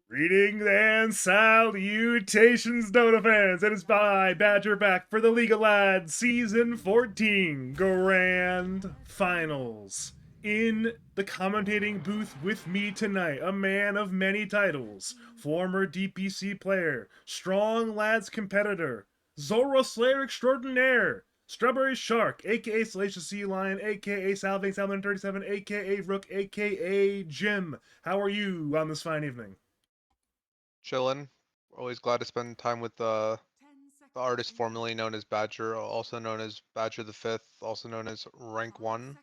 Greetings and salutations, Dota fans! It is by Badger back for the League of Lads Season 14 Grand Finals. In the commentating booth with me tonight, a man of many titles, former DPC player, strong lads competitor, Zoro Slayer extraordinaire, Strawberry Shark, aka Salacious Sea Lion, aka Salving Salmon 37, aka Rook, aka Jim. How are you on this fine evening? Chillin'. Always glad to spend time with the artist formerly known as Badger, also known as Badger the Fifth, also known as Rank One.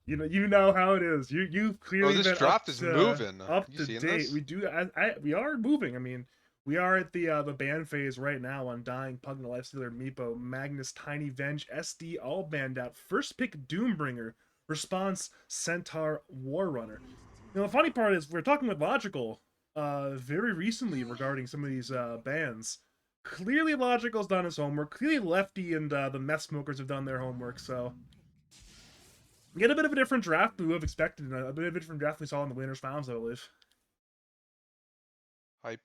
You know how it is. You've Bro, clearly this been draft is moving. up You to seeing date. this? We are moving. I mean, we are at the ban phase right now on Dying, Pugna, Lifestealer, Meepo, Magnus, Tiny Venge, SD, all banned out. First pick Doombringer, response Centaur Warrunner. Now the funny part is we're talking with Logical very recently regarding some of these bans. Clearly Logical's done his homework. Clearly Lefty and the Meth Smokers have done their homework, so get a bit of a different draft than we would have expected, and a bit of a different draft we saw in the winners finals, I believe. Hype.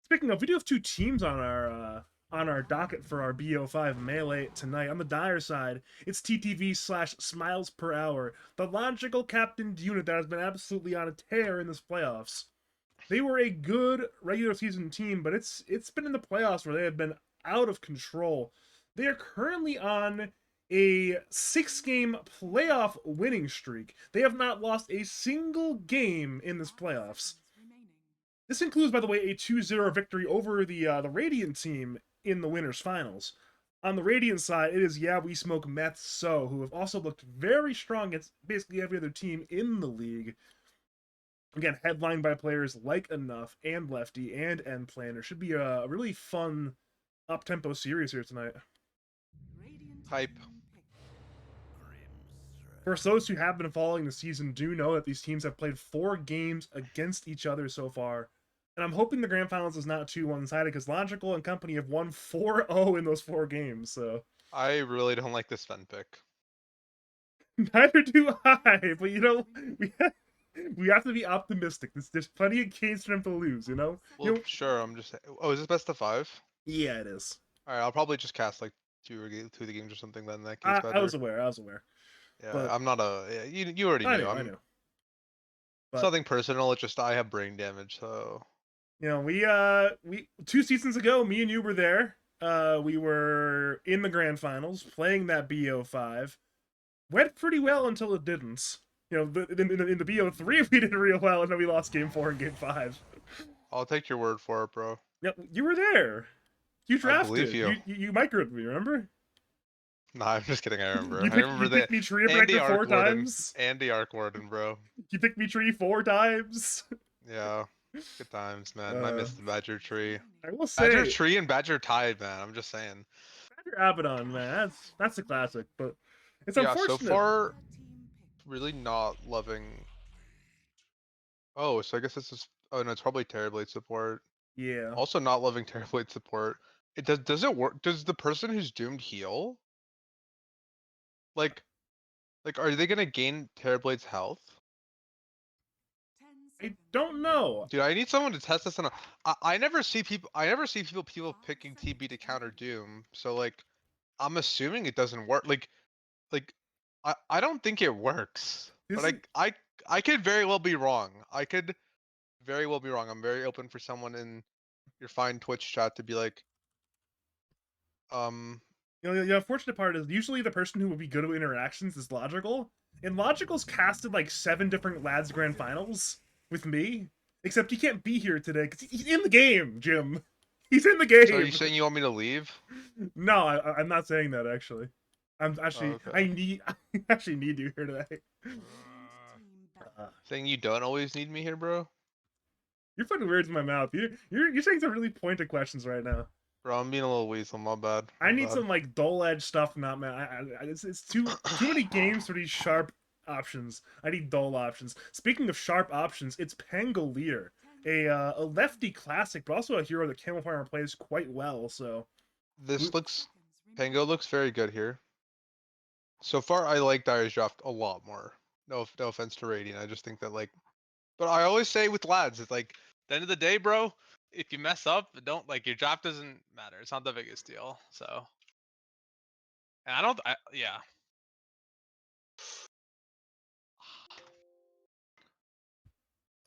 Speaking of, we do have two teams on our docket for our BO5 melee tonight. On the dire side, it's TTV slash SmilesPerHour, the logical captained unit that has been absolutely on a tear in this playoffs. They were a good regular season team, but it's been in the playoffs where they have been out of control. They are currently on a 6-game playoff winning streak. They have not lost a single game in this playoffs. This includes, by the way, a 2-0 victory over the Radiant team in the winners finals. On the Radiant side, it is Yeah We Smoke Meth So, who have also looked very strong against basically every other team in the league. Again, headlined by players like Enough and Lefty and End Planner. Should be a really fun up-tempo series here tonight. Hype. Of course, those who have been following the season do know that these teams have played 4 games against each other so far. And I'm hoping the grand finals is not too one-sided because Logical and company have won 4-0 in those 4 games. So I really don't like this Fen pick. neither do I. But we have to be optimistic. There's plenty of games for them to lose. Well, sure. I'm just. Oh, is this best of 5? Yeah, it is. All right, I'll probably just cast like two of the games or something. Then in that case, I was better. aware. I was aware. Yeah, But I'm not a. Yeah, you already I knew. knew. I I'm. knew. It's But nothing personal. It's just I have brain damage, so. we 2 seasons ago, me and you were there. We were in the grand finals playing that BO5. Went pretty well until it didn't. In the BO3 we did real well, and then we lost game 4 and game 5. I'll take your word for it, bro. Yep, you were there. You I believe drafted. you. You microed me, remember? Nah, I'm just kidding. I remember. You I picked remember you the picked me tree Andy protector 4 Arkwarden. times. Andy Arkwarden, bro. You picked me tree 4 times. Yeah, good times, man. I Uh, miss the Badger tree. I will Badger say, tree and Badger tide, man. I'm just saying. Badger Abaddon, man, that's a classic. But it's Yeah, so unfortunate. far, really not loving. Oh, so I guess this is. Oh no, it's probably Terrorblade support. Yeah. Also, not loving Terrorblade support. It does. Does it work? Does the person who's doomed heal? Like, are they gonna gain Terrorblade's health? I don't know. Dude, I need someone to test this on a. I never see people. I never see people picking TB to counter Doom. So like, I'm assuming it doesn't work. Like, I don't think it works. This But is I could very well be wrong. I could very well be wrong. I'm very open for someone in your fine Twitch chat to be like, um, the unfortunate part is usually the person who would be good at interactions is Logical. And Logical's casted like 7 different lads grand finals with me. Except he can't be here today because he's in the game, Jim. He's in the so are you game. saying you want me to leave? No, I'm not saying that actually. I'm Oh, actually okay. I actually need you here today. Saying you don't always need me here, bro? You're putting words in my mouth. You're saying some really pointed questions right now. Bro, I'm being a little weasel. My bad. I My need bad. some like dull edge stuff, not man. It's too many games for these sharp options. I need dull options. Speaking of sharp options, it's Pangolier, a lefty classic, but also a hero that Camel Farmer plays quite well. So This looks. Pango looks very good here. So far, I like Dyer's draft a lot more. No offense to Radiant. I just think that like But I always say with lads, it's like, at the end of the day, bro, if you mess up, don't like your draft doesn't matter. It's not the biggest deal. So, and I don't, yeah.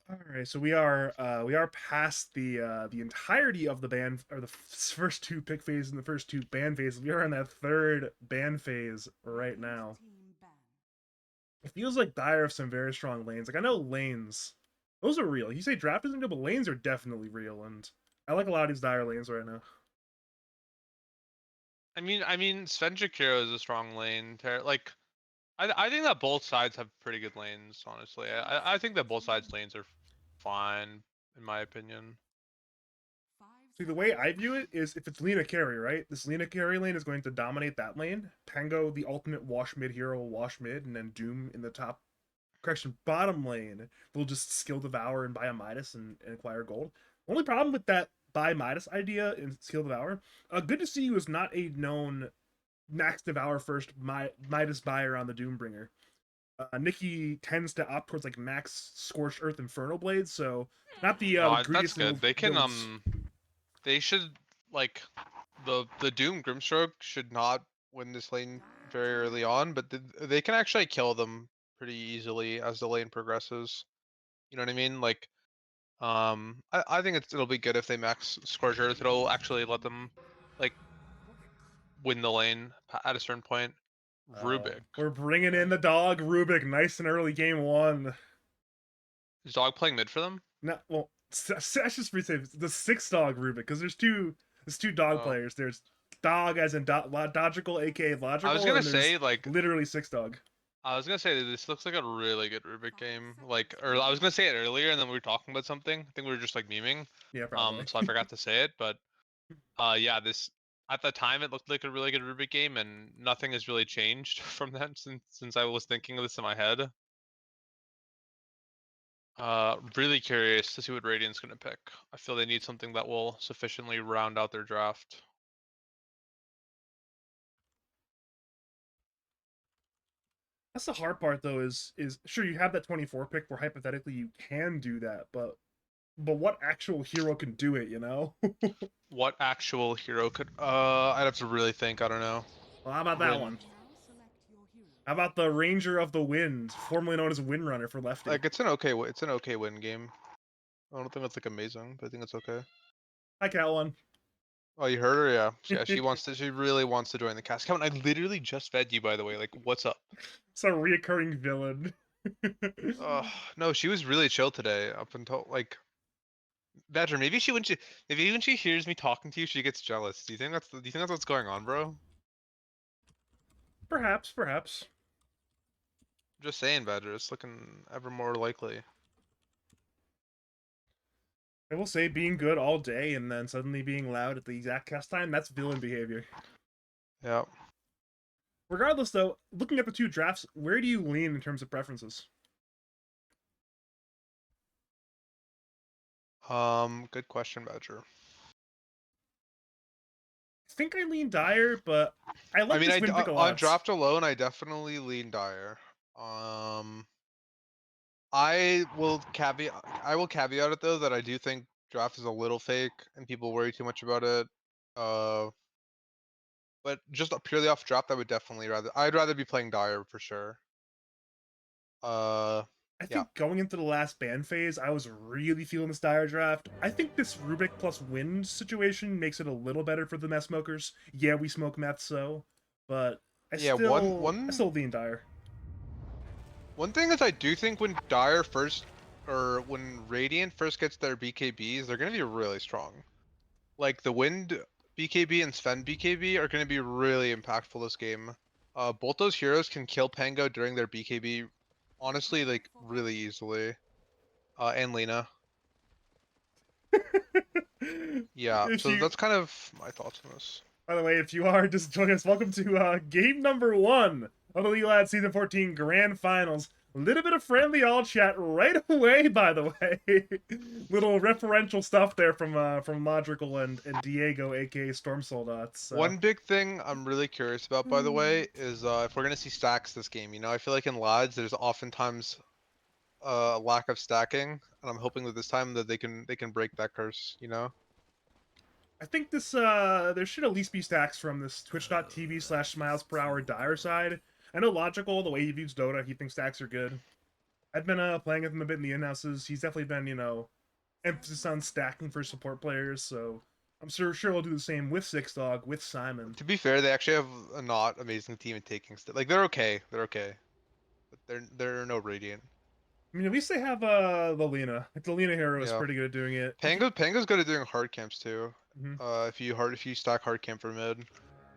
All right, so we are past the entirety of the ban or the first two pick phase and the first two ban phases. We are in that third ban phase right now. It feels like Dire have some very strong lanes. Like I know lanes, those are real. You say draft isn't good, but lanes are definitely real, and I like a lot of these Dire lanes right now. I mean, Sven Shakiro is a strong lane. Like, I think that both sides have pretty good lanes. Honestly, I think that both sides lanes are fine in my opinion. See, the way I view it is if it's Lena carry, right? This Lena carry lane is going to dominate that lane. Pango, the ultimate wash mid hero, will wash mid, and then Doom in the top, correction, bottom lane will just skill devour and buy a Midas and acquire gold. Only problem with that buy Midas idea in skill devour, good to see you is not a known max devour first Midas buyer on the Doombringer. Nikki tends to opt towards like max scorched earth infernal blades, so not the Oh, that's greediest good. They can builds. they should like the Doom Grimstroke should not win this lane very early on, but they can actually kill them pretty easily as the lane progresses. You know what I mean? Like, I think it'll be good if they max Scourgers. It'll actually let them like win the lane at a certain point. Rubik. We're bringing in Okay. the dog Rubik, nice and early game one. Is Dog playing mid for them? No, well, that's just say the six dog Rubik because there's two dog Oh. players. There's dog as in logical, aka I was logical, gonna and there's say like literally six dog. I was gonna say that this looks like a really good Rubik game. Like, or I was gonna say it earlier, and then we were talking about something. I think we were just like memeing. Yeah, probably. So I forgot to say it, but yeah, this at the time it looked like a really good Rubik game, and nothing has really changed from that since I was thinking of this in my head. Really curious to see what Radiant's gonna pick. I feel they need something that will sufficiently round out their draft. That's the hard part though. Is sure you have that 24 pick where hypothetically you can do that, but what actual hero can do it? You know. What actual hero could? I'd have to really think. I don't know. Well, how about that Win. one? How about the Ranger of the Wind, formerly known as Windrunner for Lefty? Like, it's an okay win game. I don't think it's like amazing, but I think it's okay. Hi, Cat One. Oh, you heard her? Yeah. Yeah, she wants to. She really wants to join the cast. Come on, I literally just fed you, by the way. Like, what's up? It's a reoccurring villain. No, she was really chill today. Up until like, Badger. Maybe when she hears me talking to you, she gets jealous. Do you think that's what's going on, bro? Perhaps, perhaps. Just saying, Badger. It's looking ever more likely. I will say being good all day and then suddenly being loud at the exact cast time, that's villain behavior. Yeah. Regardless, though, looking at the two drafts, where do you lean in terms of preferences? Good question, Badger. I think I lean Dire, but I I like mean, this win pick a on lot. draft alone, I definitely lean Dire. Um, I will caveat it though that I do think draft is a little fake and people worry too much about it. Uh, but just purely off draft, I'd rather be playing Dire for sure. Uh, I yeah, think going into the last ban phase, I was really feeling this Dire draft. I think this Rubik plus Wind situation makes it a little better for the meth smokers. Yeah, we smoke meth, so, but yeah. One I one still lean Dire. one thing is I do think when Dire first or when Radiant first gets their BKBs, they're gonna be really strong. Like the Wind BKB and Sven BKB are going to be really impactful this game. Both those heroes can kill Pango during their BKB, honestly, like really easily. And Lena. Yeah, If so you, that's kind of my thoughts on this. by the way, if you are just joining us, welcome to game number one of the League Lads Season 14 Grand Finals. A little bit of friendly all chat right away, by the way. Little referential stuff there from Logical and Diego, aka Storm Soldots. So. One big thing I'm really curious about, by the way, is if we're going to see stacks this game. You know, I feel like in LADs, there's oftentimes lack of stacking, and I'm hoping that this time that they can break that curse. You know. I think this there should at least be stacks from this twitch.tv/SmilesPerHour dire side. I know Logical, the way he views Dota, he thinks stacks are good. I've been playing with him a bit in the in-houses. He's definitely been, emphasis on stacking for support players, so I'm sure he'll do the same with Six Dog, with Simon. To be fair, they actually have a not amazing team at taking like they're okay. They're okay. But they're no Radiant. I mean, at least they have the Lena. Like, the Lena hero is Yeah. pretty good at doing it. Pango's good at doing hard camps too. Mhm. If you stack hard camp for mid,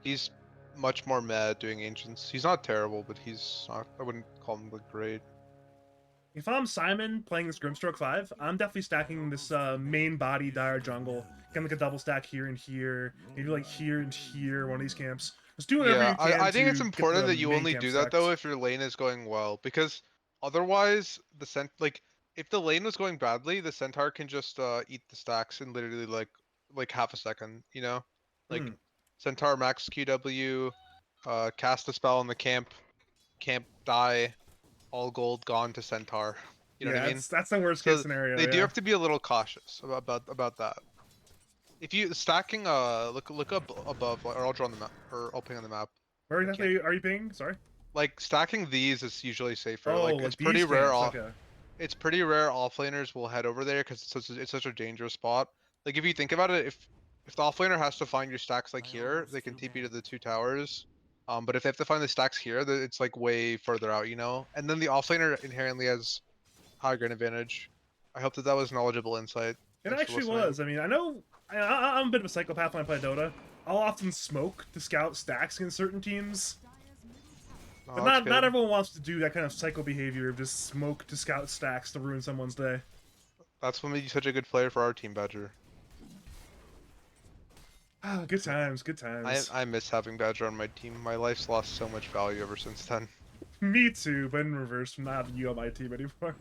he's much more mad doing ancients. He's not terrible, but he's not. I wouldn't call him like great. If I'm Simon playing this Grimstroke 5, I'm definitely stacking this main body dire jungle. Getting like a double stack here and here, maybe like here and here, one of these camps. Just do whatever Yeah, you can I think to it's get important the that you main only camp do that stacked. though if your lane is going well, because otherwise like if the lane was going badly, the centaur can just eat the stacks in literally like half a second, you know? Like Hmm. centaur max QW, cast a spell in the camp die, all gold gone to centaur. You know what Yeah, I mean? that's the worst case So scenario. they do Yeah. have to be a little cautious about that. If you stacking look up above, or I'll draw on the map, or I'll ping on the map. Where I can't. exactly are you ping? Sorry. Like stacking these is usually safer. Oh, Like like these camps. Okay. it's pretty rare offlaners will head over there because it's such a dangerous spot. Like if you think about it, if the offlaner has to find your stacks like here, they can TP to the two towers. But if they have to find the stacks here, it's like way further out, you know. And then the offlaner inherently has high ground advantage. I hope that that was knowledgeable insight. It Thanks for actually listening. was. I mean, I know I'm a bit of a psychopath when I play Dota. I'll often smoke to scout stacks against certain teams. Oh, But that's not good. everyone wants to do that kind of psycho behavior of just smoke to scout stacks to ruin someone's day. That's what made you such a good player for our team, Badger. Ah, good times, good times. I miss having Badger on my team. My life's lost so much value ever since then. Me too, but in reverse from not having you on my team anymore.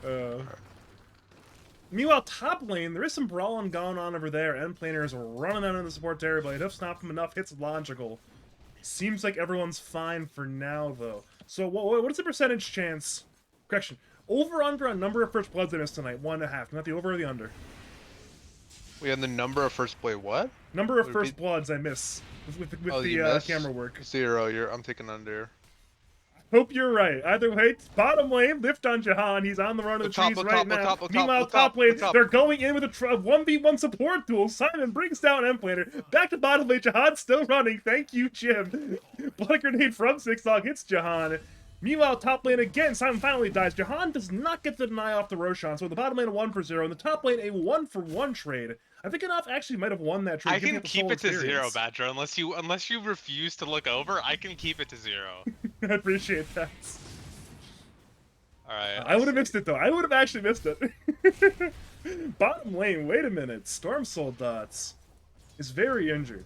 uh, Meanwhile, top lane, there is some brawling going on over there. End planers running out on the support terribly. Enough stop from enough hits logical. Seems like everyone's fine for now, though. So what is the percentage chance? Correction. Over under on number of first bloods I missed tonight. 1.5. Not the over or the under. We had the number of first play what? Number of Would first be- bloods I miss with Oh, you the missed? camera work. 0. I'm taking under. Hope you're right. Either way, bottom lane, lift on Jahan. He's on the run of the Look top, trees look right top, look now. top, look top, Meanwhile, look top top, lane, look top. they're going in with a 1v1 support duel. Simon brings down Emplaner. Back to bottom lane. Jahan still running. Thank you, Jim. Blood grenade from Six Dog hits Jahan. Meanwhile, top lane again, Simon finally dies. Jahan does not get the deny off the Roshan, so in the bottom lane a 1-for-0, in the top lane a 1-for-1 trade. I think Enough actually might have won that trade. I giving can up the keep soul it to 0, experience. Badger. Unless you refuse to look over, I can keep it to 0. I appreciate that. All right. I would have missed it though. I would have actually missed it. Bottom lane, wait a minute. Storm Soul Dots is very injured.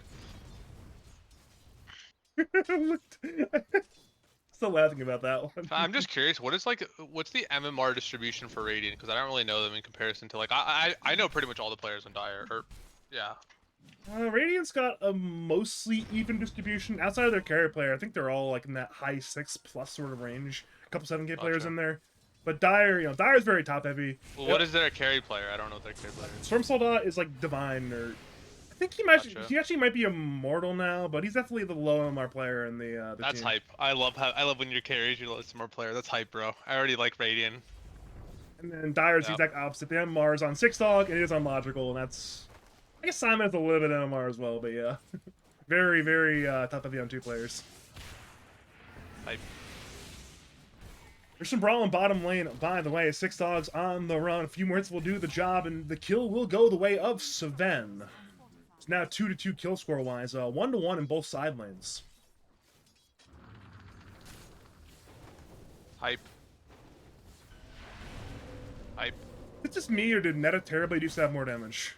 Still laughing about that one. I'm just curious. What's the MMR distribution for Radiant? Because I don't really know them in comparison to I know pretty much all the players on Dire. Or yeah. Radiant's got a mostly even distribution outside of their carry player. I think they're all like in that high 6+ sort of range. A couple 7K players Gotcha. in there. But Dire, Dire's very top heavy. Well, what is their carry player? I don't know what their carry player is. Storm Soul is like divine, or I think Gotcha. he actually might be immortal now, but he's definitely the low MR player in the That's team. hype. I love when your carries you let some more player. That's hype, bro. I already like Radiant. And then Dire's the Yep. exact opposite. The MMR is on Six Dog, and it is on Logical, and that's... I guess Simon has a little bit of MMR as well, but yeah. Very, very top heavy on 2 players. Hype. There's some brawl in bottom lane, by the way. Six Dogs on the run. A few more hits will do the job, and the kill will go the way of Sven. It's now 2-2 kill score-wise. 1-1 in both side lanes. Hype. Hype. Is it just me, or did Meta terribly used to have more damage?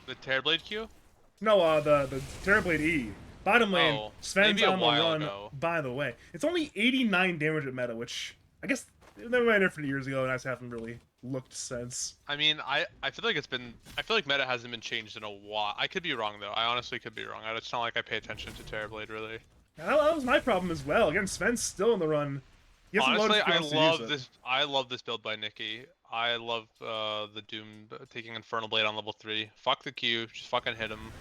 The Terrorblade Q? No, the Terrorblade E. Bottom lane, Oh, Sven's maybe a on the while run, ago. by the way. It's only 89 damage at meta, which I guess they might have for years ago, and I just haven't really looked since. I mean, I feel like I feel like meta hasn't been changed in a while. I could be wrong though. I honestly could be wrong. It's not like I pay attention to Terrorblade really. That was my problem as well. Again, Sven's still in the run. He has some Honestly, loaded I skills to use love it. this. I love this build by Nikki. I love the Doom taking Infernal Blade on level 3. Fuck the Q, just fucking hit him.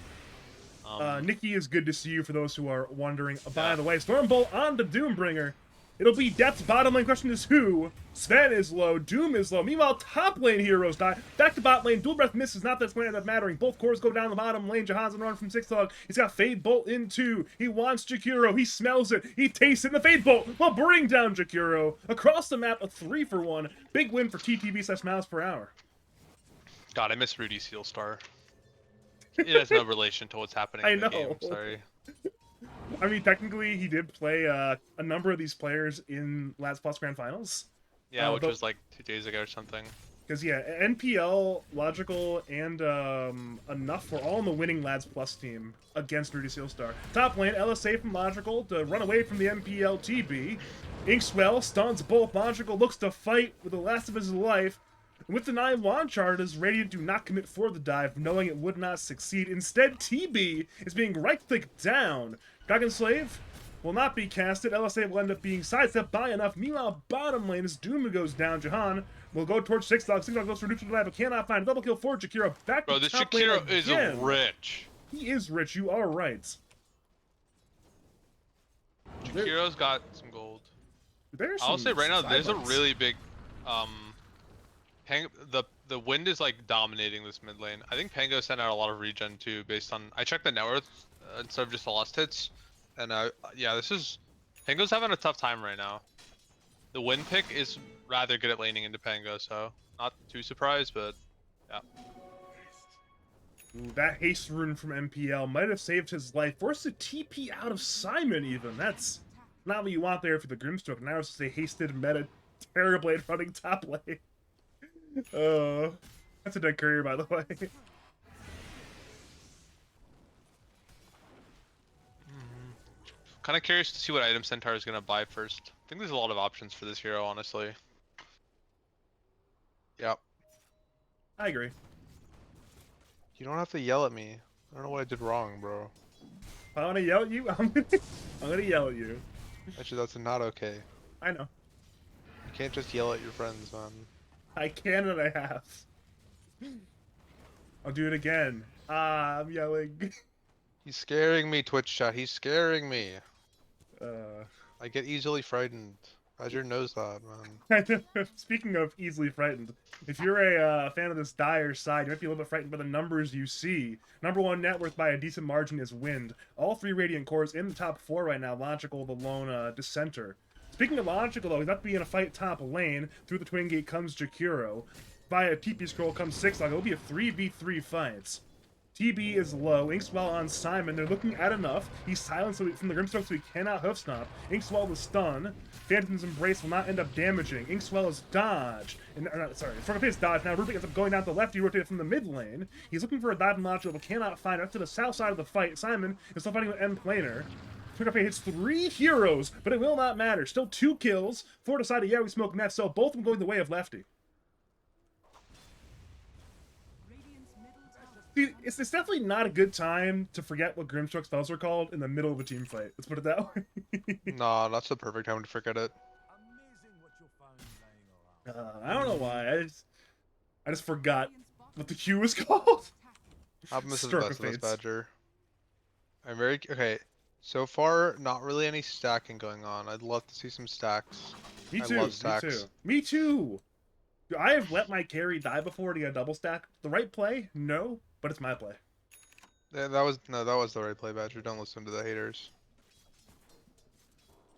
Nikki is good to see you for those who are wondering. By Yeah. the way, Stormbolt on to Doombringer. It'll be Death's bottom lane. Question is who? Sven is low, Doom is low. Meanwhile, top lane heroes die. Back to bot lane, dual breath misses. Not that it's going to end up mattering. Both cores go down the bottom lane. Jahan's on run from Six Dog. He's got Fade Bolt in 2. He wants Jakiro. He smells it. He tastes it. And the Fade Bolt will bring down Jakiro. Across the map, a 3-for-1. Big win for TTV/MilesPerHour. God, I miss Rudy Sealstar. It has no relation to what's happening I in the know. game. Sorry. I mean, technically, he did play a number of these players in Lads Plus Grand Finals. Yeah, which but- was like 2 days ago or something. Because, yeah, NPL, Logical, and Enough were all in the winning Lads Plus team against Rudy Sealstar. Top lane, LSA from Logical to run away from the NPL TB. Inkswell stuns both. Logical looks to fight with the last of his life. With the 9 wand chart, is Radiant do not commit for the dive, knowing it would not succeed. Instead, TB is being right-clicked down. Dragon Slave will not be casted. LSA will end up being sidestepped by Enough. Meanwhile, bottom lane, as Doom goes down, Jahan will go towards Six Dog. Six Dog goes for neutral dive, but cannot find a double kill for Jakiro. Back Bro, to this top lane Shakiro is again. rich. He is rich, you are right. Shakiro's got some gold. There's I'll some say right now, there's a silence. really big, the wind is like dominating this mid lane. I think Pango sent out a lot of regen too, based on I checked the net worth instead of just the lost hits, and yeah, Pango's having a tough time right now. The wind pick is rather good at laning into Pango, so not too surprised, but yeah. Ooh, that haste rune from MPL might have saved his life. Forced to TP out of Simon even. That's not what you want there for the Grimstroke. Now it's just a hasted meta Terrorblade running top lane. That's a dead courier, by the way. Kind of curious to see what item Centaur is gonna buy first. I think there's a lot of options for this hero, honestly. Yep. I agree. You don't have to yell at me. I don't know what I did wrong, bro. If I want to yell at you, I'm gonna yell at you. Actually, that's not okay. I know. You can't just yell at your friends, man. I can and I have. I'll do it again. I'm yelling. He's scaring me, Twitch chat. He's scaring me. Uh... I get easily frightened. Azure knows that, man. Speaking of easily frightened, if you're a fan of this dire side, you might be a little bit frightened by the numbers you see. Number 1 net worth by a decent margin is Wind. All 3 Radiant cores in the top 4 right now. Logical, the lone dissenter. Speaking of Logical, though, he's not being a fight top lane. Through the Twin Gate comes Jakiro. Via TP scroll comes Six Dog. It'll be a 3v3 fight. TB is low. Inkswell on Simon. They're looking at Enough. He's silenced from the Grimstroke, so he cannot hoof stomp. Inkswell is stun. Phantom's Embrace will not end up damaging. Inkswell is dodged. Front of his dodge. Now Rubik ends up going down to the left. He rotated from the mid lane. He's looking for a dive and Logical, but cannot find it. Up to the south side of the fight. Simon is still fighting with M Planer. Twinkafe hits 3 heroes, but it will not matter. Still 2 kills. 4 decided, yeah, we smoke Meth, so both of them going the way of Lefty. See, it's definitely not a good time to forget what Grimstroke spells are called in the middle of a team fight. Let's put it that way. Nah, that's the perfect time to forget it. I don't know why. I just forgot what the Q was called. Optimus is Stroke best of in this Fates. Badger. I'm very okay. So far, not really any stacking going on. I'd love to see some stacks. Me I too. love Me stacks. too. Me too. I have let my carry die before to get a double stack. The right play? No, but it's my play. Yeah, that was the right play, Badger. Don't listen to the haters.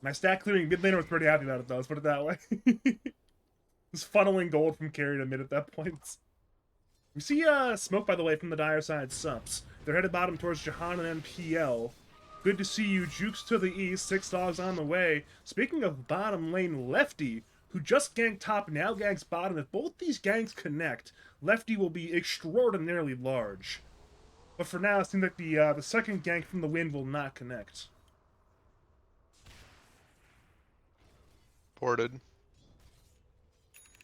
My stack clearing mid laner was pretty happy about it though. Let's put it that way. Just funneling gold from carry to mid at that point. We see smoke, by the way, from the dire side subs. They're headed bottom towards Jahan and NPL. Good to see you. Jukes to the east. Six Dogs on the way. Speaking of bottom lane, Lefty, who just ganked top, now ganks bottom. If both these ganks connect, Lefty will be extraordinarily large. But for now, it seems like the second gank from the wind will not connect. Ported.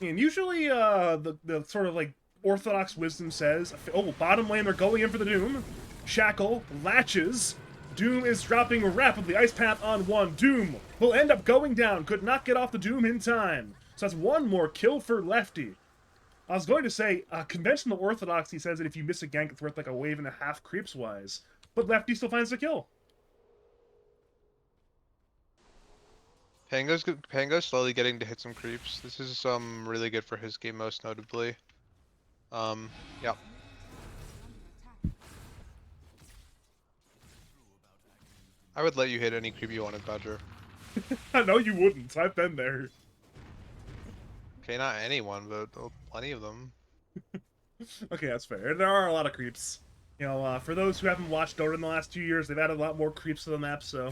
And usually, the sort of like orthodox wisdom says, oh, bottom lane, they're going in for the doom. Shackle latches. Doom is dropping rapidly. Ice Path on one. Doom will end up going down. Could not get off the Doom in time. So that's one more kill for Lefty. I was going to say, conventional orthodoxy says that if you miss a gank, it's worth like a wave and a half creeps-wise. But Lefty still finds the kill. Pango's slowly getting to hit some creeps. This is really good for his game, most notably. Yeah. I would let you hit any creep you wanted, Badger. I know you wouldn't. I've been there. Okay, not anyone, but plenty of them. Okay, that's fair. There are a lot of creeps. You know, for those who haven't watched Dota in the last 2 years, they've added a lot more creeps to the map, so...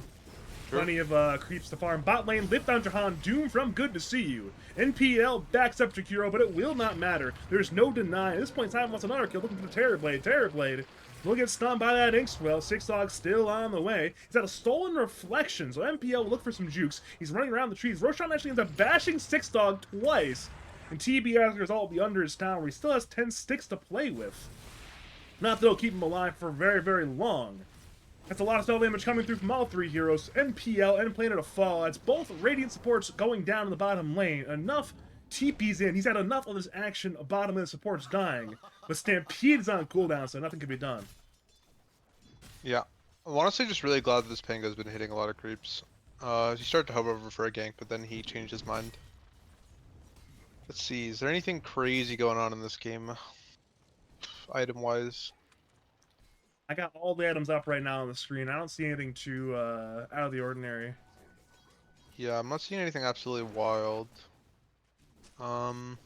Sure. Plenty of creeps to farm. Bot lane, lift on Jahan. Doom from good to see you. NPL backs up Jakiro, but it will not matter. There's no denying. At this point, Simon wants another kill. Looking for the Terrorblade. Terrorblade will get stunned by that Inkswell. Six Dog still on the way. He's got a stolen reflection, so NPL will look for some jukes. He's running around the trees. Roshan actually ends up bashing Six Dog twice. And TB, as a result, will be under his tower. He still has 10 sticks to play with. Not that it'll keep him alive for very, very long. That's a lot of spell damage coming through from all three heroes. NPL and Planet of Fall. That's both Radiant supports going down in the bottom lane. Enough TP's in. He's had enough of this action. Bottom lane supports dying. But Stampede's on cooldown, so nothing can be done. Yeah. I'm honestly just really glad that this Pango's been hitting a lot of creeps. He started to hover over for a gank, but then he changed his mind. Let's see, is there anything crazy going on in this game? Item-wise. I got all the items up right now on the screen. I don't see anything too out of the ordinary. Yeah, I'm not seeing anything absolutely wild. Oh,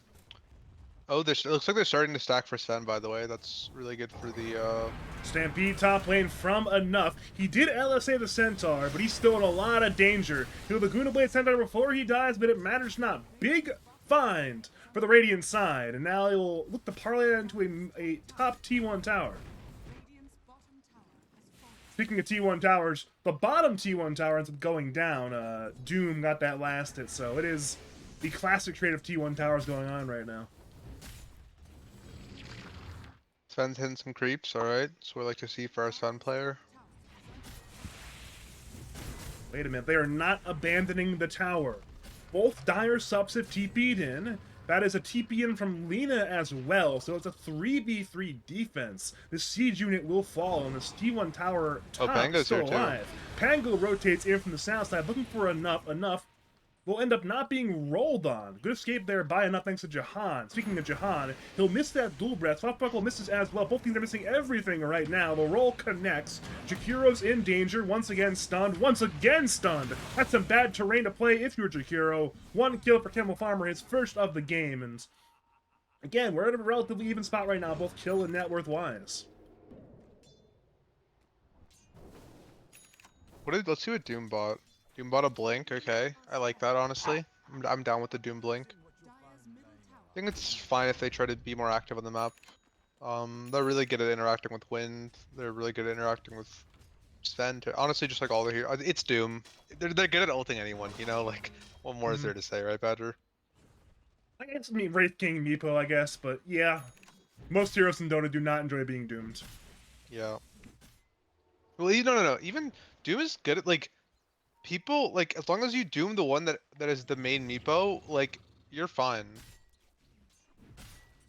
it looks like they're starting to stack for Sven, by the way. That's really good for the, Stampede top lane from Enough. He did LSA the Centaur, but he's still in a lot of danger. He'll Laguna Blade Centaur before he dies, but it matters not. Big find for the Radiant side, and now he'll look to parlay that into a top T1 tower. Speaking of T1 towers, the bottom T1 tower ends up going down. Doom got that last hit, so it is the classic trade of T1 towers going on right now. Sven's hitting some creeps, alright. That's what we like to see for our Sven player. Wait a minute, they are not abandoning the tower. Both dire subs have TP'd in. That is a TP in from Lina as well, so it's a 3v3 defense. The siege unit will fall, and the T1 tower top Pango's still here too. alive. Pango rotates in from the south side, looking for Enough. Enough will end up not being rolled on. Good escape there by Enough thanks to Jahan. Speaking of Jahan, he'll miss that dual breath. Softbuckle misses as well. Both teams are missing everything right now. The roll connects. Jakiro's in danger. Once again stunned. Once again stunned. That's some bad terrain to play if you're Jakiro. One kill for Camel Farmer, his first of the game. And again, we're at a relatively even spot right now, both kill and net worth wise. Let's see what Doom bought. Doom bought a blink, okay. I like that, honestly. I'm down with the Doom blink. I think it's fine if they try to be more active on the map. They're really good at interacting with Wind. They're really good at interacting with Sven. Honestly, just like all the heroes. It's Doom. They're good at ulting anyone, you know? Like, what more is there to say, right, Badger? I guess, I mean, Wraith King Meepo, I guess, but yeah. Most heroes in Dota do not enjoy being doomed. Yeah. Well, no. Even Doom is good at, like, people, like, as long as you doom the one that is the main Meepo, like, you're fine.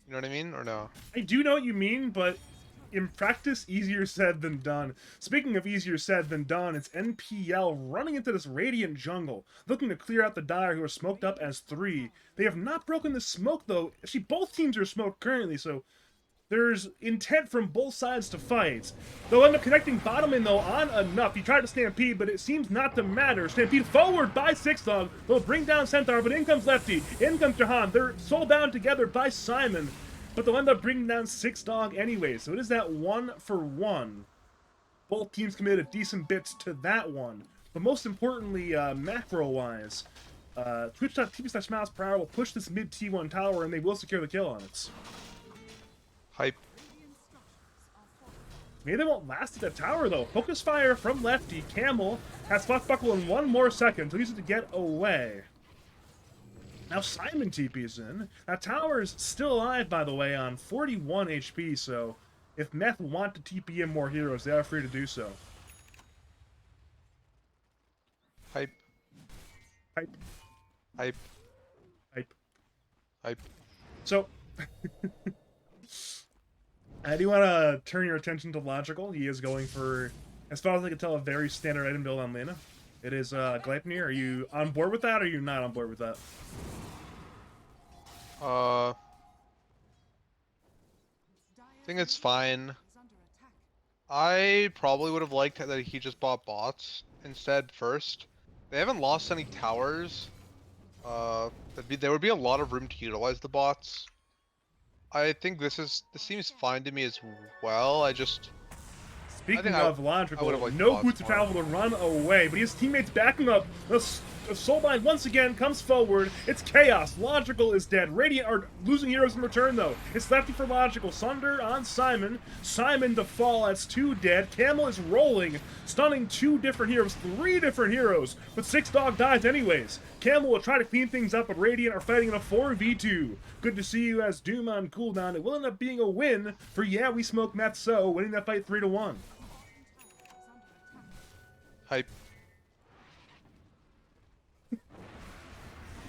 You know what I mean, or no? I do know what you mean, but in practice, easier said than done. Speaking of easier said than done, it's NPL running into this Radiant jungle, looking to clear out the Dire, who are smoked up as 3. They have not broken the smoke, though. Actually, both teams are smoked currently, so there's intent from both sides to fight. They'll end up connecting bottom in, though, on Enough. He tried to Stampede, but it seems not to matter. Stampede forward by Six Dog. They'll bring down Centaur, but in comes Lefty. In comes Jahan. They're soulbound together by Simon, but they'll end up bringing down Six Dog anyway. So it is that 1-for-1. Both teams committed a decent bit to that one. But most importantly, macro-wise, Twitch.tv/SmilesPerHour will push this mid T1 tower, and they will secure the kill on it. Hype. Maybe they won't last at the tower, though. Focus fire from Lefty. Camel has Buckle in 1 more second, so he needs to get away. Now Simon TP's in. That tower is still alive, by the way, on 41 HP, so if Meth want to TP in more heroes, they are free to do so. Hype. Hype. Hype. Hype. Hype. So, I do want to turn your attention to Logical. He is going for, as far as I can tell, a very standard item build on Lena. It is Gleipnir. Are you on board with that, or are you not on board with that? I think it's fine. I probably would have liked that he just bought bots instead first. They haven't lost any towers. There would be a lot of room to utilize the bots. I think this seems fine to me as well. I Speaking think I of would Logical, have liked no bots boots of more. travel to run away, but his teammates back him up. The Soulbind once again comes forward. It's chaos. Logical is dead. Radiant are losing heroes in return, though. It's lefty for Logical. Sunder on Simon. Simon to fall. That's 2 dead. Camel is rolling, stunning 2 different heroes, 3 different heroes, but 6 dog dies anyways. Camel will try to clean things up, but Radiant are fighting in a 4v2. Good to see you as Doom on cooldown. It will end up being a win for Yeah We Smoke Meth So, winning that fight 3-1. Hype.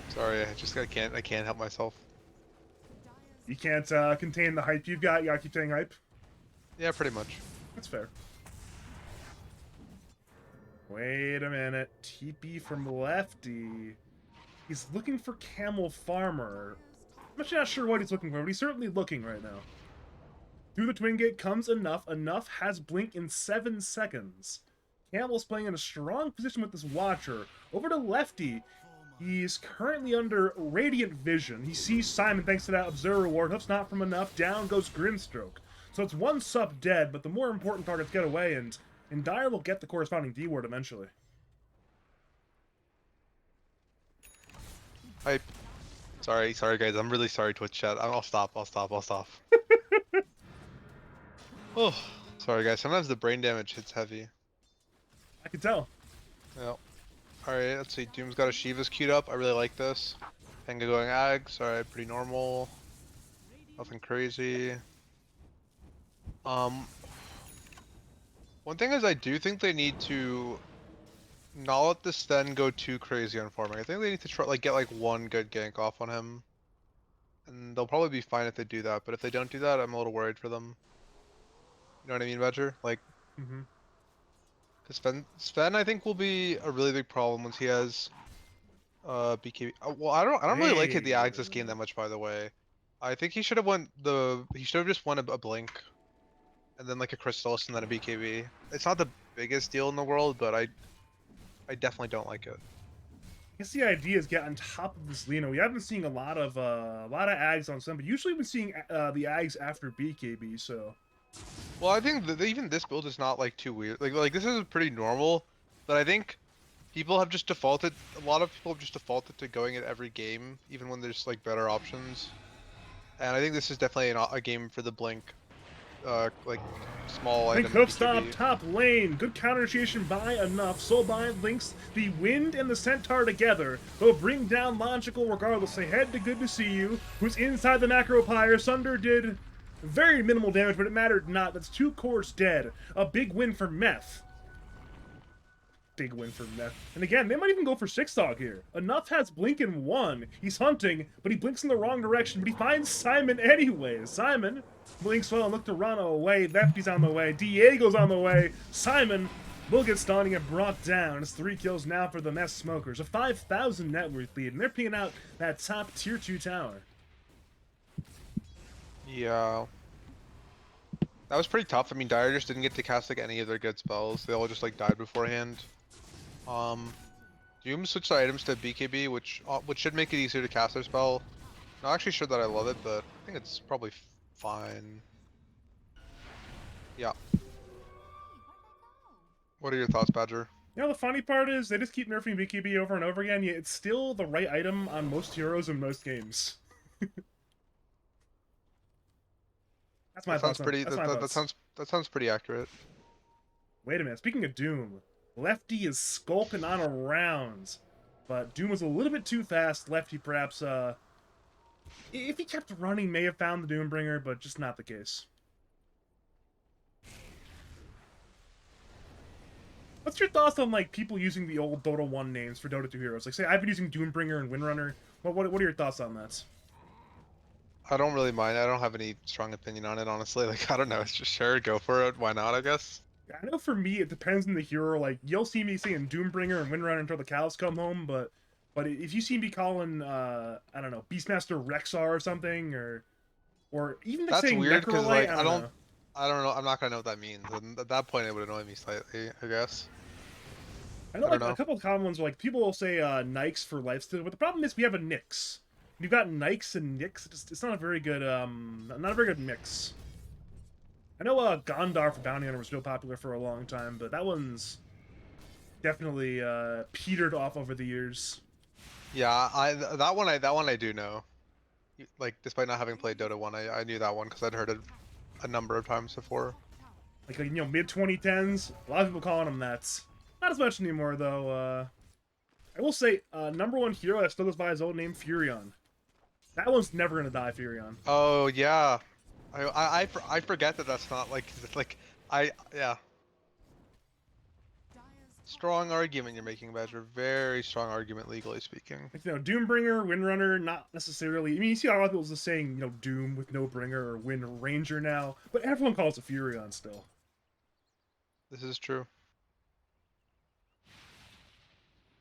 Sorry, I can't help myself. You can't contain the hype you've got. You gotta keep saying hype. Yeah, pretty much. That's fair. Wait a minute. TP from Lefty. He's looking for Camel Farmer. I'm actually not sure what he's looking for, but he's certainly looking right now. Through the Twin Gate comes Enough. Enough has Blink in 7 seconds. Camel's playing in a strong position with this Watcher. Over to Lefty. He's currently under Radiant Vision. He sees Simon thanks to that Observer Reward. Hoof's not from Enough. Down goes Grimstroke. So it's 1 sup dead, but the more important targets get away, and Dire will get the corresponding D ward eventually. Hype. Sorry guys. I'm really sorry, Twitch chat. I'll stop. Oh, sorry guys. Sometimes the brain damage hits heavy. I can tell. Yeah. Alright, let's see. Doom's got a Shiva's queued up. I really like this. Penga going Ags. Alright, pretty normal. Nothing crazy. One thing is I do think they need to not let the Sten go too crazy on farming. I think they need to try get like 1 good gank off on him. And they'll probably be fine if they do that, but if they don't do that, I'm a little worried for them. You know what I mean, Badger? Like, because Sven, I think, will be a really big problem once he has BKB. Well, I don't really like the Axis game that much, by the way. I think he should have just won a Blink, and then like a Crystallis and then a BKB. It's not the biggest deal in the world, but I definitely don't like it. I guess the idea is get on top of this Lena. We have been seeing a lot of Ags on some, but usually we've been seeing the Ags after BKB. So, well, I think even this build is not like too weird. Like this is pretty normal, but I think people have just defaulted. A lot of people have just defaulted to going at every game, even when there's like better options. And I think this is definitely a game for the Blink, like small Blink item. Hoof stop top lane. Good counter initiation by Enough. Soulbind links the Wind and the Centaur together. They'll bring down Logical regardless. They head to Good to See You, who's inside the Macro Pyre. Sunder did very minimal damage, but it mattered not. That's 2 cores dead. A big win for Meth. Big win for Meth. And again, they might even go for 6-dog here. Enough has Blink in 1. He's hunting, but he blinks in the wrong direction, but he finds Simon anyways. Simon blinks well and look to run away. Lefty's on the way. Diego's on the way. Simon will get stunned and get brought down. It's 3 kills now for the Meth Smokers. A 5,000 net worth lead, and they're picking out that top tier 2 tower. Yeah. That was pretty tough. I mean, Dire just didn't get to cast like any of their good spells. They all just like died beforehand. Doom switched the items to BKB, which should make it easier to cast their spell. Not actually sure that I love it, but I think it's probably fine. Yeah. What are your thoughts, Badger? You know, the funny part is they just keep nerfing BKB over and over again, yet it's still the right item on most heroes in most games. That's my thoughts. That sounds pretty accurate. Wait a minute. Speaking of Doom, Lefty is skulking on around, but Doom was a little bit too fast. Lefty perhaps, if he kept running, may have found the Doombringer, but just not the case. What's your thoughts on like people using the old Dota 1 names for Dota 2 heroes? Like, say I've been using Doombringer and Windrunner. What are your thoughts on that? I don't really mind. I don't have any strong opinion on it, honestly. Like, I don't know. It's just sure, go for it. Why not, I guess. I know for me it depends on the hero. Like you'll see me saying Doombringer and Windrunner until the cows come home, but if you see me calling I don't know Beastmaster Rexar or something, or even like That's saying weird because, Necrolite, like, I don't know. I don't know. I'm not gonna know what that means. And at that point, it would annoy me slightly, I guess. I know I don't like a know. couple of common ones are like people will say Nikes for lifesteal, but the problem is we have a Nyx. You've got Nikes and Nyx. It's not a very good not a very good mix. I know Gondar for Bounty Hunter was real popular for a long time, but that one's definitely petered off over the years. Yeah, that one I do know. Like, despite not having played Dota 1, I knew that one because I'd heard it a number of times before. Like you know, mid 2010s, a lot of people calling them that. Not as much anymore though. I will say, number one hero that still goes by his old name, Furion. That one's never gonna die, Furion. Oh yeah, I forget that that's not like yeah. Strong argument you're making, Badger. Very strong argument, legally speaking. Like, you know, Doombringer, Windrunner, not necessarily. I mean, you see a lot of people just saying, you know, Doom with no bringer or Wind Ranger now, but everyone calls it Furion still. This is true.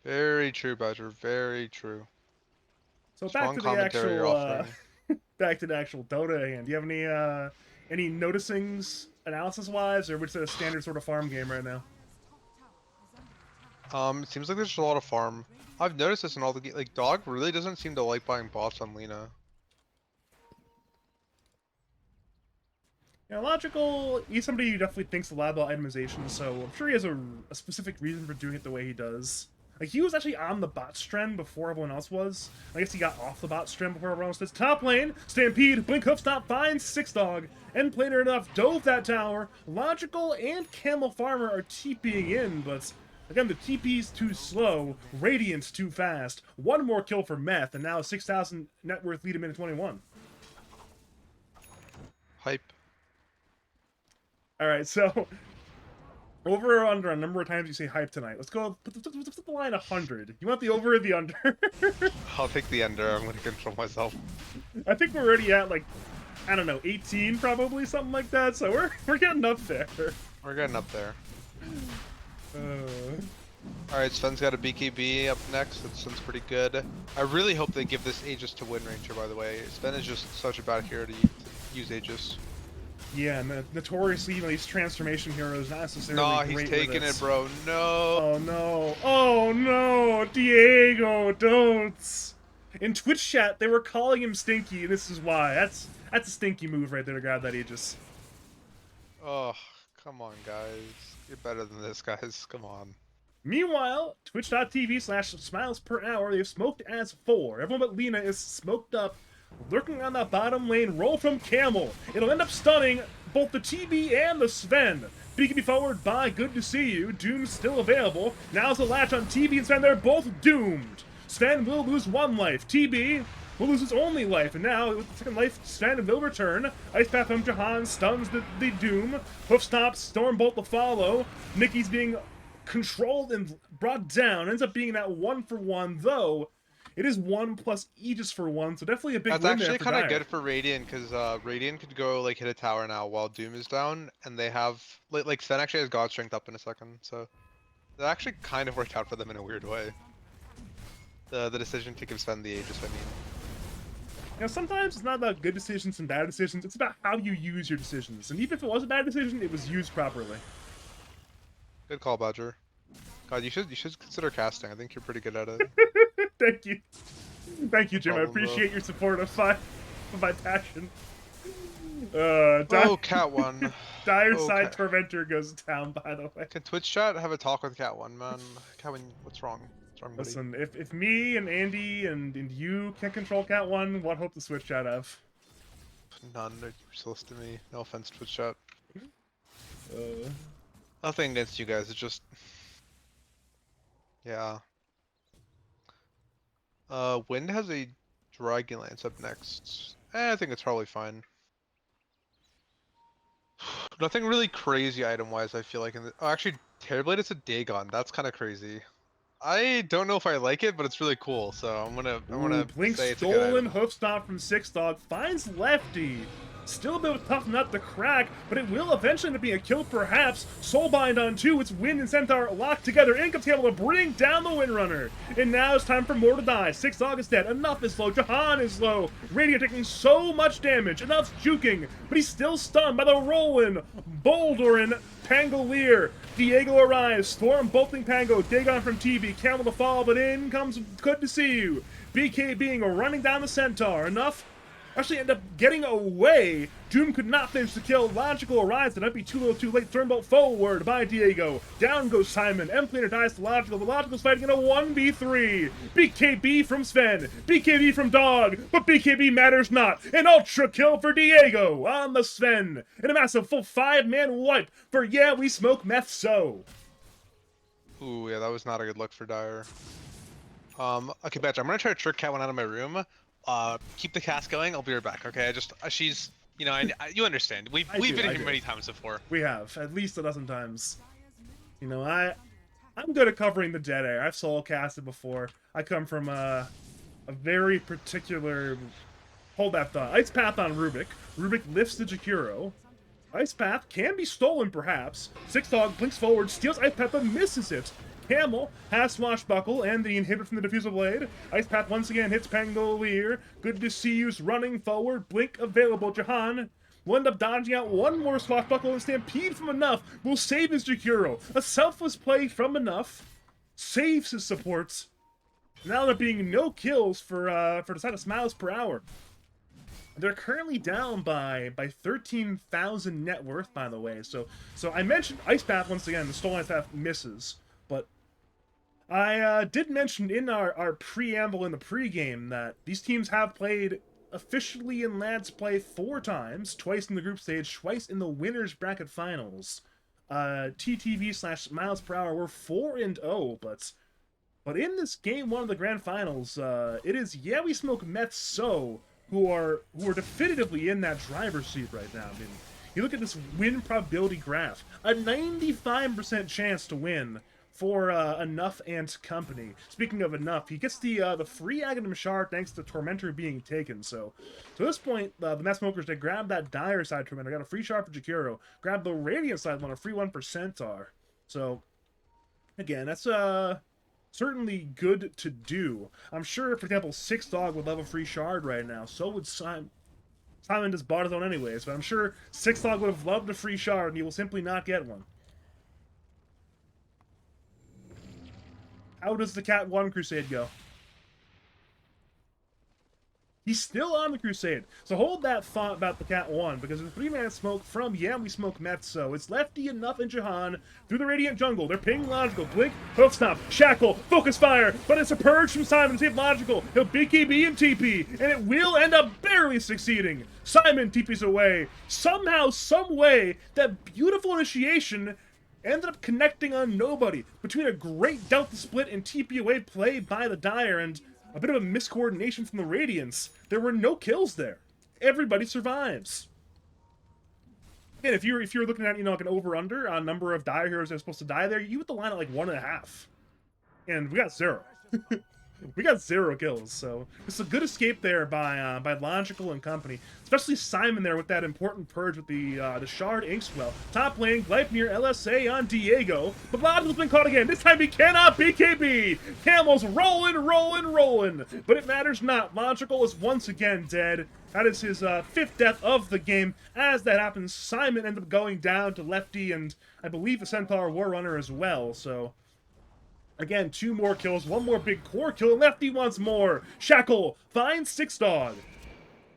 Very true, Badger. Very true. So back Strong to the commentary you're actual, offering. back to the actual Dota hand. Do you have any noticings analysis wise, or which is a standard sort of farm game right now? It seems like there's just a lot of farm. I've noticed this in all the like Dog really doesn't seem to like buying bots on Lena. Yeah, Logical, he's somebody who definitely thinks a lot about itemization, so I'm sure he has a specific reason for doing it the way he does. Like, he was actually on the bot trend before everyone else was. I guess he got off the bot trend before everyone else did. Top lane, Stampede, Blink Hoof Stop, finds Six Dog. End planer enough, dove that tower. Logical and Camel Farmer are TPing in, but again, the TP's too slow, Radiant's too fast. One more kill for Meth, and now 6,000 net worth lead him into 21. Hype. All right, so over or under a number of times you say hype tonight. Let's go. Put the line 100. You want the over or the under? I'll take the ender. I'm gonna control myself. I think we're already at like, I don't know, 18 probably, something like that. So we're getting up there. We're getting up there. Uh, Alright, Sven's got a BKB up next. That sounds pretty good. I really hope they give this Aegis to Wind Ranger, by the way. Sven is just such a bad hero to use Aegis. yeah, notoriously, you know, these transformation heroes not necessarily. Nah, great he's with taking it, bro. No. Oh no! Oh no! Diego, don't! In Twitch chat, they were calling him Stinky, and this is why. That's a stinky move right there to grab that Aegis. Oh, come on, guys. You're better than this, guys. Come on. Meanwhile, twitch.tv/SmilesPerHour, they've smoked as 4. Everyone but Lena is smoked up, lurking on that bottom lane. Roll from Camel. It'll end up stunning both the TB and the Sven. BKB forward by Good to See You. Doom's still available. Now's the latch on TB and Sven. They're both doomed. Sven will lose 1 life. TB will lose his only life. And now, with the second life, Sven will return. Ice Path from Jahan stuns the Doom. Hoof stops. Stormbolt to follow. Nikki's being controlled and brought down. Ends up being that 1-for-1, though it is 1 plus Aegis for 1, so definitely a big That's win there actually for kind of Dire. good for Radiant, because Radiant could go, like, hit a tower now while Doom is down, and they have... Like, Sven actually has God Strength up in a second, so... That actually kind of worked out for them in a weird way. The decision to give Sven the Aegis, I mean. You know, sometimes it's not about good decisions and bad decisions, it's about how you use your decisions. And even if it was a bad decision, it was used properly. Good call, Badger. God, you should consider casting. I think you're pretty good at it. Thank you. Thank you, Jim. I problem, bro. appreciate your support of my passion. Oh, Cat 1. Dire Oh, Side Cat. Tormentor goes down, by the way. Can Twitch chat have a talk with Cat 1, man? Cat 1, what's wrong? What's wrong, buddy? Listen, if me and Andy and you can't control Cat 1, what hope the Switch chat have? None. They're useless to me. No offense, Twitch chat. Uh, Nothing against you guys. It's just... Yeah. Wind has a Dragon Lance up next. I think it's probably fine. Nothing really crazy item-wise, I feel like. Oh, actually, Terrorblade is a Dagon. That's kind of crazy. I don't know if I like it, but it's really cool. So I'm Ooh, gonna Blink say it's a good stolen item. hoof stop from Six Dog finds Lefty. Still a bit of a tough nut to crack, but it will eventually end up being a kill perhaps. Soulbind on 2, it's Wind and Centaur locked together. Incom's able to bring down the Windrunner. And now it's time for more to die. Six Dog is dead, Enough is low, Jahan is low. Radiant taking so much damage, Enough's juking, but he's still stunned by the Rollin, Boulderin, Pangolier. Diego arrives, Storm bolting Pango, Dagon from TV, Camel to fall, but in comes Good to See You. BK being running down the Centaur, Enough actually end up getting away. Doom could not finish the kill. Logical arrives, that might be too little too late. Turnbolt forward by Diego. Down goes Simon. M-Planer dies to Logical. The Logical's fighting in a 1v3. BKB from Sven. BKB from Dog. But BKB matters not. An ultra kill for Diego on the Sven. And a massive full 5-man wipe for Yeah We Smoke Meth So. Ooh, yeah, that was not a good look for Dire. Okay, Badger, I'm gonna try to trick Cat one out of my room. Keep the cast going. I'll be right back. Okay, she's, you know, you understand. We've been here many times before. We have at least a dozen times. You know, I'm good at covering the dead air. I've solo casted before. I come from a very particular. Hold that thought. Ice Path on Rubik. Rubik lifts the Jakiro. Ice Path can be stolen, perhaps. Six Dog blinks forward, steals Ice Path, but misses it. Camel has Swashbuckle and the inhibit from the Diffusal Blade. Ice Path once again hits Pangolier. Good to See You's running forward. Blink available. Jahan will end up dodging out one more Swashbuckle, and Stampede from Enough will save his Jakiro. A selfless play from Enough saves his supports. Now there being no kills for the side of SmilesPerHour. They're currently down by 13,000 net worth, by the way. So I mentioned Ice Path once again. The stolen Ice Path misses, but I did mention in our preamble in the pregame that these teams have played officially in Lads Play 4 times, twice in the group stage, twice in the winners bracket finals. TTV/SmilesPerHour were 4-0, but in this game 1 of the grand finals, it is Yeah We Smoke Meth So who are definitively in that driver's seat right now. I mean, you look at this win probability graph, a 95% chance to win for Enough and company. Speaking of Enough, he gets the free Aghanim Shard thanks to Tormentor being taken. So at this point, the Meth Smokers, they grab that Dire side Tormentor, got a free shard for Jakiro, grab the Radiant side one, a free one for Centaur. So again, that's certainly good to do. I'm sure, for example, Six Dog would love a free shard right now. So would Simon. Simon just bought his own anyways, but I'm sure Six Dog would have loved a free shard, and he will simply not get one. How does the Cat 1 Crusade go? He's still on the Crusade. So hold that thought about the Cat 1, because there's 3-man smoke from Yeah We Smoke Meth So. It's Lefty, Enough, and Jahan through the Radiant Jungle. They're pinging Logical. Blink, Hoof Stomp, Shackle, Focus Fire, but it's a purge from Simon to save Logical. He'll BKB and TP, and it will end up barely succeeding. Simon TP's away. Somehow, some way, that beautiful initiation ended up connecting on nobody. Between a great Delta split and TP away play by the Dire and a bit of a miscoordination from the Radiants, there were no kills there. Everybody survives. And if you're looking at, you know, like an over-under on number of Dire heroes that are supposed to die there, you hit the line at like 1.5. And we got 0. We got 0 kills, so it's a good escape there by Logical and company. Especially Simon there with that important purge with the Shard Inkswell. Top lane, Gleipnir LSA on Diego, but Logical's been caught again. This time he cannot BKB. Camel's rolling, but it matters not. Logical is once again dead. That is his 5th death of the game. As that happens, Simon ended up going down to Lefty and I believe the Centaur War Runner as well, so again, 2 more kills, 1 more big core kill, Lefty once more. Shackle finds Six Dog,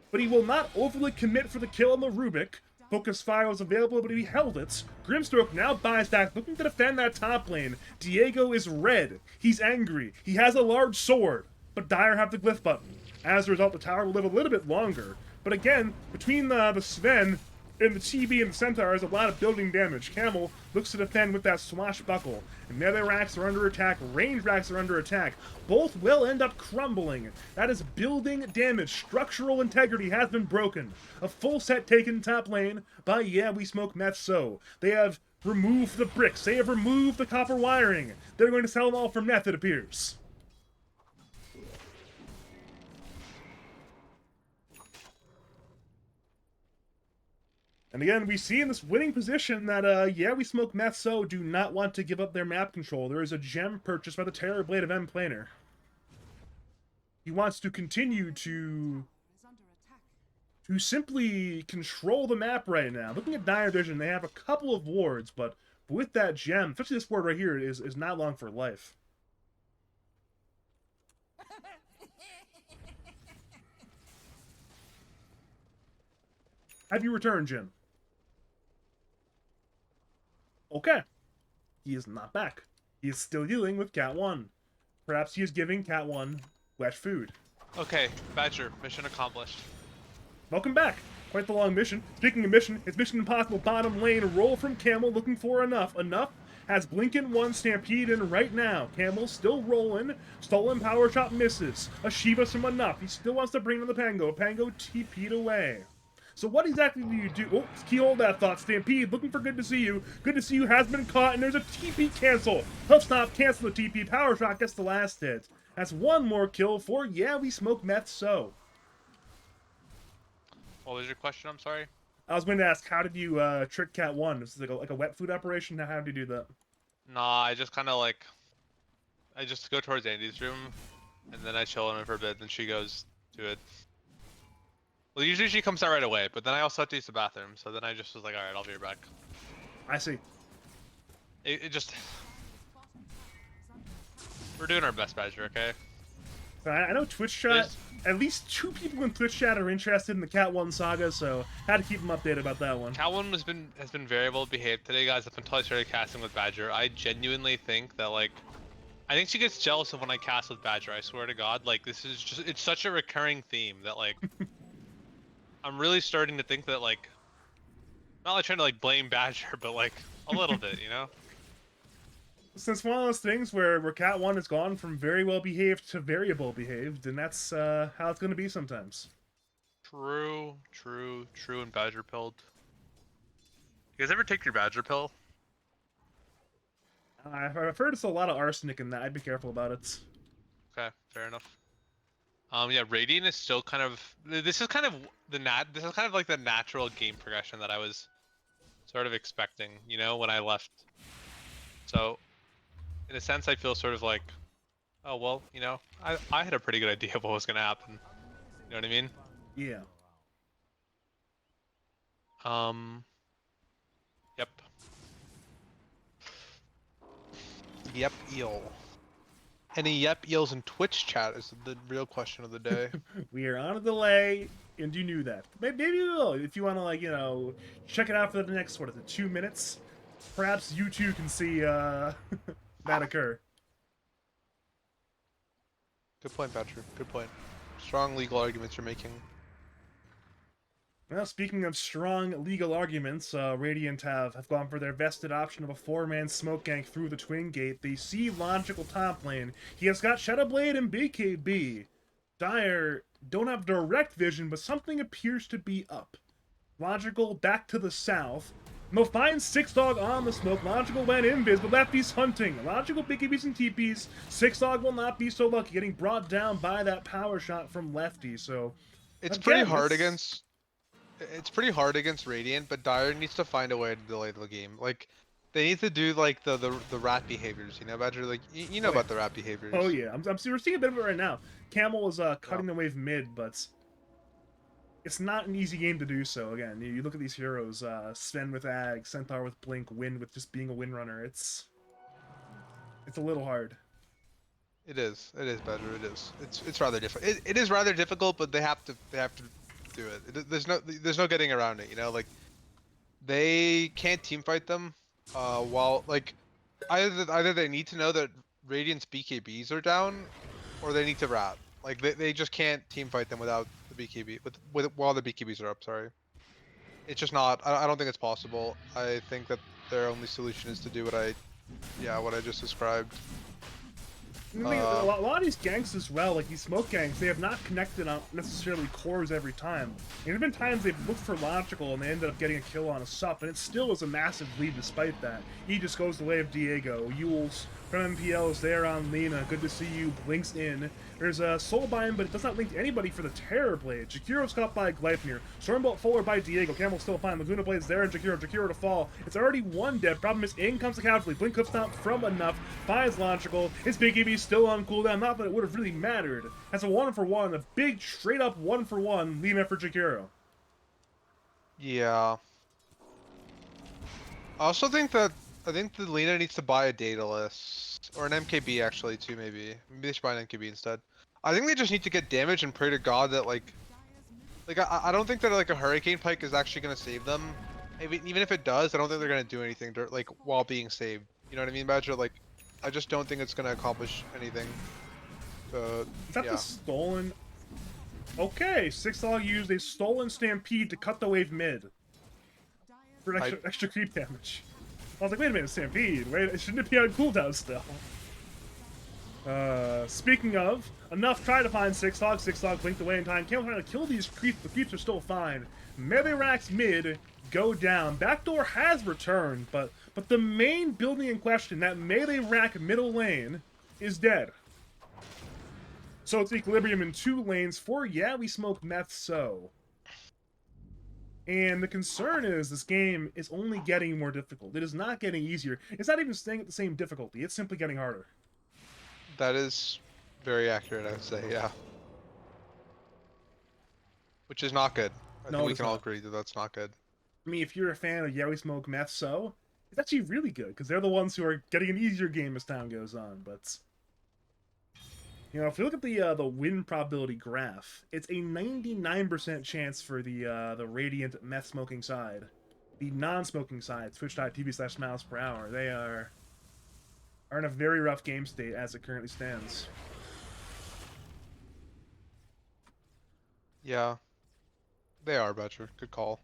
but he will not overly commit for the kill on the Rubik. Focus Fire was available, but he held it. Grimstroke now buys back, looking to defend that top lane. Diego is red. He's angry. He has a large sword, but Dire have the glyph button. As a result, the tower will live a little bit longer. But again, between the Sven in the TB and the Centaur is a lot of building damage. Camel looks to defend with that swashbuckle. And melee racks are under attack, range racks are under attack. Both will end up crumbling. That is building damage. Structural integrity has been broken. A full set taken top lane by Yeah We Smoke Meth So. They have removed the bricks. They have removed the copper wiring. They're going to sell them all for Meth, it appears. And again, we see in this winning position that, Yeah We Smoke Meth So do not want to give up their map control. There is a gem purchased by the Terror Blade of M Planer. He wants to continue to simply control the map right now. Looking at Dire Vision, they have a couple of wards, but with that gem, especially this ward right here, is not long for life. Have you returned, Jim? Okay. He is not back. He is still dealing with Cat 1. Perhaps he is giving Cat 1 wet food. Okay, Badger, mission accomplished. Welcome back. Quite the long mission. Speaking of mission, it's Mission Impossible bottom lane. Roll from Camel looking for enough. Enough has Blinken 1 Stampede in right now. Camel still rolling. Stolen Power Shot misses. A Shiva from Enough. He still wants to bring in the Pango. Pango TP'd away. So what exactly do you do? Oh, keyhole that thought. Stampede, looking for Good to See You. Good to See You has been caught, and there's a TP cancel. Help stop, cancel the TP. Power Shot gets the last hit. That's one more kill for Yeah We Smoke Meth So. What was your question? I'm sorry. I was going to ask, how did you trick Cat 1? This is like a wet food operation? How did you do that? Nah, I just kind of like, I just go towards Andy's room, and then I chill in her for a bit, and she goes to it. Well, usually she comes out right away, but then I also have to use the bathroom, so then I just was like, alright, I'll be right back. I see. It just... We're doing our best, Badger, okay? I know Twitch chat, at least 2 people in Twitch chat are interested in the Cat 1 saga, so had to keep them updated about that one. Cat 1 has been very well behaved today, guys, up until I started casting with Badger. I genuinely think that, like, I think she gets jealous of when I cast with Badger, I swear to God. Like, this is just, it's such a recurring theme that, like, I'm really starting to think that, like, not like trying to, like, blame Badger, but, like, a little bit, you know? Since one of those things where Cat 1 has gone from very well behaved to variable behaved, and that's how it's going to be sometimes. True, and Badger pilled. You guys ever take your Badger pill? I've heard there's a lot of arsenic in that. I'd be careful about it. Okay, fair enough. Yeah, Radiant is still kind of. This is kind of This is kind of like the natural game progression that I was sort of expecting. You know, when I left. So, in a sense, I feel sort of like, oh well, you know, I had a pretty good idea of what was gonna happen. You know what I mean? Yeah. Yep. Yep, eel. Any yep eels in Twitch chat is the real question of the day. We are on a delay, and you knew that. Maybe we will, if you want to, like, you know, check it out for the next, what is it, 2 minutes? Perhaps you too can see that occur. Good point, Patrick. Good point. Strong legal arguments you're making. Well, speaking of strong legal arguments, Radiant have gone for their vested option of a 4-man smoke gank through the Twin Gate. They see logical top lane. He has got Shadowblade and BKB. Dire don't have direct vision, but something appears to be up. Logical back to the south. They'll find Six Dog on the smoke. Logical went invis, but Lefty's hunting. Logical BKBs and TPs. Six Dog will not be so lucky, getting brought down by that power shot from Lefty. So It's again, pretty hard against. It's pretty hard against Radiant, but Dire needs to find a way to delay the game. Like, they need to do like the rat behaviors, you know, Badger. Like, you know about the rat behaviors. Oh yeah, we're seeing a bit of it right now. Camel is cutting the wave mid, but it's not an easy game to do so. Again, you look at these heroes: Sven with Ag, Centaur with Blink, Wind with just being a windrunner. It's a little hard. It is, Badger. It is. It's rather difficult. It is rather difficult, but they have to do it. There's no getting around it. You know, like, they can't team fight them. While, like, either they need to know that Radiant's BKBs are down, or they need to rat. Like, they just can't team fight them without the BKB while the BKBs are up. Sorry. It's just not. I don't think it's possible. I think that their only solution is to do what I just described. I mean, a lot of these gangs as well, like these smoke gangs, they have not connected on necessarily cores every time. And there have been times they've looked for logical and they ended up getting a kill on a sup, and it still was a massive lead despite that. He just goes the way of Diego. Yules from MPL is there on Lena. Good to see you. Blinks in. There's a Soulbind, but it does not link to anybody for the Terror Blade. Jakiro's caught by Gleipnir. Stormbolt forward by Diego. Camel's still fine. Laguna Blade's there, and Jakiro to fall. It's already one dead. Problem is, in comes the Cavalry. Blink clips not from enough. Finds Logical. His Big EB still on cooldown. Not that it would have really mattered. That's a 1-for-1. A big, straight up 1-for-1. Leaving it for Jakiro. Yeah. I also think that the Lena needs to buy a data list or an MKB actually too. Maybe they should buy an MKB instead. I think they just need to get damage and pray to God that like I don't think that like a Hurricane Pike is actually gonna save them. Even if it does, I don't think they're gonna do anything like while being saved. You know what I mean, Badger? Like, I just don't think it's gonna accomplish anything. Is that the stolen? Okay, 6-Dog used a stolen Stampede to cut the wave mid for extra creep damage. I was like, wait a minute, Stampede. Wait, shouldn't it be on cooldown still? Speaking of, enough try to find 6-Dog. 6-Dog blinked away in time. Can't try to kill these creeps. The creeps are still fine. Melee racks mid go down. Backdoor has returned, but the main building in question, that melee rack middle lane, is dead. So it's equilibrium in 2 lanes for yeah, we smoke meth so. And the concern is this game is only getting more difficult. It is not getting easier. It's not even staying at the same difficulty. It's simply getting harder. That is very accurate, I would say, yeah. Which is not good. I think we can all agree that that's not good. I mean, if you're a fan of Yeah We Smoke Meth So, it's actually really good, because they're the ones who are getting an easier game as time goes on, but... You know, if you look at the win probability graph, it's a 99% chance for the Radiant meth smoking side. The non-smoking side, twitch.tv/SmilesPerHour, they are in a very rough game state as it currently stands. Yeah. They are, Badger. Good call.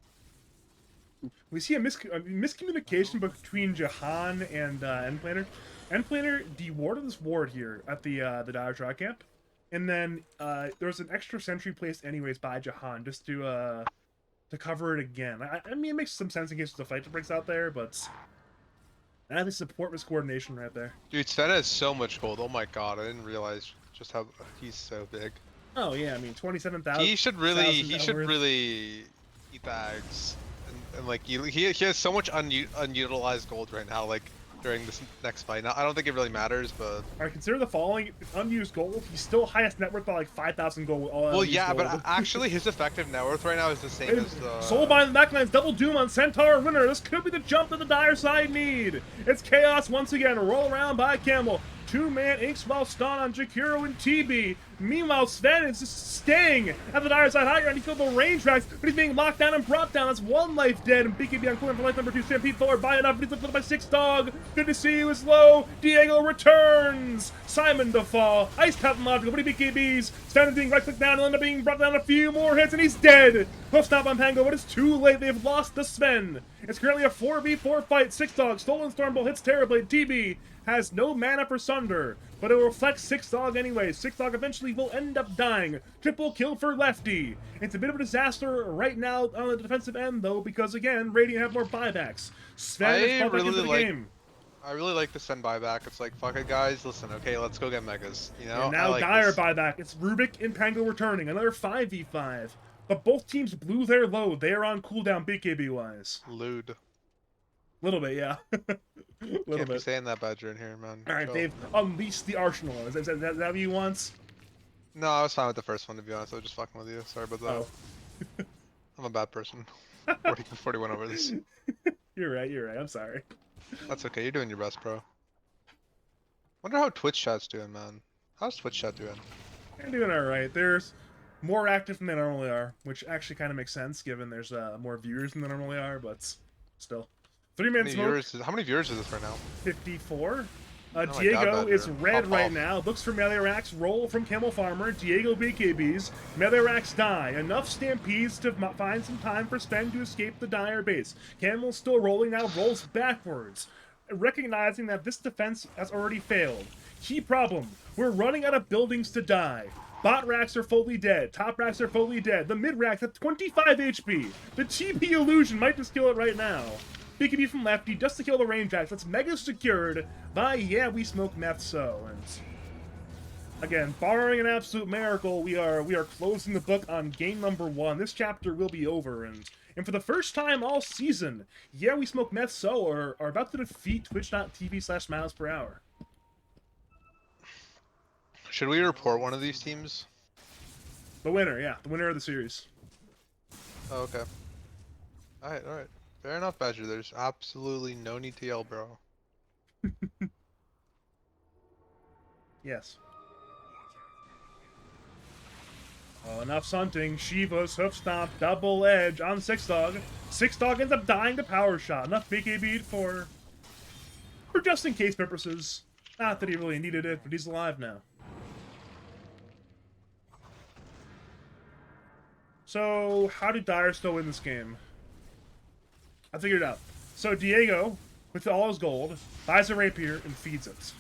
We see a miscommunication between Jahan and Endplaner. Endplaner dewarded this ward here at the Dire Draw camp, and then there's an extra sentry placed anyways by Jahan just to cover it again. I mean, it makes some sense in case there's a fight that breaks out there, but I think support was coordination right there. Dude, Sven has so much gold. Oh my god, I didn't realize just how he's so big. Oh yeah, I mean 27,000. He should really eat the eggs, and like he has so much unutilized gold right now. Like during this next fight. Now, I don't think it really matters, but... Alright, consider the following. Unused gold. He's still highest net worth by like 5,000 gold. Well, yeah, gold. But actually his effective net worth right now is the same as the... Soulbind in the backlines. Double Doom on Centaur winner. This could be the jump that the Dire side need. It's Chaos once again. Roll around by Camel. Two-man Inkswell stun on Jakiro and TB. Meanwhile, Sven is just staying at the Dire side high ground. He killed the range tracks, but he's being locked down and brought down. That's one life dead. And BKB on corner for life number 2. Stampede forward by enough, but he's lifted by 6-Dog. Good to see you. Is low. Diego returns. Simon to fall. Ice Path and Logical. But he BKBs. Sven is being right-clicked down. He'll end up being brought down a few more hits, and he's dead. Hoof stop on Pango, but it's too late. They've lost to Sven. It's currently a 4v4 fight. 6-Dog. Stolen Stormbolt hits Terrorblade. TB has no mana for Sunder, but it will reflect 6-Dog anyway. 6-Dog eventually will end up dying. Triple kill for Lefty. It's a bit of a disaster right now on the defensive end, though, because, again, Radiant have more buybacks. Sven is pulled back into the game. I really like the Sven buyback. It's like, fuck it, guys. Listen, okay, let's go get megas. You know? And now like Dire buyback. It's Rubik and Pango returning. Another 5v5. But both teams blew their load. They are on cooldown BKB-wise. Lewd. Little bit, yeah. Can't be saying that, Badger, in here, man. Alright, they've unleashed the arsenal. Is that what you want? No, I was fine with the first one, to be honest. I was just fucking with you. Sorry about that. Oh. I'm a bad person. 41 over this. You're right. I'm sorry. That's okay. You're doing your best, bro. Wonder how Twitch chat's doing, man. How's Twitch chat doing? They're doing alright. There's more active than they normally are, which actually kind of makes sense, given there's more viewers than there normally are, but still. 3-man smoke. How many viewers is this right now? 54. Oh my god, Diego is Badger. red Pop right off. now. Looks for Meliarax. Roll from Camel Farmer. Diego BKBs. Meliarax die. Enough stampedes to find some time for Sven to escape the dire base. Camel's still rolling now. Rolls backwards, recognizing that this defense has already failed. Key problem: we're running out of buildings to die. Bot racks are fully dead. Top racks are fully dead. The mid racks have 25 HP. The TP illusion might just kill it right now. BKB from Lefty just to kill the range racks. That's mega secured by Yeah We Smoke Meth so. And again, barring an absolute miracle, we are closing the book on game number 1. This chapter will be over, and for the first time all season, Yeah We Smoke Meth so are about to defeat twitch.tv/SmilesPerHour. Should we report one of these teams? The winner, yeah, the winner of the series. Oh, okay. Alright. Fair enough, Badger. There's absolutely no need to yell, bro. Yes. Oh, enough hunting. Shiva's hoof stomp, double edge on Six Dog. Six Dog ends up dying to power shot. Enough BKB for just in case purposes. Not that he really needed it, but he's alive now. So, how did Dire still win this game? I figured it out. So Diego, with all his gold, buys a rapier and feeds it.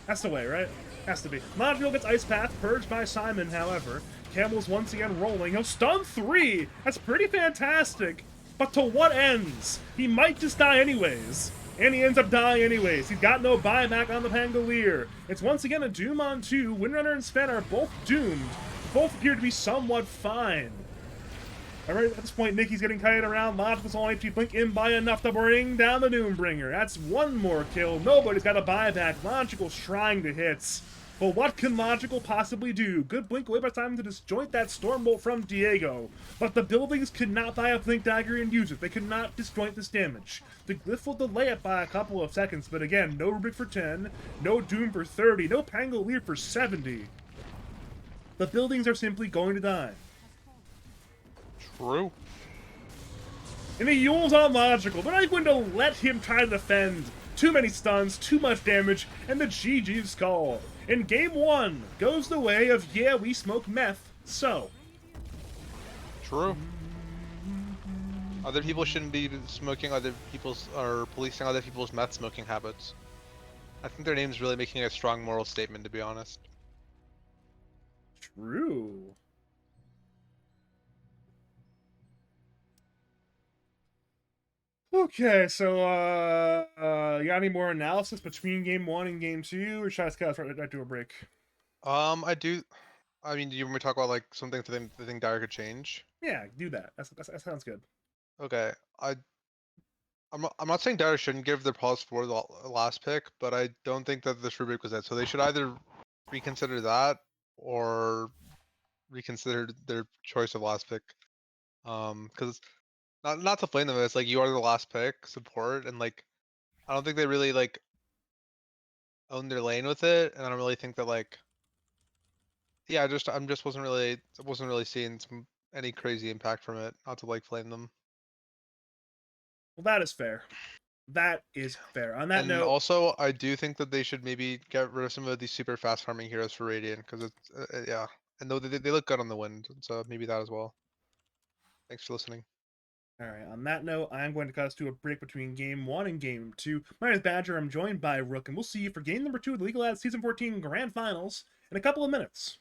That's the way, right? Has to be. Montreal gets Ice Path, purged by Simon, however. Camel's once again rolling. He'll stun 3! That's pretty fantastic. But to what ends? He might just die anyways. And he ends up dying anyways. He's got no buyback on the Pangolier. It's once again a Doom on 2. Windrunner and Sven are both doomed. Both appear to be somewhat fine. Alright, at this point, Nikki's getting kited around. Logical's only HP blink in by enough to bring down the Doombringer. That's one more kill. Nobody's got a buyback. Logical's trying to hit. But what can Logical possibly do? Good blink away by time to disjoint that Stormbolt from Diego. But the buildings could not buy a Blink Dagger and use it. They could not disjoint this damage. The Glyph will delay it by a couple of seconds, but again, no Rubik for 10, no Doom for 30, no Pangolier for 70. The buildings are simply going to die. True. And he yules on Logical. They're not even going to let him try to defend. Too many stuns, too much damage, and the GG skull. In game 1 goes the way of Yeah We Smoke Meth so. True. Other people shouldn't be smoking other people's or policing other people's meth smoking habits. I think their name's really making a strong moral statement, to be honest. True. Okay, so you got any more analysis between game 1 and game 2, or should I just cut right to a break? I do. I mean, do you want me to talk about like something to think Dire could change? Yeah, do that. That sounds good. Okay, I'm not saying Dire shouldn't give their pause for the last pick, but I don't think that this rubric was it. So they should either reconsider that or reconsider their choice of last pick. Because not to blame them, it's like you are the last pick, support, and like I don't think they really like own their lane with it, and I don't really think that like yeah, I'm just wasn't really seeing any crazy impact from it. Not to like blame them. Well, that is fair. That is fair. On that And note, also, I do think that they should maybe get rid of some of these super fast farming heroes for Radiant because it's yeah, and though they look good on the wind, so maybe that as well. Thanks for listening. all right, on that note, I'm going to cut us to a break between game 1 and game 2. My name is Badger. I'm joined by Rook, and we'll see you for game number 2 of the Legal Ads Season 14 Grand Finals in a couple of minutes.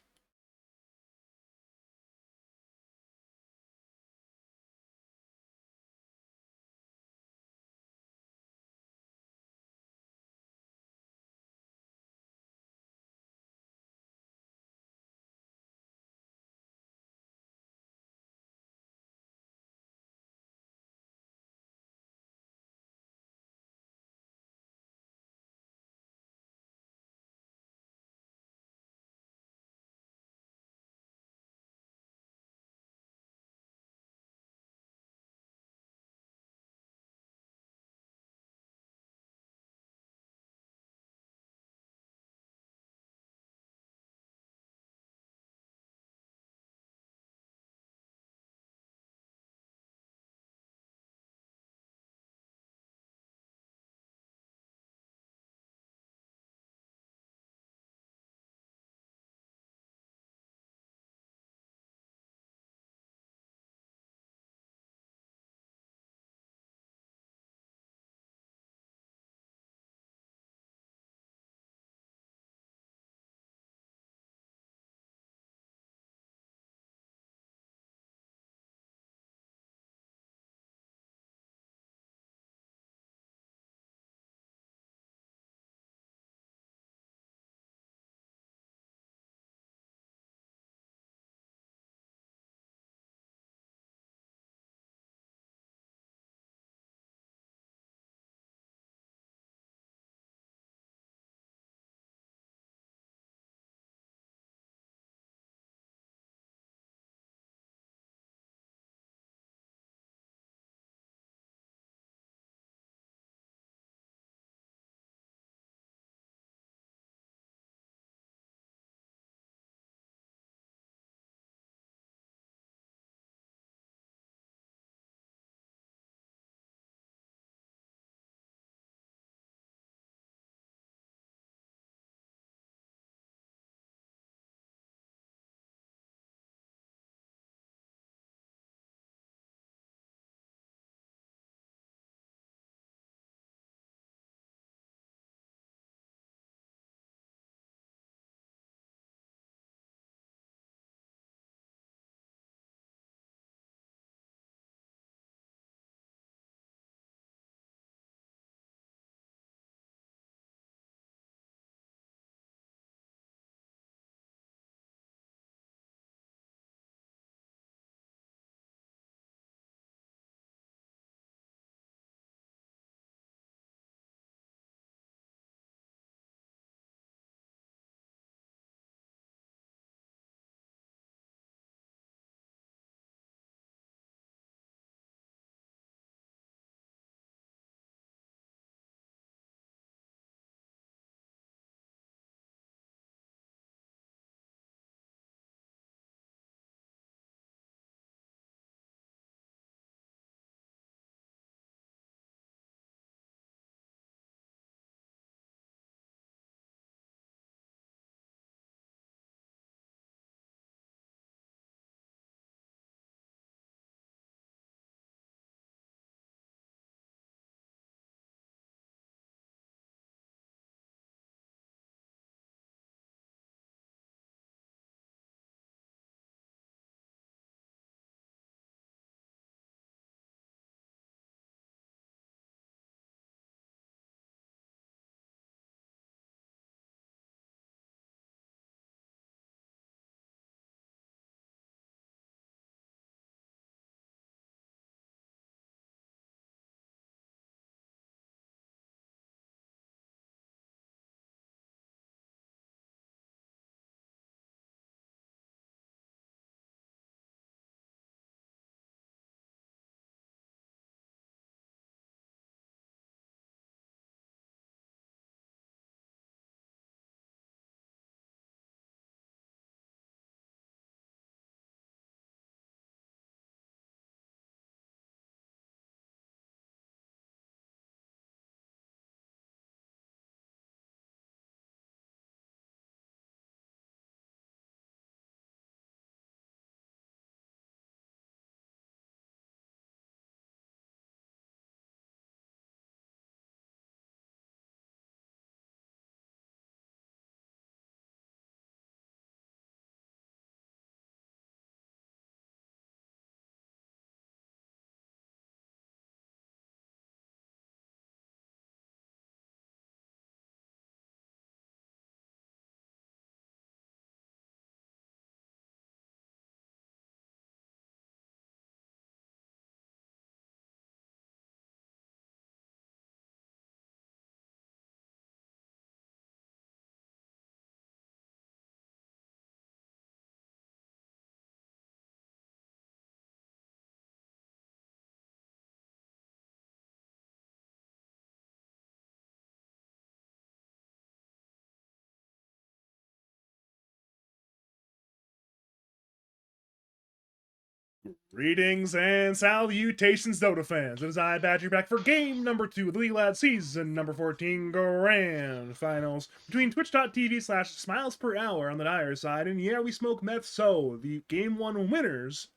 Greetings and salutations, Dota fans. It is I, Badger, back for game number 2 of the League Lad Season number 14 Grand Finals between twitch.tv/SmilesPerHour on the dire side, and yeah, we smoke meth, so the game 1 winners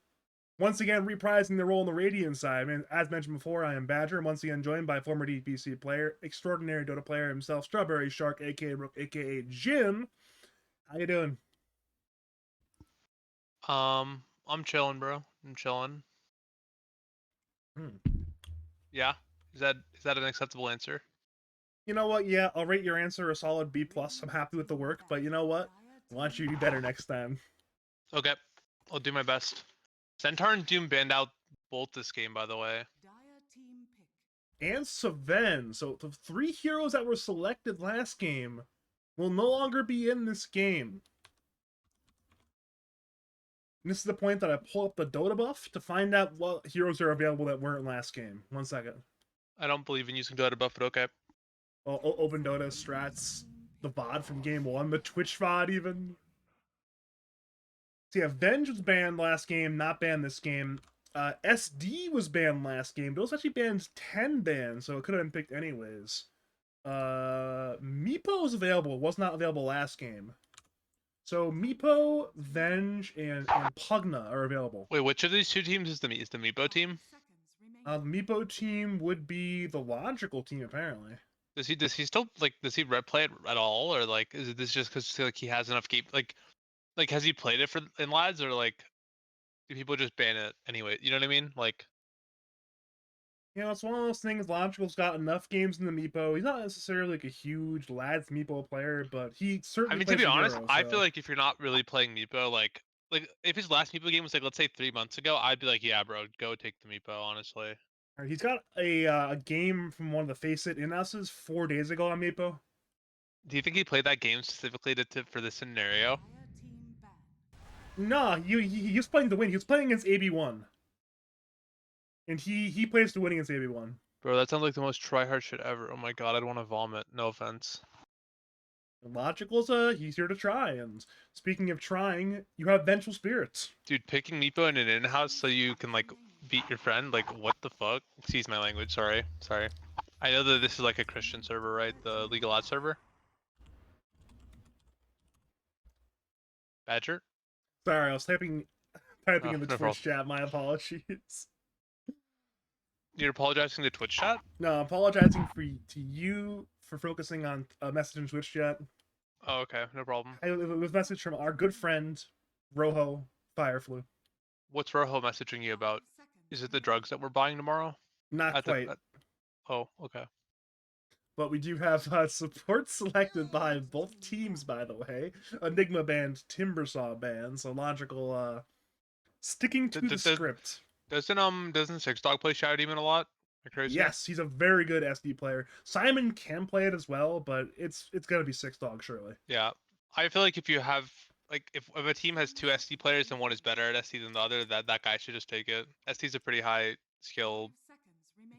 once again reprising their role on the Radiant side. And as mentioned before, I am Badger, and once again joined by former DPC player, extraordinary Dota player himself, Strawberry Shark, aka Rook, aka Jim. How you doing? I'm chilling, bro. I'm chilling. Hmm. Yeah. Is that an acceptable answer? You know what? Yeah, I'll rate your answer a solid B plus. I'm happy with the work, but you know what? I want you to do better next time. Okay. I'll do my best. Centaur and Doom banned out both this game, by the way. And Saven. So the 3 heroes that were selected last game will no longer be in this game. And this is the point that I pull up the Dota buff to find out what heroes are available that weren't last game. 1 second. I don't believe in using Dota buff, but okay. Well, Open Dota strats, the VOD from game 1, the Twitch VOD even. So yeah, Venge was banned last game, not banned this game. SD was banned last game, but it was actually banned 10 bans, so it could have been picked anyways. Meepo is available, was not available last game. So Meepo, Venge, and Pugna are available. Wait, which of these two teams is the Meepo team? The Meepo team would be the logical team, apparently. Does he still does he red play it at all, or like is this just because like he has enough game like has he played it in lads, or like do people just ban it anyway? You know what I mean? Like, You know, it's one of those things. Logical's got enough games in the Meepo. He's not necessarily like a huge lads Meepo player, but he certainly. I mean, to plays be a honest, hero, I so. feel like if you're not really playing Meepo, like if his last Meepo game was like let's say 3 months ago, I'd be like, yeah, bro, go take the Meepo, honestly. Alright, he's got a game from one of the Face It in-houses 4 days ago on Meepo. Do you think he played that game specifically for this scenario? Nah, he was playing to win. He was playing against AB1. And he plays to win against AB1. Bro, that sounds like the most tryhard shit ever. Oh my god, I'd want to vomit. No offense. Logical's he's here to try. And speaking of trying, you have Vengeful Spirits. Dude, picking Meepo in an in-house so you can like beat your friend, like what the fuck? Excuse my language, sorry. I know that this is like a Christian server, right? The legal ad server. Badger? Sorry, I was typing Oh, in the no Twitch problem. chat. My apologies. You're apologizing to Twitch chat? No, apologizing to you for focusing on a message in Twitch chat. Oh, okay, no problem. It was a message from our good friend, Rojo Fireflu. What's Rojo messaging you about? Is it the drugs that we're buying tomorrow? Not quite. Oh, okay. But we do have support selected by both teams, by the way. Enigma band, Timbersaw band, so logical, sticking to the script. Doesn't Six Dog play Shadow Demon a lot? Crazy? Yes, he's a very good SD player. Simon can play it as well, but it's gonna be Six Dog surely. Yeah, I feel like if you have like if a team has 2 SD players and one is better at SD than the other, that guy should just take it. SD's a pretty high skill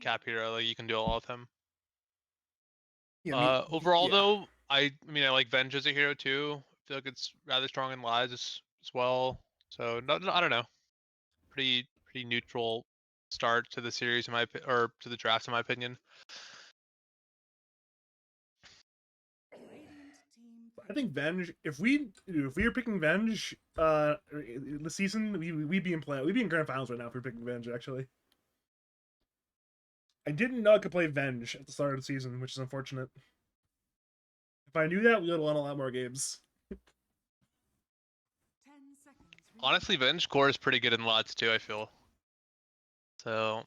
cap hero. Like you can do a lot with him. Yeah, Overall though, I mean I like Venge as a hero too. I feel like it's rather strong in lies as well. So I don't know. Pretty neutral start to the series or to the draft in my opinion. I think Venge. If we were picking Venge, the season we'd be in grand finals right now if we we're picking Venge. Actually, I didn't know I could play Venge at the start of the season, which is unfortunate. If I knew that, we would have won a lot more games. Honestly, Venge core is pretty good in lots too, I feel. So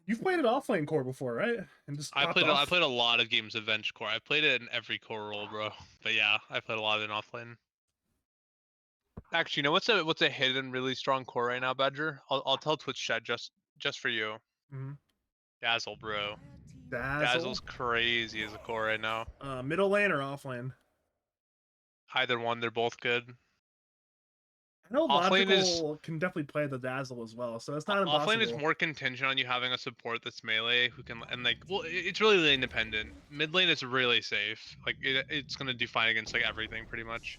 you've played an offlane core before, right? And just I played a lot of games of Venge core. I played it in every core role, bro. But yeah, I played a lot of it in offlane. Actually, you know what's a hidden really strong core right now, Badger? I'll tell Twitch chat just for you. Mm-hmm. Dazzle, bro. Dazzle's crazy as a core right now. Middle lane or offlane? Either one, they're both good. I know Logical can definitely play the Dazzle as well, so it's not impossible. Offlane is more contingent on you having a support that's melee who can, and like, well, it's really lane dependent. Mid lane is really safe. Like, it's gonna do fine against like everything pretty much,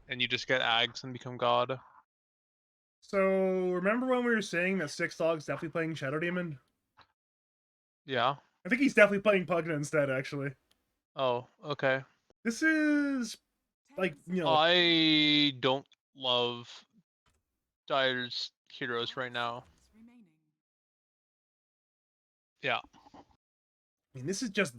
and you just get ags and become god. So remember when we were saying that Six Dog's definitely playing Shadow Demon? Yeah. I think he's definitely playing Pugna instead. Actually, Oh, okay. this is like I don't love Dyer's heroes right now. Yeah. I mean, this is just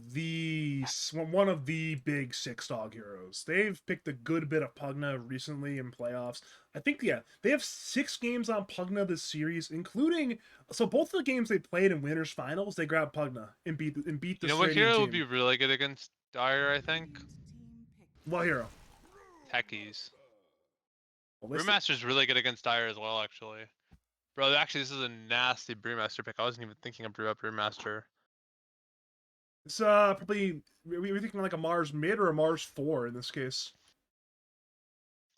one of the big Six Dog heroes. They've picked a good bit of Pugna recently in playoffs. I think they have 6 games on Pugna this series, including both the games they played in winners finals, they grabbed Pugna and beat You this know what Radiant hero would be team. really good against Dyer, I think? What hero? Techies. Well, Brewmaster's really good against Dyer as well, actually. Bro, actually, this is a nasty Brewmaster pick. I wasn't even thinking of Brewmaster. it's probably we're thinking like a Mars mid or a Mars 4 in this case.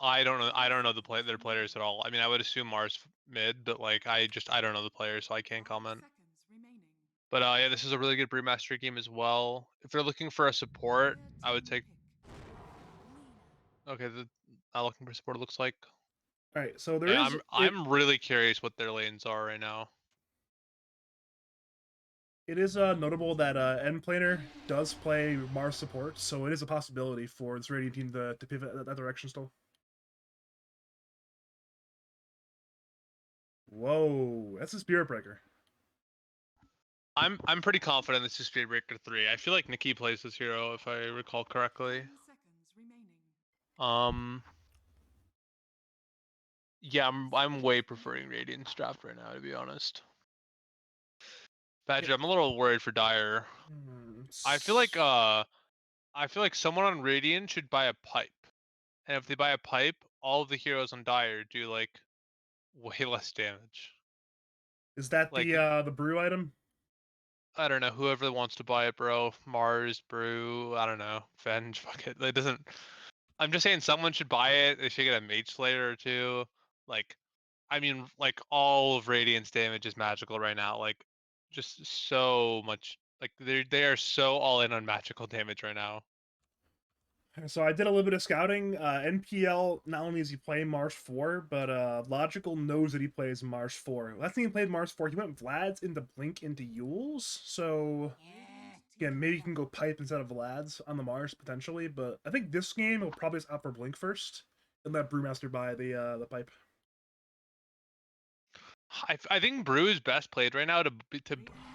I don't know. I don't know their players at all. I mean, I would assume Mars mid, but like, I don't know the players, so I can't comment. But yeah, this is a really good Brewmaster game as well. If they're looking for a support, I would take. Okay, the not looking for support. It looks like. All right, so there Yeah, is I'm really curious what their lanes are right now. it is notable that End Planer does play Mars support, so it is a possibility for this Radiant team to pivot that direction still. Whoa, that's a Spirit Breaker. I'm pretty confident this is Speed Breaker 3. I feel like Nikki plays this hero if I recall correctly. Um yeah, I'm way preferring Radiant's draft right now, to be honest. Badger, I'm a little worried for Dyer. I feel like someone on Radiant should buy a pipe. And if they buy a pipe, all of the heroes on Dyer do like way less damage. Is that Like the brew item? I don't know, whoever wants to buy it, bro. Mars, Brew, I don't know. Venge, fuck it. It doesn't. I'm just saying someone should buy it. They should get a Mage Slayer or two. Like, I mean, like all of Radiant's damage is magical right now. Like, just so much. Like they are so all in on magical damage right now. So I did a little bit of scouting. NPL, not only is he playing Mars 4, but Logical knows that he plays Mars 4. Last time he played Mars 4, he went Vlad's into Blink into Yules. So again, maybe he can go Pipe instead of Vlad's on the Mars potentially. But I think this game he'll probably just opt for Blink first and let Brewmaster buy the Pipe. I think Brew is best played right now to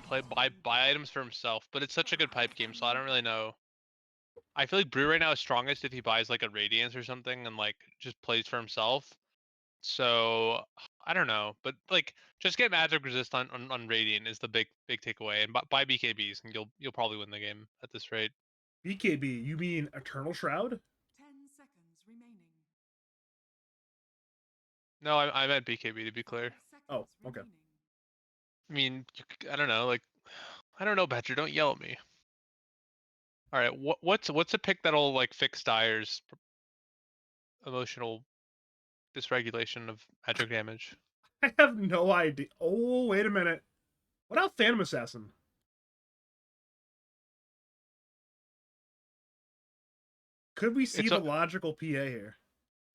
play buy items for himself, but it's such a good pipe game, so I don't really know. I feel like Brew right now is strongest if he buys like a Radiance or something and like just plays for himself. So I don't know, but like just get magic resist on Radiant is the big takeaway, and buy BKBs and you'll probably win the game at this rate. BKB, you mean Eternal Shroud? No, I meant BKB to be clear. Oh, okay. I mean, I don't know, like I don't know, Badger. Don't yell at me. All right, what's a pick that'll like fix Dyer's emotional dysregulation of magic damage? I have no idea. Oh, wait a minute. What about Phantom Assassin? Could we see It's the logical PA here?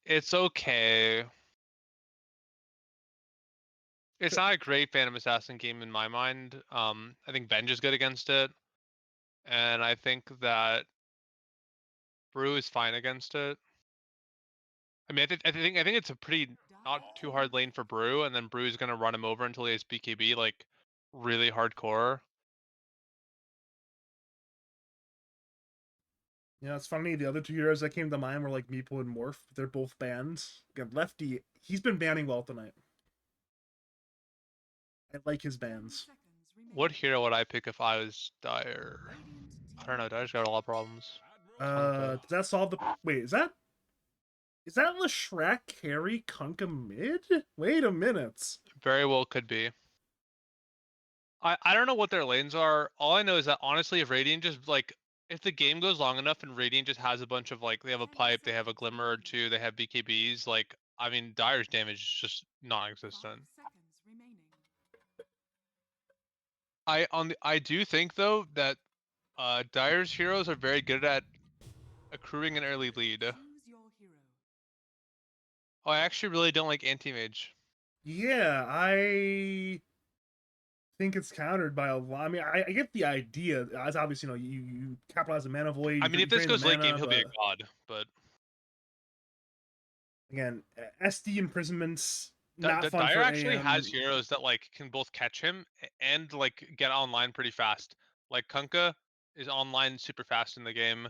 it's okay. It's not a great Phantom Assassin game in my mind. I think Benj is good against it, and I think that Brew is fine against it. I mean, I think it's a pretty not too hard lane for Brew, and then Brew is gonna run him over until he has BKB like really hardcore. Yeah, it's funny. The other two heroes that came to mind were like Meeple and Morph. They're both banned. Again, Lefty, he's been banning well tonight. I like his bans. What hero would I pick if I was Dyer? I don't know. Dyer's got a lot of problems. Kunkka. Does that solve the? Wait, is that Leshrac carry Kunkka mid? Wait a minute. Very well could be. I don't know what their lanes are. All I know is that honestly, if Radiant just like if the game goes long enough and Radiant just has a bunch of like they have a pipe, they have a glimmer or two, they have BKBs, like I mean Dyer's damage is just non-existent. I do think though that Dyer's heroes are very good at accruing an early lead. Oh, I actually really don't like anti-mage. Yeah, I think it's countered by a lot. I mean, I get the idea. As obviously, you capitalize the mana void, I you, mean, you if this drain the goes late game, mana, he'll be a but god. But again, SD imprisonments not fun Dire for actually has AM. heroes that like can both catch him and like get online pretty fast. Like Kunkka is online super fast in the game.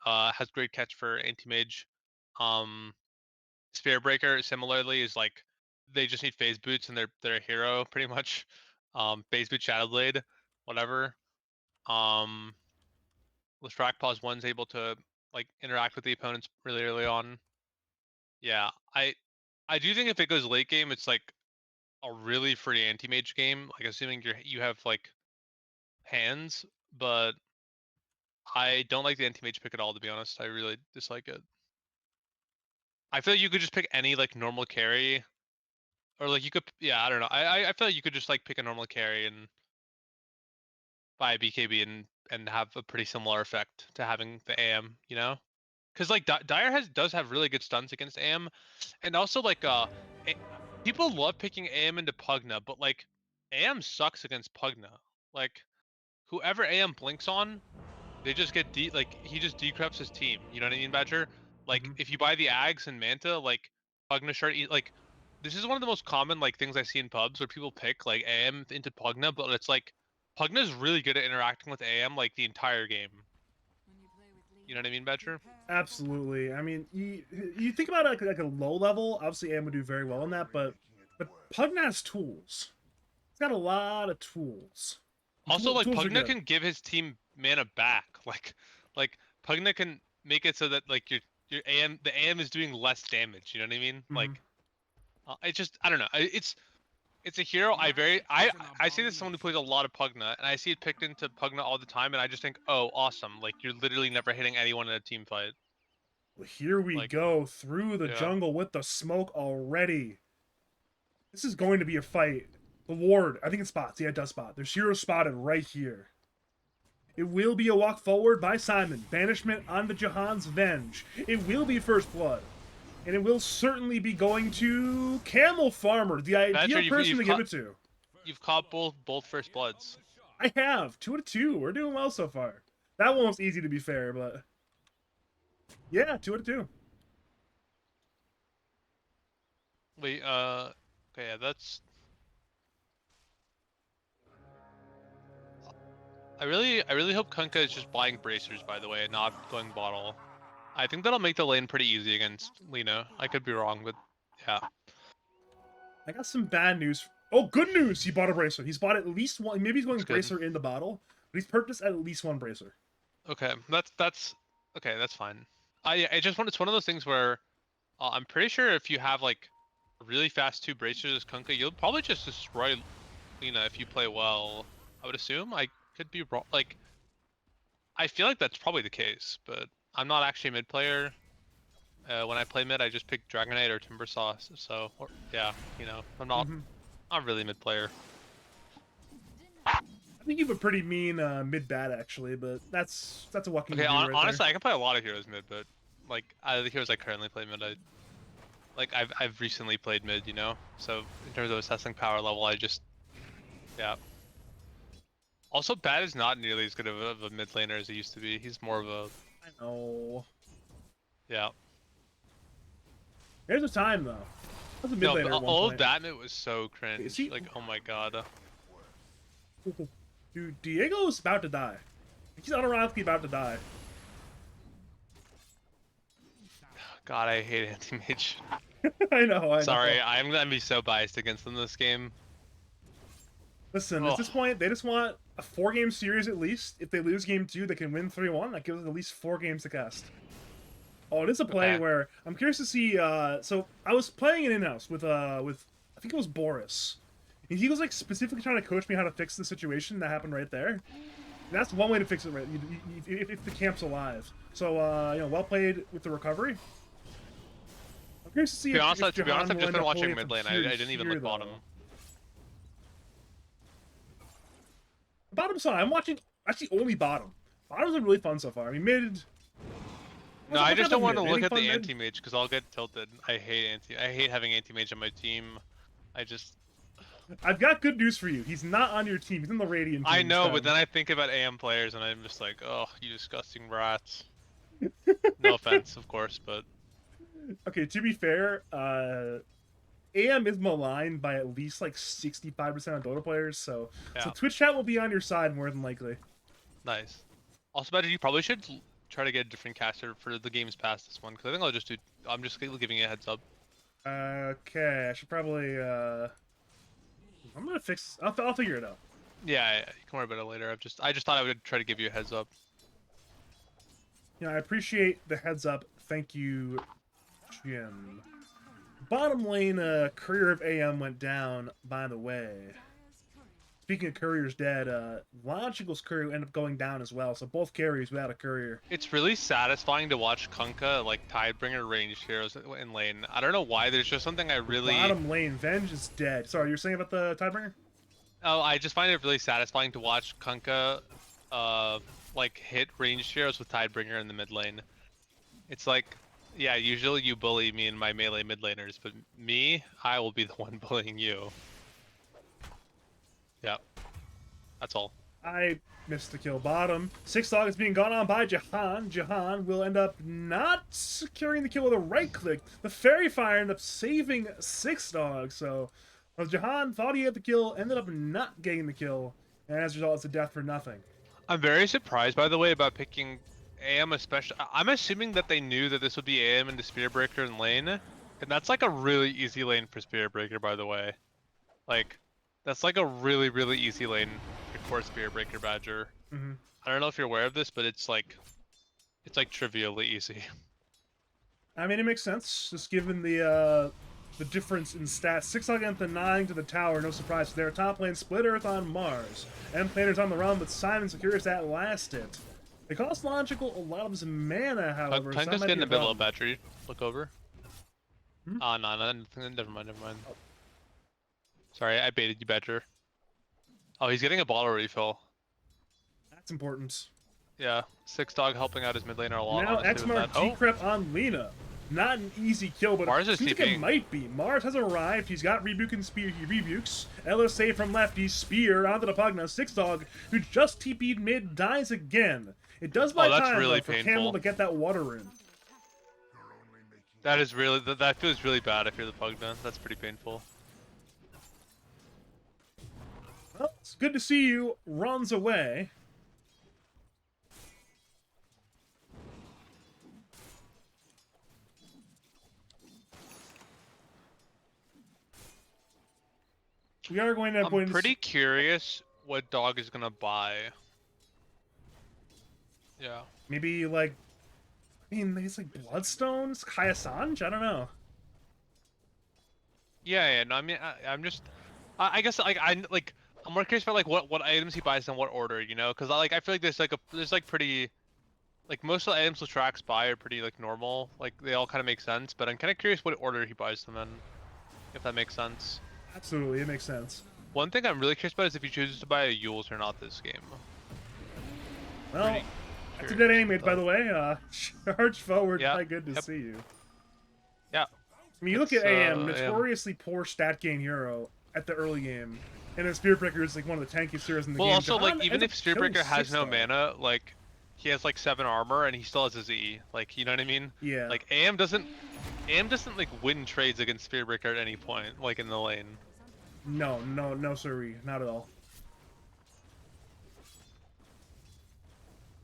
Has great catch for anti-mage. Um, Spearbreaker similarly is like they just need phase boots and they're a hero pretty much. Phase boot Shadowblade, whatever. Um, Lestrak Pause one's able to like interact with the opponents really early on. Yeah, I do think if it goes late game, it's like a really free anti-mage game, like assuming you have like hands, but I don't like the anti-mage pick at all, to be honest. I really dislike it. I feel like you could just pick any like normal carry, or like you could, yeah, I don't know. I feel like you could just like pick a normal carry and buy a BKB and have a pretty similar effect to having the AM, you know? Because like Dire does have really good stuns against AM, and also like a- people love picking AM into Pugna, but like AM sucks against Pugna. Like whoever AM blinks on, they just get like he just decreps his team. You know what I mean, Badger? Like Mhm. if you buy the Ags and Manta, like Pugna shard, like this is one of the most common like things I see in pubs where people pick like AM into Pugna, but it's like Pugna's really good at interacting with AM like the entire game. You know what I mean, Badger? Absolutely. I mean, you think about it like a low level. Obviously, AM would do very well in that, but Pugna has tools. He's got a lot of tools. And Also, like tools are Pugna good. can give his team mana back. Like Pugna can make it so that like your AM the AM is doing less damage. You know what I mean? Mhm. Like it's just I don't know. It's a hero. I see this as someone who plays a lot of Pugna, and I see it picked into Pugna all the time, and I just think, oh, awesome! Like you're literally never hitting anyone in a team fight. Well, here we Like go through the yeah, jungle with the smoke already. This is going to be a fight. The ward, I think it spots. Yeah, it does spot. There's hero spotted right here. It will be a walk forward by Simon. Banishment on the Jahan's Venge. It will be first blood. And it will certainly be going to Camel Farmer, the Badger, ideal person to give it to. you've caught both first bloods. I have. 2 out of 2. We're doing well so far. That one was easy to be fair, but yeah, 2 out of 2. Wait, okay, yeah, that's. I really hope Kunkka is just buying bracers, by the way, and not going bottle. I think that'll make the lane pretty easy against Lino. I could be wrong, but yeah. I got some bad news. Oh, good news! He bought a bracer. He's bought at least one. Maybe he's going That's good. bracer in the bottle, but he's purchased at least one bracer. Okay, that's okay. That's fine. I just want it's one of those things where I'm pretty sure if you have like a really fast two bracers as Kunkka, you'll probably just destroy Lina if you play well. I would assume. I could be wrong. Like I feel like that's probably the case, but I'm not actually a mid player. When I play mid, I just pick Dragonite or Timbersaw. So or, yeah, I'm not Mm-hmm. not really a mid player. I think you have a pretty mean mid bat actually, but that's a walking Okay, review right there. honestly, I can play a lot of heroes mid, but like the heroes I currently play mid, I've recently played mid, So in terms of assessing power level, I just yeah. Also, Bat is not nearly as good of a mid laner as he used to be. He's more of a I know. yeah. There's a time though. I was a mid No, but laner at one all of point. that mid was so Is cringe. he? Like, oh my god. Dude, Diego's about to die. He's unironically about to die. God, I hate anti-mage. I know. Sorry, I'm gonna be so biased against them this game. Listen, at Oh, this point, they just want a 4-game series at least. If they lose game 2, they can win 3-1. That gives them at least 4 games to cast. Oh, it is a play okay. where I'm curious to see. So I was playing an in-house with I think it was Boris, and he was like specifically trying to coach me how to fix the situation that happened right there. And that's one way to fix it, right? If the camp's alive. So well played with the recovery. I'm curious to see To be honest, if to be Jahan honest, I've will just end been up pulling watching it mid from lane. here to I didn't even here, look bottom. though. Bottom side, I'm watching actually only bottom. Bottoms are really fun so far. I mean, mid. No, I What's just up don't with want to mid? look Anything at fun the mid? anti-mage because I'll get tilted. I hate having anti-mage on my team. I just. I've got good news for you. He's not on your team. He's in the Radiant team. I know, but instead. then I think about AM players, and I'm just like, oh, you disgusting rats. No offense, of course, but Okay, to be fair, AM is maligned by at least like 65% of Dota players, so yeah, Twitch chat will be on your side more than likely. nice. Also, Badger, you probably should try to get a different caster for the games past this one, because I think I'll just do. I'm just giving you a heads up. Okay, I should probably I'm gonna fix. I'll figure it out. Yeah, you can worry about it later. I just thought I would try to give you a heads up. You know, I appreciate the heads up. Thank you, Jim. Bottom lane, Courier of AM went down, by the way. Speaking of Courier's dead, Logical's Courier ended up going down as well, so both carriers without a Courier. It's really satisfying to watch Kunkka like Tidebringer ranged heroes in lane. I don't know why. There's just something I really. Bottom lane, Venge is dead. Sorry, you're saying about the Tidebringer? Oh, I just find it really satisfying to watch Kunkka, like hit ranged heroes with Tidebringer in the mid lane. It's like, yeah, usually you bully me and my melee mid laners, but me, I will be the one bullying you. Yep. That's all. I missed the kill bottom. Six Dog is being gone on by Jahan. Jahan will end up not securing the kill with a right click. The Fairy Fire ended up saving Six Dog, so Jahan thought he had the kill, ended up not getting the kill, and as a result, it's a death for nothing. I'm very surprised, by the way, about picking AM especially. I'm assuming that they knew that this would be AM into Spear Breaker in lane, and that's like a really easy lane for Spear Breaker, by the way. Like, that's like a really, really easy lane for Spear Breaker Badger. Mm-hmm. I don't know if you're aware of this, but it's like trivially easy. I mean, it makes sense, just given the difference in stats. 6 against the 9 to the tower, no surprise there. Top lane, Split Earth on Mars. End planers on the run, but Simon secures that last hit. They cost Logical a lot of his mana, however. Kunkka's so that might getting be a bit low problem. battery. Look over. Hmm? Oh, no, never mind. Sorry, I baited you, Badger. Oh, he's getting a bottle refill. That's important. Yeah, Six Dog helping out his mid laner a lot. Now honestly, with Xmar that. Oh, Decrep on Lena. Not an easy kill, but Mars it is seems like it TPing. might be. Mars has arrived. He's got Rebuke and Spear. He rebukes. LSA from lefty. Spear onto the Pugna. Six Dog, who just TP'd mid, dies again. It does buy that's time really though, for painful. Camel to get that water in. that is really that feels really bad if you're the Pugna. That's pretty painful. Well, it's good to see you. Runs away. We are going to have I'm pretty curious what dog is gonna buy. Yeah. maybe like, I mean, it's like Bloodstones, Kaya Sanj. I don't know. Yeah. No, I mean, I'm just, I guess I'm more curious about like what items he buys in what order, you know? Because I feel like there's pretty, like most of the items Latrax buy are pretty like normal, like they all kind of make sense. But I'm kind of curious what order he buys them in, if that makes sense. Absolutely, it makes sense. One thing I'm really curious about is if he chooses to buy a Yules or not this game. Well, Pretty that's a curious good aimage, by about the way. Charge forward. Yeah, Hi, good to yep. see you. Yeah. I mean, you look It's, at AM, AM. notoriously poor stat gain hero at the early game, and then Spearbreaker is like one of the tankiest heroes in the Well, game. also, Jahan like, even if ends up killing Spearbreaker has Six no Dog. mana, like, he has like 7 armor and he still has his E. Like, you know what I mean? Yeah. Like, AM doesn't like win trades against Spearbreaker at any point, like in the lane. No, sirree, not at all.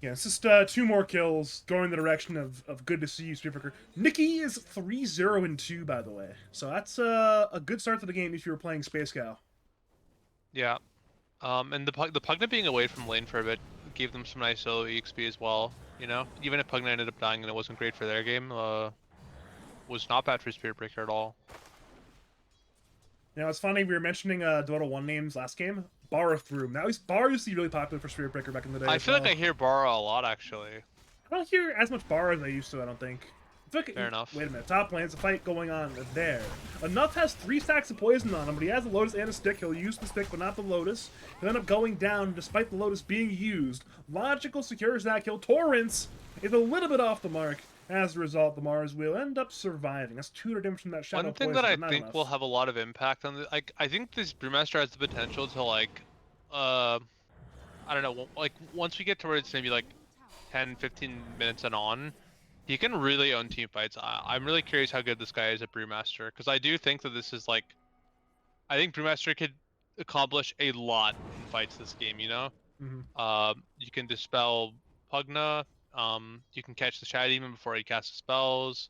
Yeah, it's just 2 more kills going in the direction of good to see you, Spearbreaker. Nikki is 3-0-2, by the way. So that's a good start to the game if you were playing Space Cow. Yeah. And the Pugna being away from lane for a bit gave them some nice solo EXP as well. You know, even if Pugna ended up dying and it wasn't great for their game, was not bad for Spearbreaker at all. Now, it's funny, we were mentioning Dota 1 names last game. Barathroom. Now, Bar used to be really popular for Spearbreaker back in the day. I as feel well. like I hear Bara a lot actually. I don't hear as much Bar as I used to, I don't think. I feel like, Fair enough. Wait a minute, top lane, there's a fight going on there. Enough has 3 stacks of poison on him, but he has a Lotus and a stick. He'll use the stick, but not the Lotus. He'll end up going down despite the Lotus being used. Logical secures that kill. Torrents is a little bit off the mark. As a result, the Mars will end up surviving. That's 2 redemption from that Shadow One thing Poison, that I but not think enough. will have a lot of impact on the I think this Brewmaster has the potential to like uh I don't know, like once we get towards maybe like 10, 15 minutes and on, he can really own team fights. I'm really curious how good this guy is at Brewmaster because I do think that this is like I think Brewmaster could accomplish a lot in fights this game, you know? Hmm. You can dispel Pugna, you can catch the Shadow Demon before he casts spells.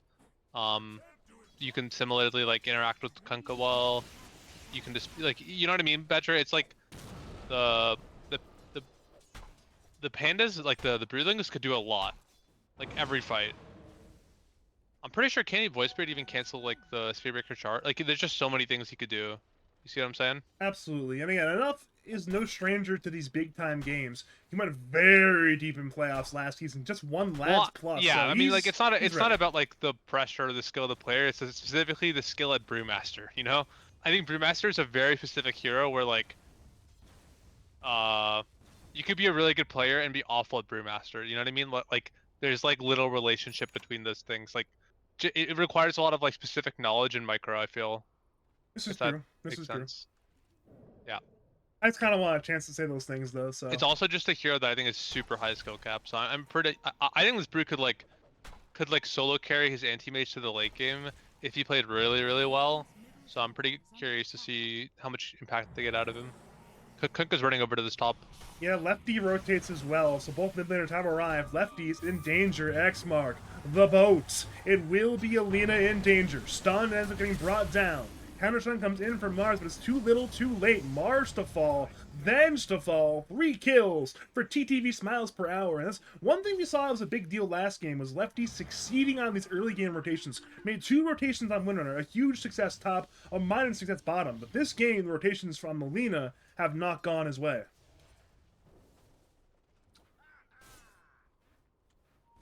Um, you can similarly like interact with Kunkka well. You can just like you know what I mean, Better. It's like the the the the pandas, like the broodlings could do a lot, like every fight. I'm pretty sure can he voice spirit even cancel like the Spearbreaker chart? Like there's just so many things he could do. You see what I'm saying? Absolutely. And again, enough is no stranger to these big time games. He went very deep in playoffs last season, just won Well, Lads Plus, yeah. so I mean, like he's it's not ready. about like the pressure or the skill of the player. It's specifically the skill at Brewmaster. You know, I think Brewmaster is a very specific hero where like uh you could be a really good player and be awful at Brewmaster. You know what I mean? Like there's like little relationship between those things. Like it requires a lot of like specific knowledge in micro. I feel This is if that true. This makes is true. sense. Yeah. I just kind of want a chance to say those things, though, It's so. also just a hero that I think is super high skill cap. So I'm pretty. I think this brew could like solo carry his anti-mage to the late game if he played really well. So I'm pretty curious to see how much impact they get out of him. Kunkka's running over to this top. Yeah, lefty rotates as well, so both mid laners have arrived. Lefty's in danger. X mark. The boat. It will be Alina in danger. Stun ends up getting brought down. Counterstun comes in from Mars, but it's too little, too late. Mars to fall, Venge to fall. 3 kills for TTV Smiles per hour. And that's one thing we saw was a big deal last game was Lefty succeeding on these early game rotations. Made 2 rotations on Windrunner, a huge success top, a minor success bottom. But this game, the rotations from Alina have not gone his way.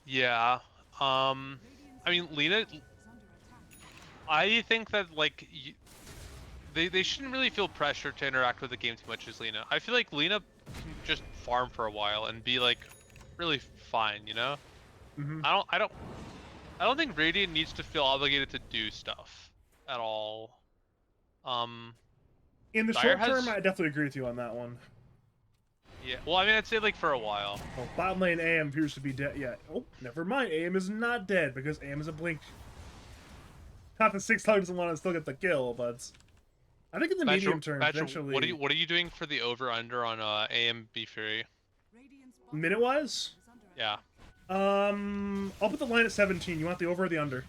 Yeah. I mean, Lena. I think that like they shouldn't really feel pressure to interact with the game too much as Lena. I feel like Lena can just farm for a while and be like really fine, you know? Mm-hmm. I don't think Radiant needs to feel obligated to do stuff at all. Um, In the Dire short term, has I definitely agree with you on that one. yeah. Well, I mean, I'd say like for a while. Well, bottom lane AM appears to be dead. Yeah. Oh, never mind. AM is not dead because AM is a blink. Not that 6 doesn't want to still get the kill, but I think in the medium term, Badger, eventually, what are you doing for the over under on AMB Fury? minute wise, Yeah. I'll put the line at 17. You want the over or the under?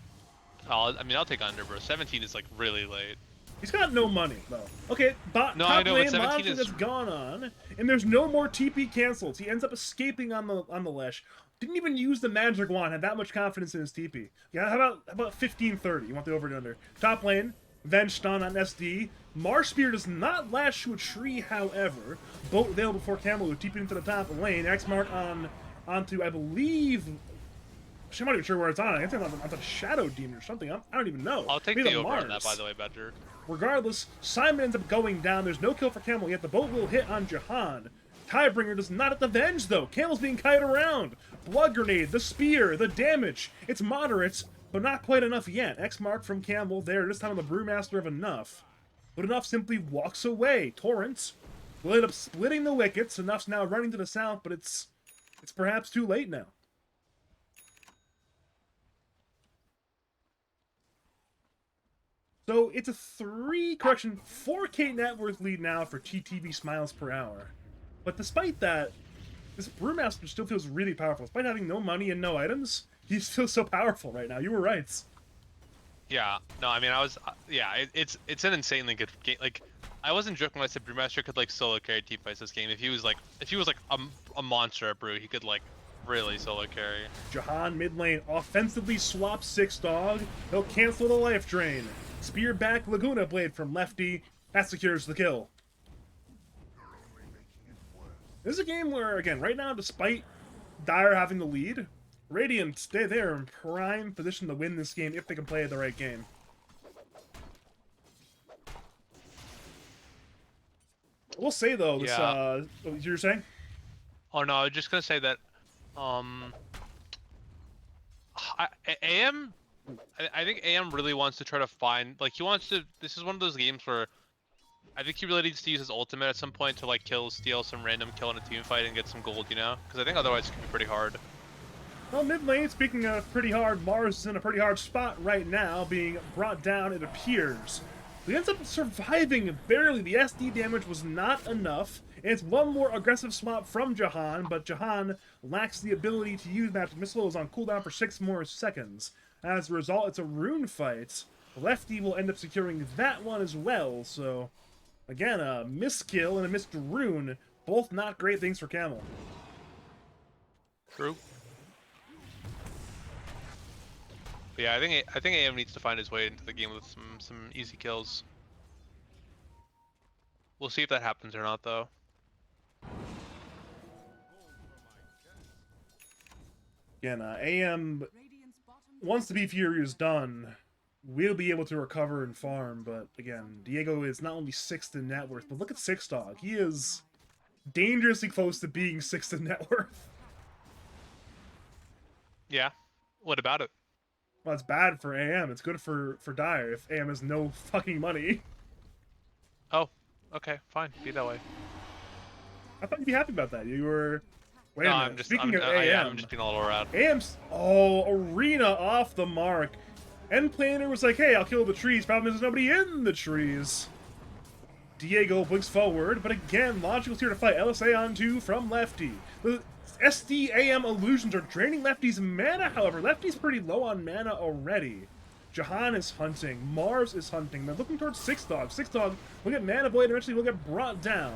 I mean, I'll take under, bro. 17 is like really late. He's got no money though. Okay, No, I top know, but lane 17 monster is that's gone on, and there's no more TP cancels. He ends up escaping on the Lesh. Didn't even use the magic wand. Had that much confidence in his TP. Yeah, how about 15-30? You want the over and under? Top lane, Venge stun on SD. Marsh Spear does not lash to a tree, however. Boat available for Camel who TP into the top lane. X mark onto I believe. I'm not even sure where it's on. I think it's on the Shadow Demon or something. I don't even know. I'll take Maybe the over Mars. on that, by the way, Badger. Regardless, Simon ends up going down. There's no kill for Camel yet. The boat will hit on Jahan. Tidebringer does not at the Venge, though. Camel's being kited around. Blood Grenade, the Spear, the damage. It's moderate, but not quite enough yet. X mark from Camel there, this time on the Brewmaster of Enough. But Enough simply walks away. Torrent will end up splitting the wickets. Enough's now running to the south, but it's perhaps too late now. So it's a 4K net worth lead now for TTV Smiles per hour. But despite that, this Brewmaster still feels really powerful. Despite having no money and no items, he feels so powerful right now. You were right. Yeah, no, I mean, yeah, it's an insanely good game. Like, I wasn't joking when I said Brewmaster could like solo carry team fights this game. If he was like a monster at Brew, he could like really solo carry. Jahan mid lane offensively swaps 6 dog. He'll cancel the life drain. Spear back Laguna Blade from Lefty. That secures the kill. This is a game where, again, right now, despite Dire having the lead, Radiant stay there in prime position to win this game if they can play the right game. I will say though, this what you were saying? Oh no, I was just gonna say that, AM. I think AM really wants to try to find like he wants to. This is one of those games where I think he really needs to use his ultimate at some point to like steal some random kill in a team fight and get some gold. You know, because I think otherwise it can be pretty hard. Well, mid lane, speaking of pretty hard, Mars is in a pretty hard spot right now, being brought down, it appears. He ends up surviving barely. The SD damage was not enough. And it's one more aggressive swap from Jahan, but Jahan lacks the ability to use Magic Missile. Is on cooldown for 6 more seconds. As a result, it's a rune fight. Lefty will end up securing that one as well, so... Again, a missed kill and a missed rune. Both not great things for Camel. True. But yeah, I think AM needs to find his way into the game with some easy kills. We'll see if that happens or not, though. Again, AM, once the Beef Fury is done, will be able to recover and farm, but again, Diego is not only 6th in net worth, but look at Six Dog. He is dangerously close to being 6th in net worth. Yeah. What about it? Well, it's bad for AM. It's good for Dire if AM has no fucking money. Oh, okay, fine. Be that way. I thought you'd be happy about that. You were... Wait No, a minute. Speaking of AM... yeah, I'm just being a little rad. AM's... Oh, Arena off the mark. End Planer was like, hey, I'll kill the trees. Problem is there's nobody in the trees. Diego blinks forward, but again, Logical's here to fight. LSA on 2 from Lefty. The SDAM illusions are draining Lefty's mana, however. Lefty's pretty low on mana already. Jahan is hunting. Mars is hunting. They're looking towards Six Dog. Six Dog will get Mana Blade and eventually will get brought down.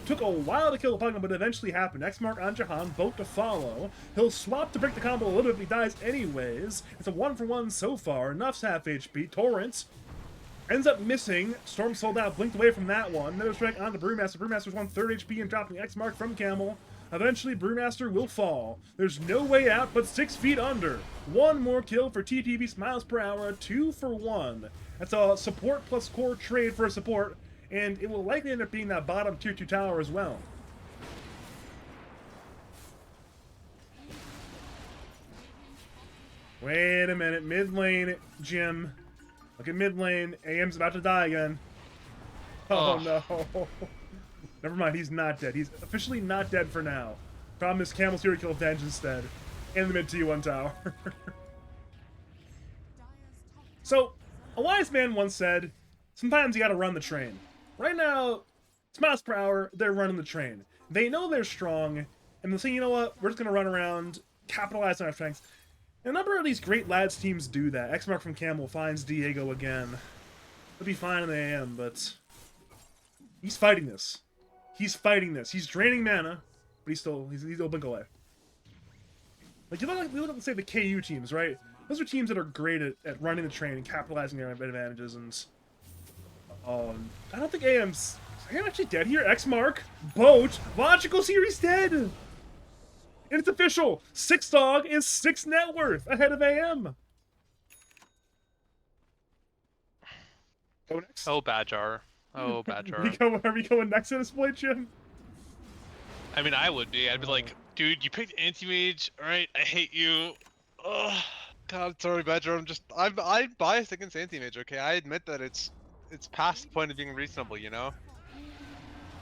Took a while to kill the Pugna, but it eventually happened. X mark on Jahan, boat to follow. He'll swap to break the combo a little bit if he dies anyways. It's a 1-for-1 so far. Enough's half HP. Torrent ends up missing. Storm sold out, blinked away from that one. Another strike onto Brewmaster. Brewmaster's 1/3 HP and dropping X mark from Camel. Eventually, Brewmaster will fall. There's no way out but 6 feet under. One more kill for TTV SmilesPerHour, 2-for-1. That's a support plus core trade for a support, and it will likely end up being that bottom tier 2 tower as well. Wait a minute, mid lane, Jim. Look at mid lane. AM's about to die again. Oh no. Never mind, he's not dead. He's officially not dead for now. Problem is Camel's here to kill Venge instead. In the mid T1 tower. So, a wise man once said, sometimes you gotta run the train. Right now, SmilesPerHour, they're running the train. They know they're strong, and they're saying, you know what, we're just gonna run around, capitalize on our strengths. And a number of these great lads teams do that. X mark from Camel finds Diego again. He'll be fine in the AM, but he's fighting this. He's fighting this. He's draining mana, but he's still blink away. Like you look at say the KU teams, right? Those are teams that are great at running the train and capitalizing their advantages. And I don't think AM's actually dead here. X mark, boat, logical series dead, and it's official. Six Dog is 6 net worth ahead of AM. Go next. Oh, Badger. Oh, Badger. Are we going next in a split, Jim? I mean, I would be. I'd be like, dude, you picked anti-mage. All right, I hate you. Ugh. God, sorry, Badger. I'm biased against anti-mage. Okay, I admit that it's past the point of being reasonable. You know.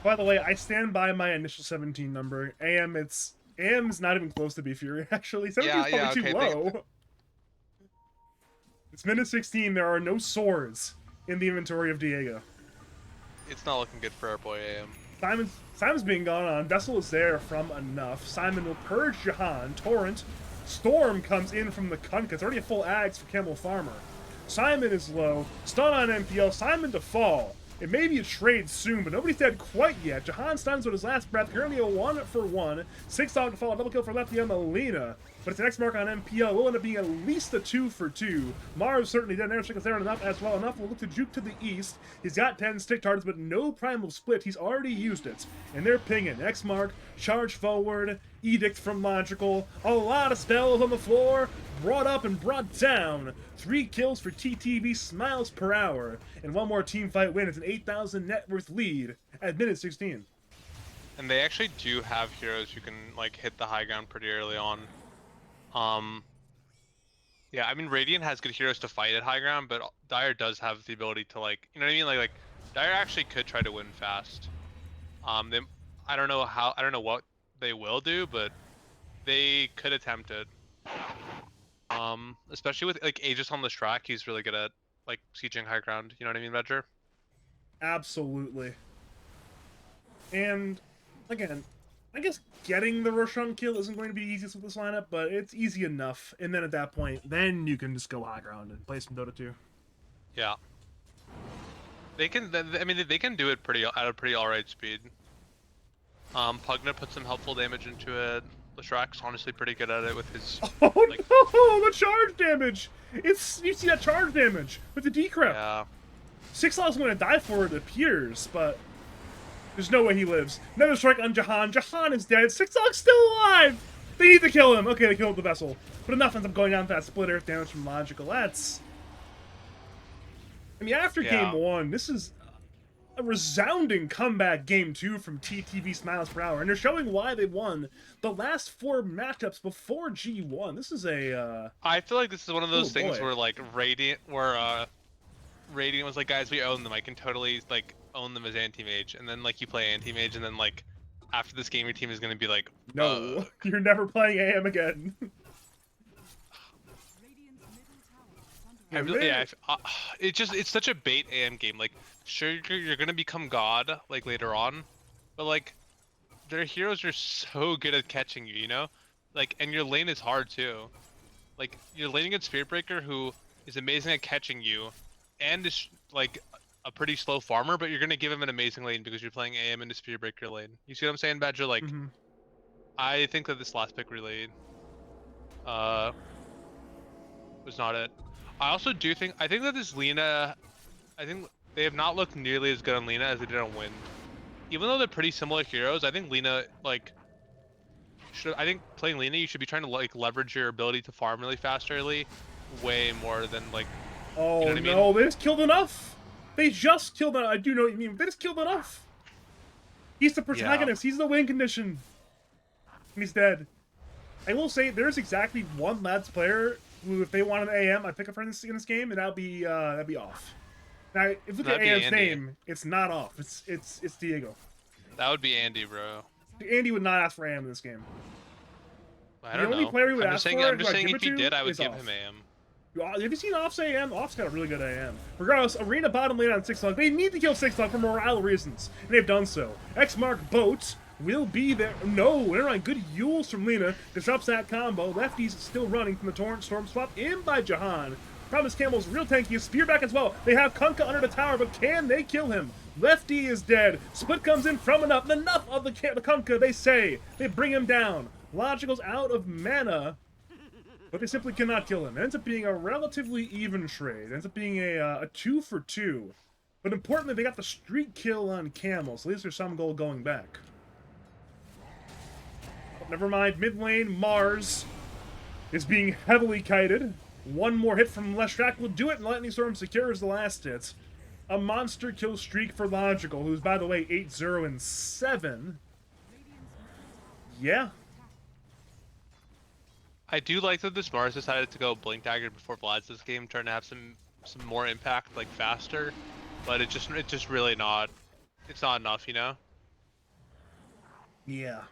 By the way, I stand by my initial 17 number. AM's not even close to Beef Fury. Actually, 17 is probably too low. It's minute 16. There are no swords in the inventory of Diego. It's not looking good for our boy AM. Simon's being gone on. Vessel is there from enough. Simon will purge Jahan. Torrent. Storm comes in from the Kunkka. It's already a full axe for Camel Farmer. Simon is low. Stun on MPL. Simon to fall. It may be a trade soon, but nobody's dead quite yet. Jahan stuns with his last breath. Currently a 1-for-1. 6 Dog to fall. Double kill for Lefty on Melina. But it's an X mark on MPL. Will end up being at least a 2-for-2. Mars certainly dead. Airstrike is there enough as well. Enough will look to juke to the east. He's got 10 stick targets, but no primal split. He's already used it. And they're pinging. X mark, charge forward, edict from Logical. A lot of spells on the floor. Brought up and brought down. 3 kills for TTV SmilesPerHour. And one more team fight win. It's an 8,000 net worth lead at minute 16. And they actually do have heroes who can like hit the high ground pretty early on. Yeah, I mean Radiant has good heroes to fight at high ground, but Dire does have the ability to like, you know what I mean? Like Dire actually could try to win fast. They, I don't know how, I don't know what they will do, but they could attempt it. Especially with like Aegis on this track, he's really good at like sieging high ground. You know what I mean, Vedger? Absolutely. And again, I guess getting the Roshan kill isn't going to be easiest with this lineup, but it's easy enough. And then at that point, then you can just go high ground and play some Dota 2. Yeah. They can. I mean, they can do it pretty at a pretty alright speed. Pugna put some helpful damage into it. Leshrack's honestly pretty good at it with his. Oh like, no! The charge damage! It's you see that charge damage with the decrep. Yeah. Sixlaw's going to die for it, it appears, but there's no way he lives. Another strike on Jahan. Jahan is dead. Sixlaw's still alive! They need to kill him. Okay, they killed the vessel. But enough ends up going down for that split earth damage from Logical. That's... I mean, after Yeah. game 1, this is a resounding comeback game 2 from TTV SmilesPerHour, and they're showing why they won the last 4 matchups before G1. This is a, I feel like this is one of those things boy. where like Radiant was like, guys, we own them. I can totally like own them as anti-mage, and then like you play anti-mage, and then like after this game, your team is gonna be like, no, you're never playing AM again. it's such a bait AM game. Like, sure, you're gonna become God like later on, but like their heroes are so good at catching you, you know? Like, and your lane is hard too. Like, you're laning against Spiritbreaker, who is amazing at catching you, and is like a pretty slow farmer, but you're gonna give him an amazing lane because you're playing AM into Spiritbreaker lane. You see what I'm saying, Badger? Like, I think that this last pick really was not it. I also do think I think that this Lina, I think they have not looked nearly as good on Lina as they did on Wind. Even though they're pretty similar heroes, I think Lina like I think playing Lina you should be trying to like leverage your ability to farm really fast early, way more than like. Oh You know what I no, mean? they just killed enough. They just killed enough. I do know what you mean. They just killed enough. He's the protagonist. He's the win condition. And he's dead. I will say there's exactly one lads player who, if they want an AM, I'd pick up for in this game, and that'd be off. Now, if you look at That'd be AM's Andy. name, it's not off. It's Diego. That would be Andy, bro. Andy would not ask for AM in this game. I don't The only know. player he would I'm ask just saying. for, I'm just who I'd saying give if it he to, did, I would is give off. him AM. Have you seen Off's AM? Off's got a really good AM. Regardless, Arena bottom lane on 6-log. They need to kill 6-log for morale reasons, and they've done so. X-Mark Boat will be there. No, never mind. Good Yules from Lina. Disrupts that combo. Lefty's still running from the Torrent Storm. Swap in by Jahan. Promise Campbell's real tanky. Spear back as well. They have Kunkka under the tower, but can they kill him? Lefty is dead. Split comes in from enough. Enough of the Kunkka, they say. They bring him down. Logical's out of mana, but they simply cannot kill him. It ends up being a relatively even trade. It ends up being a 2 for 2. But importantly, they got the streak kill on Camel, so at least there's some goal going back. But never mind, mid lane, Mars is being heavily kited. One more hit from Leshrack will do it, and Lightning Storm secures the last hit. A monster kill streak for Logical, who's, by the way, 8-0-7. Yeah. I do like that this Mars decided to go Blink Dagger before Vlad's this game, trying to have some more impact, like faster. But it's just really not. It's not enough, you know. Yeah.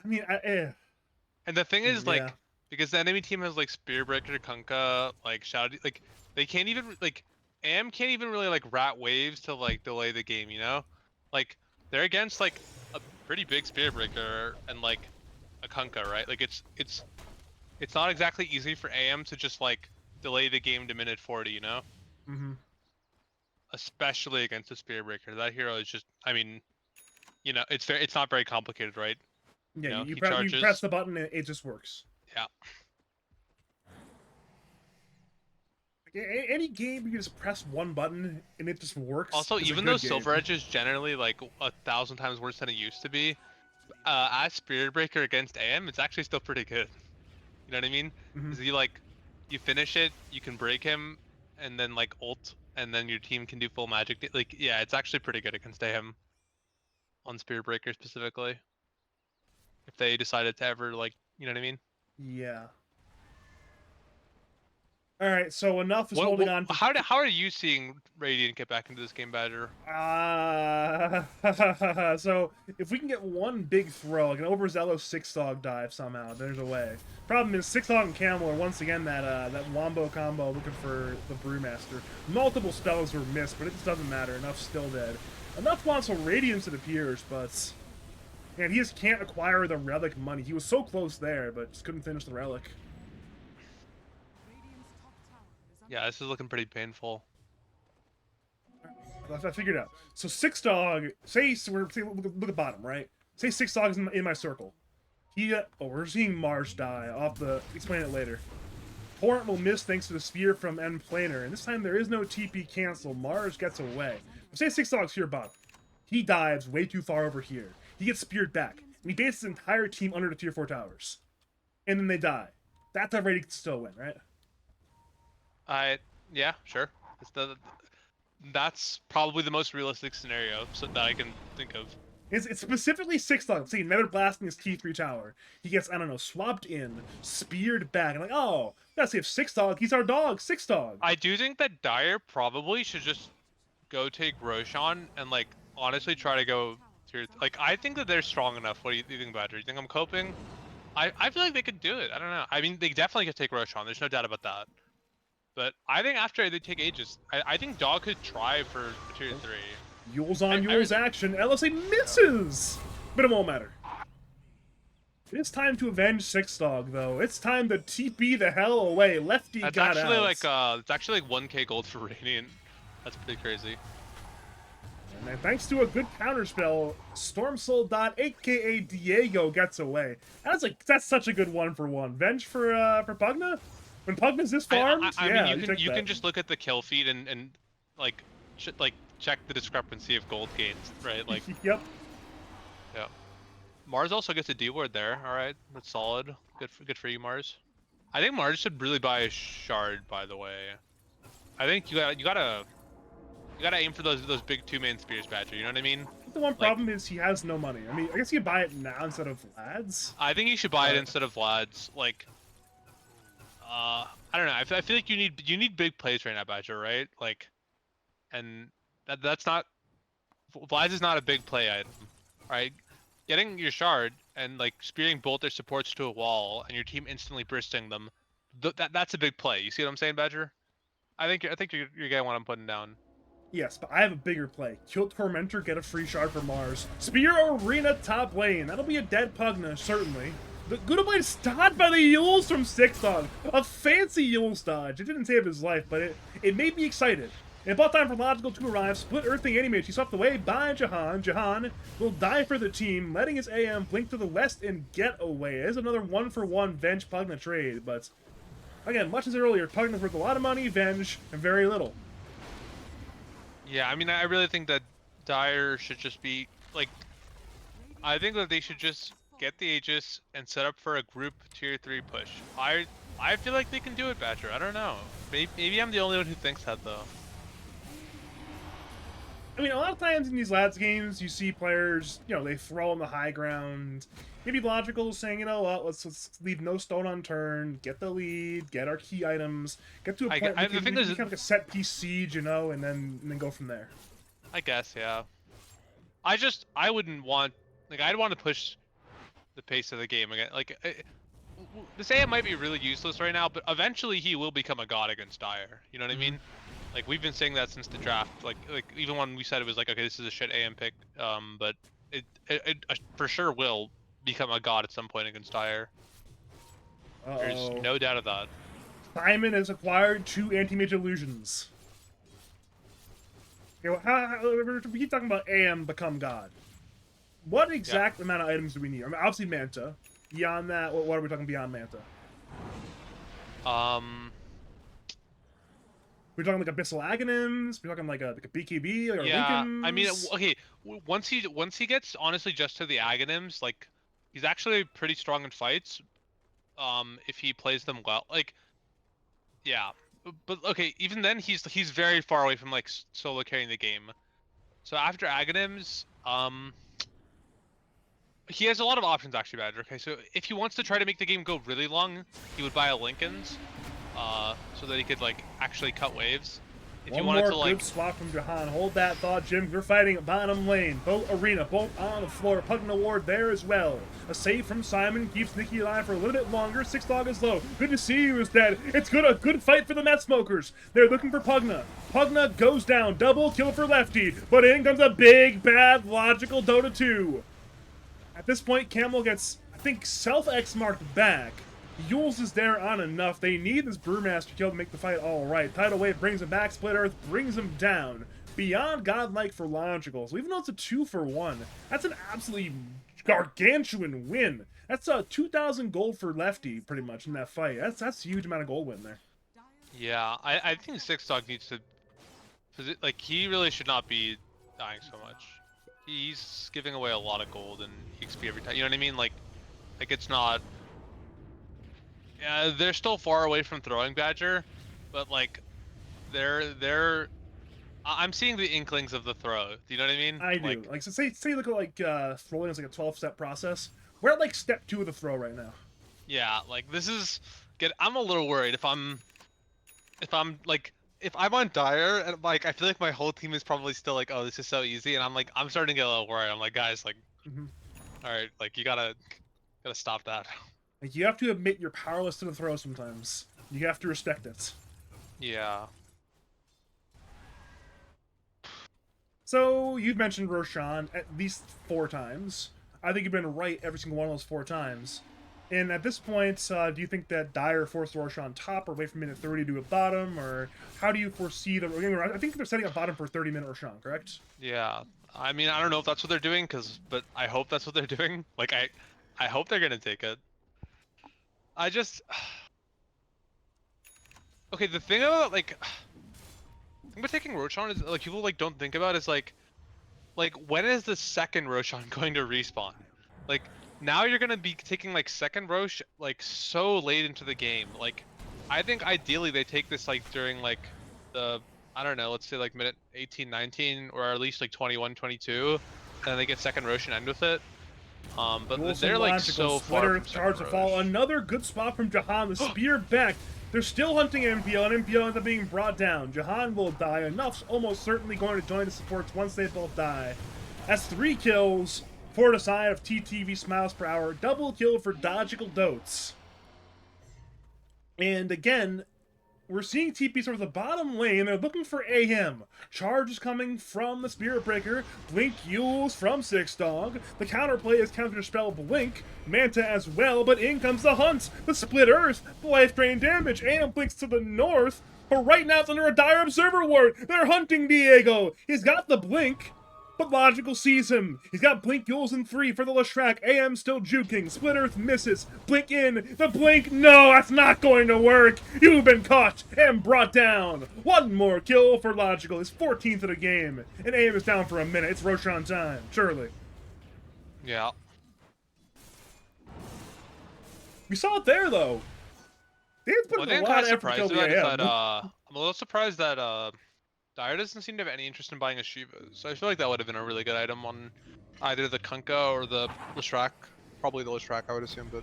I mean, And the thing is, Yeah. like, because the enemy team has like Spearbreaker, Kunkka, like Shouty, like they can't even like AM can't even really like rat waves to like delay the game, you know? Like they're against like a pretty big Spearbreaker and like a Kunkka, right? Like it's not exactly easy for AM to just like delay the game to minute 40, you know? Mm-hmm. Especially against a Spearbreaker. That hero is just, I mean, you know, it's not very complicated, right? Yeah, You know, you he press charges. the button and it just works. Yeah. Like, any game you just press one button and it just works. Also, is a even good though game. Silver Edge is generally like 1,000 times worse than it used to be, as Spirit Breaker against AM, it's actually still pretty good. You know what I mean? Because you finish it, you can break him, and then like ult, and then your team can do full magic. Like, yeah, it's actually pretty good against AM on Spirit Breaker specifically. If they decided to ever like, you know what I mean? Yeah. All right, so enough is holding on to. How are you seeing Radiant get back into this game, Badger? So if we can get one big throw, like an overzealous six dog dive somehow, there's a way. Problem is, six dog and camel are once again that wombo combo looking for the brewmaster. Multiple spells were missed, but it just doesn't matter. Enough's still dead. Enough wants a radiance, it appears, but man, he just can't acquire the relic money. He was so close there, but just couldn't finish the relic. Yeah, this is looking pretty painful. I figured it out. So six dog, look at bottom, right? Say six dog is in my circle. We're seeing Mars die. I'll have to explain it later. Torrent will miss thanks to the spear from End Planer, and this time there is no TP cancel. Mars gets away. Say six dog's here bottom. He dives way too far over here. He gets speared back, and he bases his entire team under the tier 4 towers. And then they die. That's how Radiant can still win, right? Yeah, sure. That's probably the most realistic scenario that I can think of. It's specifically six dog. See, Nether blasting his T3 tower. He gets, I don't know, swapped in, speared back, and like, oh, gotta save six dog. He's our dog, six dog. I do think that Dire probably should just go take Roshan and like honestly try to go tier. Like I think that they're strong enough. What do you think, Badger? You think I'm coping? I feel like they could do it. I don't know. I mean, they definitely could take Roshan. There's no doubt about that. But I think after they take Aegis, I think Dog could try for tier 3. Yule's on Yule's action. LSA misses! But it won't matter. It's time to avenge six dog, though. It's time to TP the hell away. Lefty That's got actually out. it's actually like 1k gold for Radiant. That's pretty crazy. And then thanks to a good counterspell, Stormsoul Dot, aka Diego, gets away. That's such a good 1-for-1. Venge for Pugna? When Pugna's this farmed? I yeah, mean, you can just look at the kill feed and like check the discrepancy of gold gains, right? Like yep. Yeah. Mars also gets a D ward there. All right, that's solid. Good for you, Mars. I think Mars should really buy a shard. By the way, I think you gotta aim for those big 2-man spears, Badger. You know what I mean? The one problem is he has no money. I mean, I guess you could buy it now instead of Lads. I think you should buy it instead of Lads. Like, I don't know. I feel like you need big plays right now, Badger. Right? Like, and that's not. Lads is not a big play item, right? Getting your shard and like spearing both their supports to a wall and your team instantly bursting them, that's a big play. You see what I'm saying, Badger? I think you're getting what I'm putting down. Yes, but I have a bigger play. Kill Tormentor, get a free shard for Mars. Spear Arena top lane. That'll be a dead Pugna, certainly. The Goodblade is dodged by the Yules from Six Dog. A fancy Yules dodge. It didn't save his life, but it made me excited. And about time for Logical to arrive. Split Earthing Animate. She's swept away by Jahan. Jahan will die for the team, letting his AM blink to the west and get away. It is another 1-for-1 Venge Pugna trade, but again, much as earlier, Pugna's worth a lot of money, Venge, and very little. Yeah, I mean, I really think that Dire should just be like, I think that they should just get the Aegis and set up for a group tier 3 push. I feel like they can do it, Badger. I don't know. Maybe I'm the only one who thinks that though. I mean, a lot of times in these Lads games, you see players, they throw on the high ground. Maybe Logical saying, you know what, let's leave no stone unturned, get the lead, get our key items, get to a point where we can kind of like a set piece siege, and then go from there. I guess, yeah. I wouldn't want, like, I'd want to push the pace of the game again. Like, this AM might be really useless right now, but eventually he will become a god against Dire. You know what I mean? Like, we've been saying that since the draft. Like even when we said it was like, okay, this is a shit AM pick, but it for sure will become a god at some point against Dire. There's no doubt of that. Simon has acquired 2 anti-mage illusions. Okay, well, we keep talking about AM become god. What exact amount of items do we need? I mean, obviously Manta. Beyond that, what are we talking beyond Manta? We're talking like Abyssal Aghanims. We're talking like a BKB, like yeah, Lincolns. I mean, okay. Once he gets honestly just to the Aghanims, like he's actually pretty strong in fights. If he plays them well, like, yeah. But okay, even then he's very far away from like solo carrying the game. So after Aghanims, he has a lot of options actually, Badger. Okay, so if he wants to try to make the game go really long, he would buy a Lincoln's. so that he could like actually cut waves. If you One wanted more to good like, swap from Jahan. Hold that thought, Jim. We're fighting bottom lane. Both arena, both on the floor. Pugna Ward there as well. A save from Simon keeps Nikki alive for a little bit longer. Six Dog is low. Good to see you, is dead. It's good. A good fight for the Meth Smokers. They're looking for Pugna. Pugna goes down. Double kill for Lefty. But in comes a big, bad, logical Dota 2. At this point, Camel gets, I think, self-X marked back. Yules is there on enough. They need this Brewmaster kill to make the fight all right. Tidal Wave brings him back. Split Earth brings him down. Beyond godlike for Logical. So even though it's a 2-for-1, that's an absolutely gargantuan win. That's 2,000 gold for Lefty, pretty much, in that fight. That's a huge amount of gold win there. yeah, I think Six Dog needs to, like, he really should not be dying so much. He's giving away a lot of gold and XP every time. You know what I mean? Like it's not. Yeah, they're still far away from throwing Badger, but like, I'm seeing the inklings of the throw. Do you know what I mean? I do. Like, so say you look at, like, throwing as, like, a 12-step process. We're at, like, step 2 of the throw right now. Yeah, like this is good. I'm a little worried if I'm like, if I'm on Dire and like I feel like my whole team is probably still like, oh, this is so easy, and I'm starting to get a little worried. I'm like, guys, like, all right, like you gotta stop that. Like, you have to admit you're powerless to the throw sometimes. You have to respect it. Yeah. So, you've mentioned Roshan at least 4 times. I think you've been right every single one of those 4 times. And at this point, do you think that Dire forced Roshan top or wait for minute 30 to do a bottom? Or how do you foresee them? I think they're setting a bottom for 30-minute Roshan, correct? Yeah. I mean, I don't know if that's what they're doing, but I hope that's what they're doing. Like, I hope they're gonna take it. I just. Okay, the thing about like, the thing about taking Roshan is like people like don't think about is like when is the second Roshan going to respawn? Like now you're gonna be taking like second Rosh like so late into the game. Like I think ideally they take this like during like the, I don't know, let's say like minute 18, 19, or at least like 21, 22, and then they get second Rosh and end with it. But Wilson they're like logical so far splitter from charge to second fall. Rosh. Another good spot from Jahan. The spear back. They're still hunting MPL, and MPL ends up being brought down. Jahan will die. Enough's almost certainly going to join the supports once they both die. That's 3 kills for the side of TTV SmilesPerHour. Double kill for Logical Dotes. And again, we're seeing TP sort of the bottom lane. They're looking for AM. Charge is coming from the Spirit Breaker. Blink Yules from Six Dog. The counterplay is counter spell Blink. Manta as well, but in comes the Hunt. The Split Earth. The life drain damage. AM blinks to the north. But right now it's under a dire observer ward. They're hunting Diego. He's got the Blink. But Logical sees him. He's got Blink Yules in 3 for the Lashrak. AM still juking. Split Earth misses. Blink in. The Blink. No, that's not going to work. You've been caught and brought down. One more kill for Logical. His 14th of the game. And AM is down for a minute. It's Roshan time. Surely. Yeah. We saw it there, though. They had put One in thing a I'm lot kind of of effort to kill surprised the about is AM. that I'm a little surprised that Dire doesn't seem to have any interest in buying a Shiva. So I feel like that would have been a really good item on either the Kunkka or the Lashrak. Probably the Lashrak, I would assume, but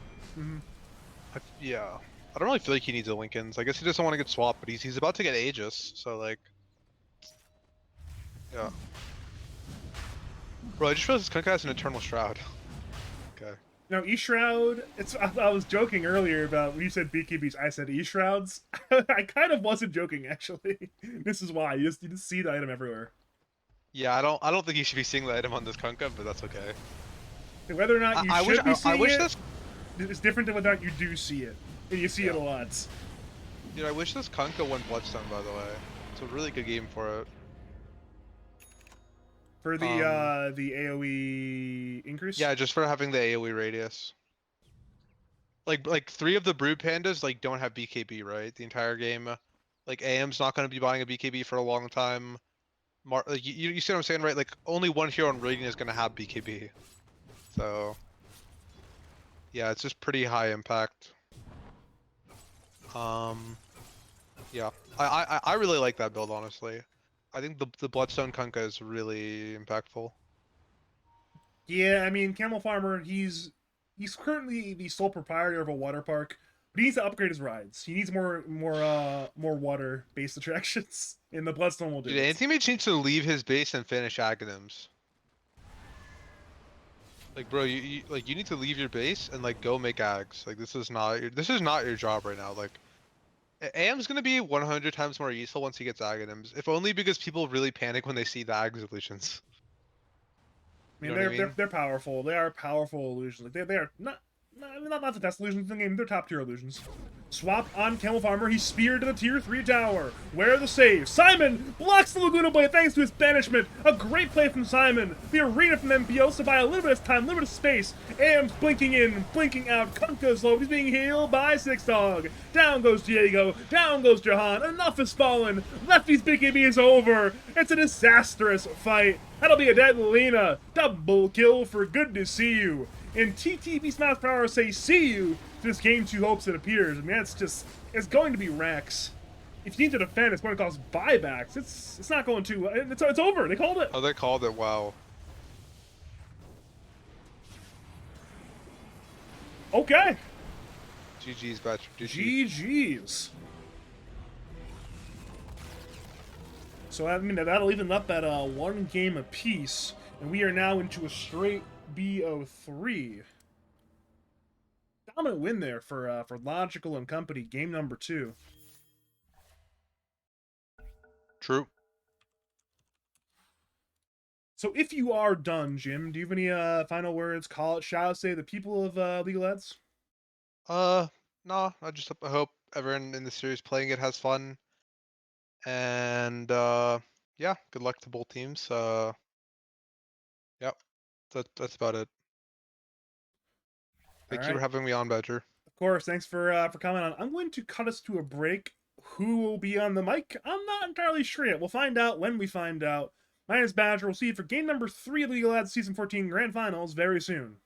yeah. I don't really feel like he needs a Lincolns. I guess he doesn't want to get swapped, but he's about to get Aegis, so like, yeah. Bro, I just realized this Kunkka has an Eternal Shroud. Okay. Now, E-Shroud, I was joking earlier about when you said BKBs, I said E-Shrouds. I kind of wasn't joking, actually. This is why. You just see the item everywhere. Yeah, I don't think you should be seeing the item on this Kunkka, but that's okay. Whether or not you I should be seeing wish it, this, it's different than whether or not you do see it. And you see it a lot. dude, I wish this Kunkka won Bloodstone, by the way. It's a really good game for it. For the AoE increase? Yeah, just for having the AoE radius. Like 3 of the Brood Pandas like don't have BKB, right? The entire game. Like AM's not going to be buying a BKB for a long time. Like, you see what I'm saying, right? Like only one hero in Radiant is going to have BKB. So yeah, it's just pretty high impact. Yeah, I really like that build, honestly. I think the Bloodstone Kunkka is really impactful. Yeah, I mean, Camel Farmer, he's currently the sole proprietor of a water park. But he needs to upgrade his rides. He needs more water based attractions, and the Bloodstone will do Dude, it. Anti-Mage needs to leave his base and finish Aghanims. Like, bro, you need to leave your base and like go make Ags. Like, this is not your job right now. Like, AM's gonna be 100 times more useful once he gets Aghanims, if only because people really panic when they see the Ag illusions. I You mean, know what I mean? they're powerful. They are powerful illusions. Like they are not the best illusions in the game. They're top tier illusions. Swap on Camel Farmer. He's speared to the tier 3 tower. Where are the saves? Simon blocks the Laguna Blade thanks to his banishment. A great play from Simon. The arena from MPO to buy a little bit of time, a little bit of space. Am's blinking in, blinking out. Kunkka's low. He's being healed by Six Dog. Down goes Diego. Down goes Jahan. Enough has fallen. Lefty's BKB is over. It's a disastrous fight. That'll be a dead Lena. Double kill for good to see you. And TTV SmilesPerHour say see you to this game 2 hopes it appears. I mean, it's going to be Rex. If you need to defend, it's going to cost buybacks. It's not going to, it's over. They called it. Oh, they called it. Wow. Okay. GG's, batch. GG. GG's. So, I mean, that'll even up at 1 game apiece. And we are now into a straight BO3. Dominant win there for Logical and company, game number 2. True. So if you are done, Jim, do you have any final words, call it, shout out, say the people of League of Legends? No, I hope everyone in the series playing it has fun. And yeah, good luck to both teams. Yep. That's about it. All Thank you for right. having me on, Badger. Of course, thanks for coming on. I'm going to cut us to a break. Who will be on the mic? I'm not entirely sure yet. We'll find out when we find out. My name is Badger. We'll see you for game number 3 of League of Legends Season 14 Grand Finals very soon.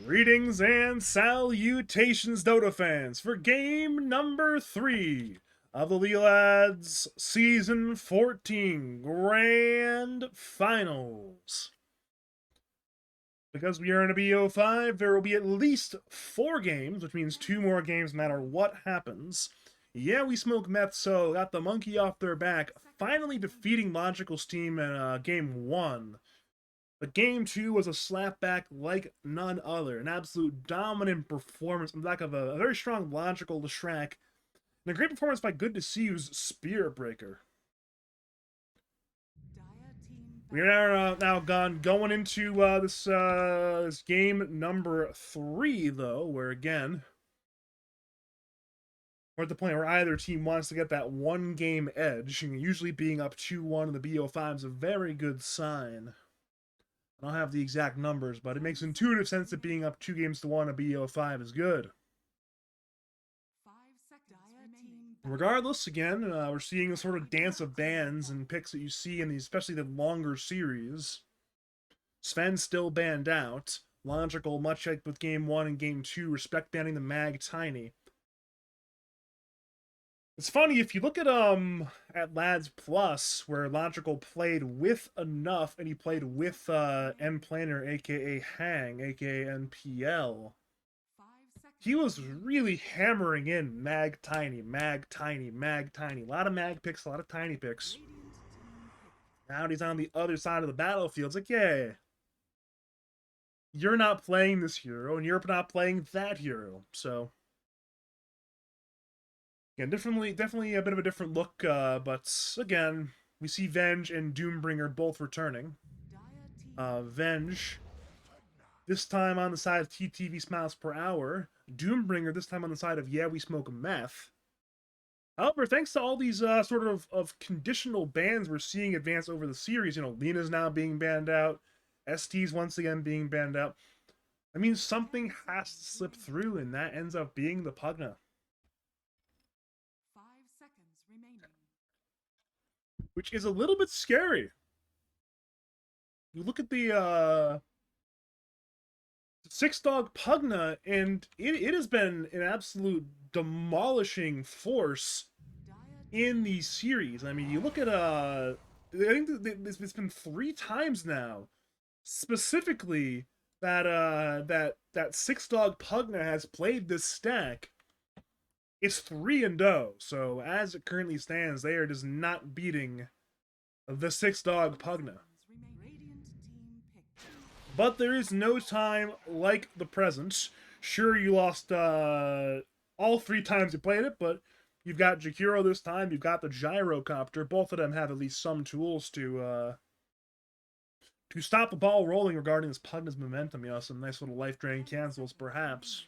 Greetings and salutations, Dota fans, for game number 3 of the League Lads Season 14 Grand Finals. Because we are in a BO5, there will be at least 4 games, which means 2 more games no matter what happens. Yeah, we smoke Meth, so got the monkey off their back, finally defeating Logical's team in Game 1. But Game 2 was a slapback like none other. An absolute dominant performance on the back of a very strong Logical Leshrac. And a great performance by Good to See You's Spirit Breaker. We are now going into this game number 3, though, where again, we're at the point where either team wants to get that one game edge. And usually being up 2-1 in the BO5 is a very good sign. I don't have the exact numbers, but it makes intuitive sense that being up 2 games to 1 in BO5 is good. Regardless, again, we're seeing a sort of dance of bans and picks that you see in these, especially the longer series. Sven's still banned out. Logical, much like with Game 1 and Game 2, respect banning the Mag Tiny. It's funny, if you look at Lads Plus, where Logical played with Enough, and he played with M-Planner, aka Hang, aka NPL, he was really hammering in Mag Tiny, Mag Tiny, Mag Tiny. A lot of Mag picks, a lot of Tiny picks. Now he's on the other side of the battlefield. It's like, yeah, you're not playing this hero, and you're not playing that hero, so... Again, definitely a bit of a different look, but again, we see Venge and Doombringer both returning. Venge, this time on the side of TTV SmilesPerHour. Doombringer, this time on the side of Yeah, We Smoke Meth. However, thanks to all these sort of conditional bans we're seeing advance over the series, you know, Lena's now being banned out, ST's once again being banned out. I mean, something has to slip through, and that ends up being the Pugna. Which is a little bit scary. You look at the 6-dog Pugna, and it has been an absolute demolishing force in these series. I mean, you look at I think it's been 3 times now, specifically that that 6-dog Pugna has played this stack. It's 3-0, so as it currently stands, they are just not beating the 6-dog Pugna. But there is no time like the present. Sure, you lost all 3 times you played it, but you've got Jakiro this time, you've got the Gyrocopter. Both of them have at least some tools to stop the ball rolling regarding this Pugna's momentum. You know, some nice little life-draining cancels, perhaps.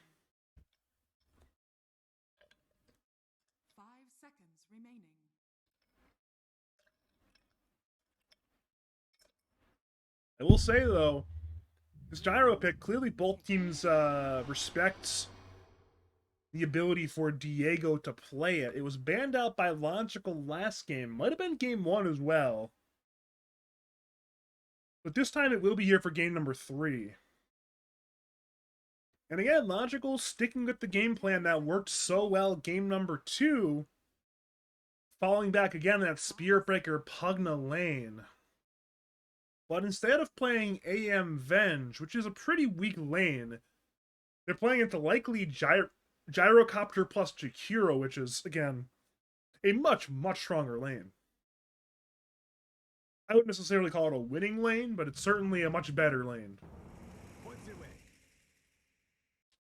I will say, though, this Gyro pick, clearly both teams respect the ability for Diego to play it. It was banned out by Logical last game. Might have been Game 1 as well. But this time it will be here for game number 3. And again, Logical sticking with the game plan that worked so well game number 2. Falling back again that Spirit Breaker Pugna lane. But instead of playing AM Venge, which is a pretty weak lane, they're playing into likely Gyrocopter plus Jakiro, which is, again, a much, much stronger lane. I wouldn't necessarily call it a winning lane, but it's certainly a much better lane.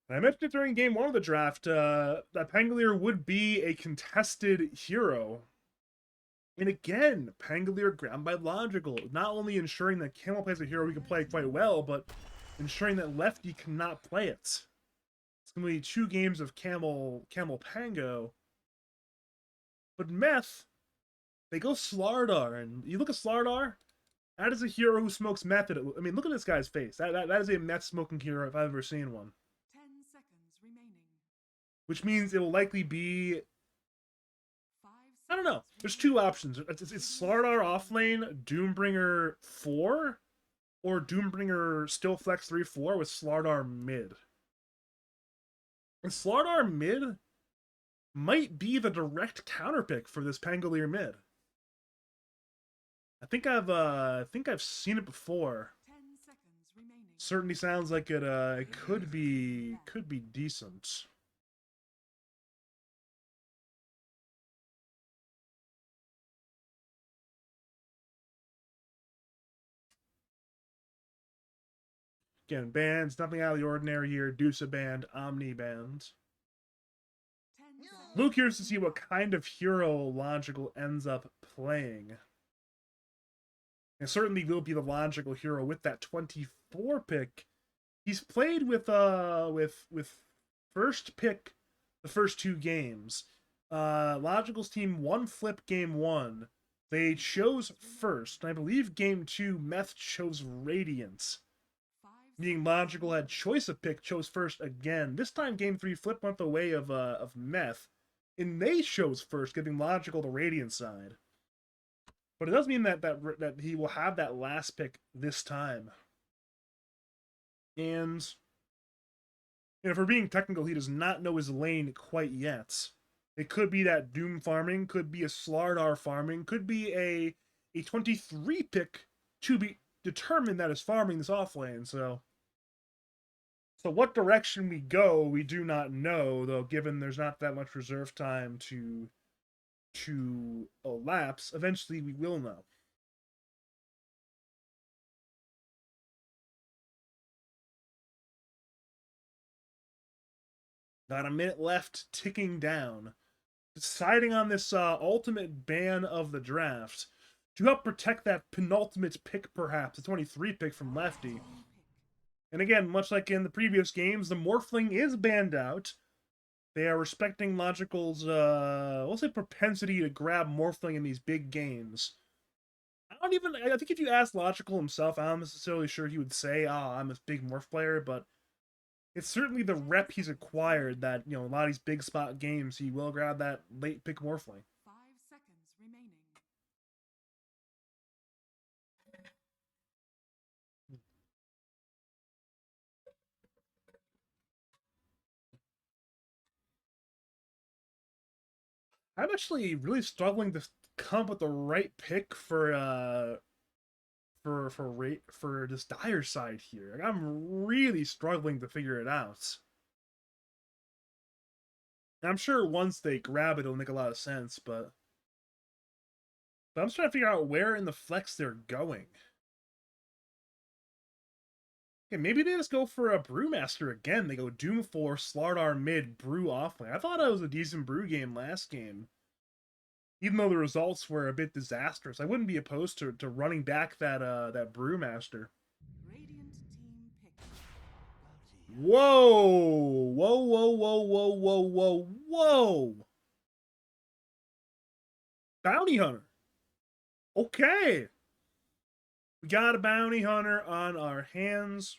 And I mentioned it during game 1 of the draft, that Pangolier would be a contested hero. And again, Pangolier grabbed by Logical, not only ensuring that Camel plays a hero we can play quite well, but ensuring that Lefty cannot play it. It's going to be 2 games of Camel Pango. But Meth, they go Slardar, and you look at Slardar, that is a hero who smokes Meth. I mean, look at this guy's face. That is a Meth smoking hero if I've ever seen one. 10 seconds remaining. Which means it will likely be... I don't know. There's 2 options. It's Slardar off lane, Doombringer 4, or Doombringer still flex 3-4 with Slardar mid. And Slardar mid might be the direct counter pick for this Pangolier mid. I think I've seen it before. 10 seconds remaining. Certainly sounds like it could be decent. Again, bands, nothing out of the ordinary here. Dusa band, Omni band. 10 seconds. Luke curious to see what kind of hero Logical ends up playing. And certainly will be the logical hero with that 24 pick. He's played with first pick the first 2 games. Logical's team won flip game 1. They chose first. And I believe game 2, Meth chose Radiance. 5 Meaning seconds. Logical had choice of pick, chose first again. This time game 3, Flip went the way of Meth. And they chose first, giving Logical the Radiance side. But it does mean that he will have that last pick this time. And if we're being technical, he does not know his lane quite yet. It could be that Doom farming, could be a Slardar farming, could be a 23 pick to be determined that is farming this offlane. So what direction we go, we do not know, though, given there's not that much reserve time to elapse. Eventually we will know. Got a minute left, ticking down. Deciding on this ultimate ban of the draft to help protect that penultimate pick, perhaps, the 23 pick from Lefty. And again, much like in the previous games, the Morphling is banned out. They are respecting Logical's, we'll say, propensity to grab Morphling in these big games. I think if you ask Logical himself, I'm not necessarily sure he would say, I'm a big Morph player, but it's certainly the rep he's acquired that, a lot of these big spot games, he will grab that late pick Morphling. 5 seconds remaining. I'm actually really struggling to come up with the right pick for this Dire side here. Like, I'm really struggling to figure it out. And I'm sure once they grab it, it'll make a lot of sense, but I'm just trying to figure out where in the flex they're going. Okay, maybe they just go for a Brewmaster again. They go Doom 4, Slardar mid, Brew offlane. I thought it was a decent Brew game last game. Even though the results were a bit disastrous, I wouldn't be opposed to running back that Brewmaster. Radiant team pick. Whoa! Whoa, whoa, whoa, whoa, whoa, whoa, whoa! Bounty Hunter. Okay. We got a Bounty Hunter on our hands.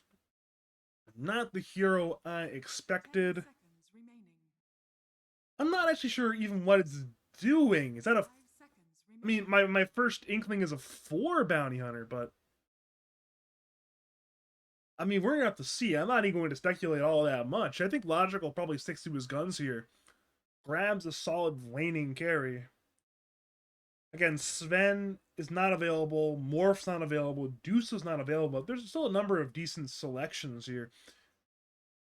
Not the hero I 10 expected. seconds remaining. I'm not actually sure even what it's doing. Is that a... 5 seconds I mean, remaining. my first inkling is a 4 Bounty Hunter, but... I mean, we're gonna have to see. I'm not even going to speculate all that much. I think Logical probably sticks to his guns here. Grabs a solid laning carry. Again, Sven is not available. Morph's not available. Deuce is not available. There's still a number of decent selections here.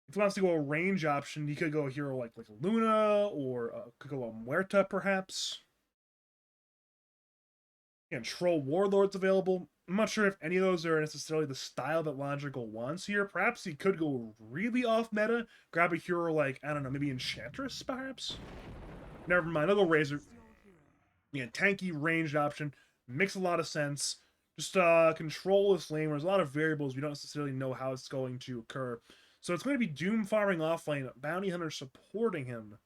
If he wants to go a range option, he could go a hero like Luna, or could go a Muerta, perhaps. And Troll Warlord's available. I'm not sure if any of those are necessarily the style that Logical wants here. Perhaps he could go really off meta, grab a hero like, I don't know, maybe Enchantress, perhaps? Never mind, I'll go Razor. Choose your hero. Yeah, tanky ranged option. Makes a lot of sense. Just control this lane where there's a lot of variables we don't necessarily know how it's going to occur. So it's going to be Doom farming offlane, Bounty Hunter supporting him.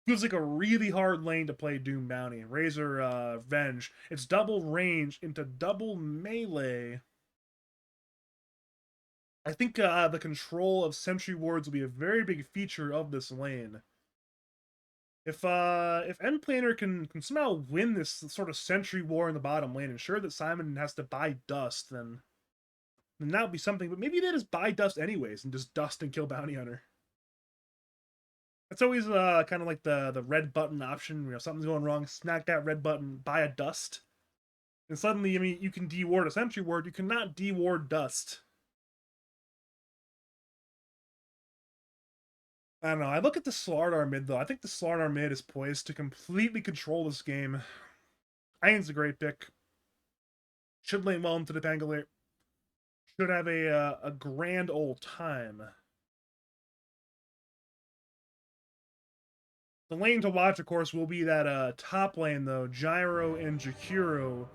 Feels like a really hard lane to play Doom Bounty. Razor Venge. It's double range into double melee. I think the control of Sentry Wards will be a very big feature of this lane. If End Planer can somehow win this sort of Sentry War in the bottom lane, ensure that Simon has to buy dust, then then that would be something. But maybe they just buy dust anyways and just dust and kill bounty hunter. That's always kind of like the red button option. You know, something's going wrong, smack that red button, buy a dust, and suddenly, I mean, you can deward a sentry ward. You cannot deward dust. I don't know. I look at the Slardar mid though. I think the Slardar mid is poised to completely control this game. I think it's a great pick. Should lane well into the Pangolier. Should have a grand old time. The lane to watch, of course, will be that top lane though. Gyro and Jakiro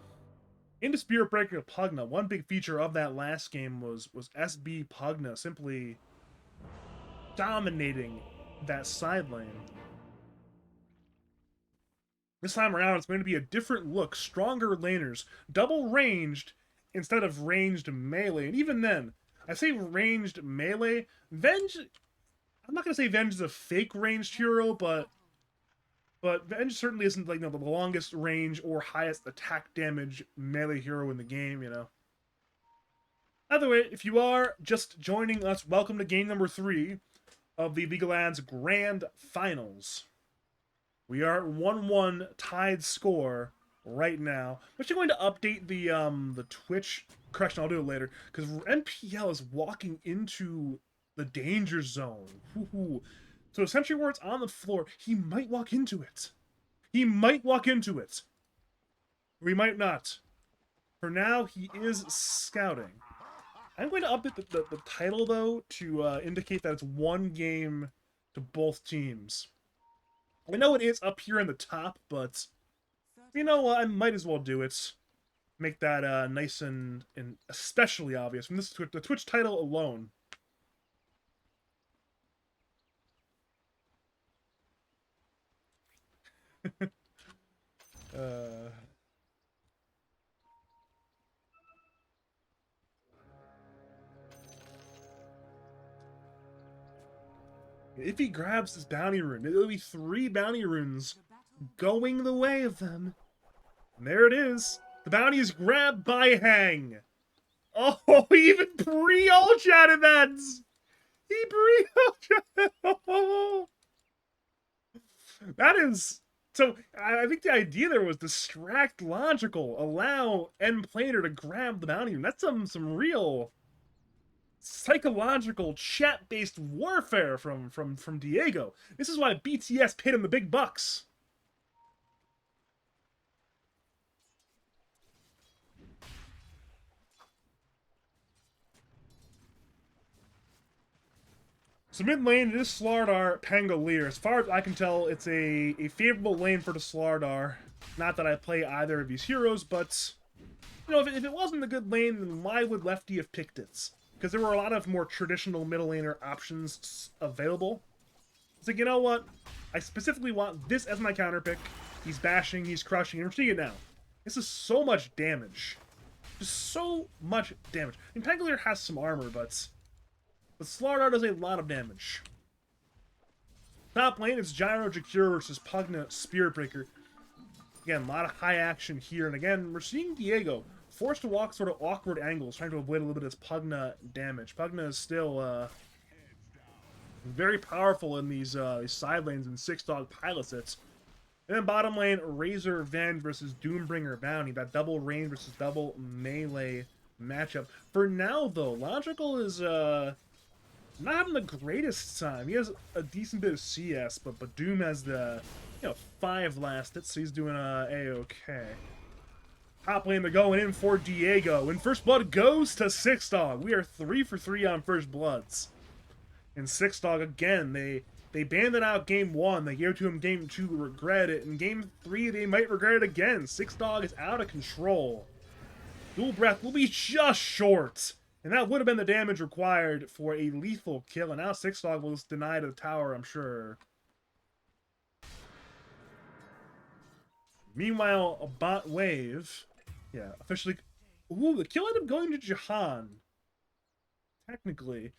into Spirit Breaker Pugna. One big feature of that last game was SB Pugna simply dominating that side lane. This time around, it's going to be a different look. Stronger laners. Double ranged instead of ranged melee. And even then, I say ranged melee. Venge... I'm not going to say Venge is a fake ranged hero, but Venge certainly isn't like, you know, the longest range or highest attack damage melee hero in the game, you know. Either way, if you are just joining us, welcome to game number 3 of the League of Legends Grand Finals. We are at 1-1 tied score right now. I'm actually going to update the Twitch. Correction, I'll do it later. Because NPL is walking into the danger zone. Ooh. So Sentry Ward's on the floor. He might walk into it. He might walk into it. Or he might not. For now, he is scouting. I'm going to update the title, though, to indicate that it's one game to both teams. I know it is up here in the top, but you know what? I might as well do it. Make that nice and especially obvious from this the Twitch title alone. If he grabs this bounty rune, it'll be 3 bounty runes going the way of them. And there it is. The bounty is grabbed by Hang. Oh, he even pre-all chatted that. He pre-all chatted. That is... So, I think the idea there was distract logical. Allow end planer to grab the bounty rune. That's some real... psychological chat-based warfare from Diego. This is why BTS paid him the big bucks. So mid lane, it is Slardar Pangolier. As far as I can tell, it's a favorable lane for the Slardar. Not that I play either of these heroes, but you know, if it wasn't a good lane, then why would Lefty have picked it? Because there were a lot of more traditional middle laner options available. It's like, you know what? I specifically want this as my counter pick. He's bashing, he's crushing, and we're seeing it now. This is so much damage. Just so much damage. I mean, Pangolier has some armor, but Slardar does a lot of damage. Top lane, it's Gyro Jakiro versus Pugna Spiritbreaker. Again, a lot of high action here. And again, we're seeing Diego forced to walk sort of awkward angles, trying to avoid a little bit of this Pugna damage. Pugna is still very powerful in these side lanes and 6-dog pilot sets. And then bottom lane, Razor Venge versus Doombringer Bounty. That double range versus double melee matchup. For now, though, Logical is not having the greatest time. He has a decent bit of CS, but Doom has the 5 last hits, so he's doing A-okay. Top lane, they're going in for Diego. And First Blood goes to 6-dog. We are 3 for 3 on First Bloods. And 6-dog, again, they banded out game 1. They gave it to him game 2, regret it. In game 3, they might regret it again. 6-dog is out of control. Dual Breath will be just short. And that would have been the damage required for a lethal kill. And now 6-dog will just deny the tower, I'm sure. Meanwhile, a bot wave. Yeah, officially... Ooh, the kill ended up going to Jahan. Technically.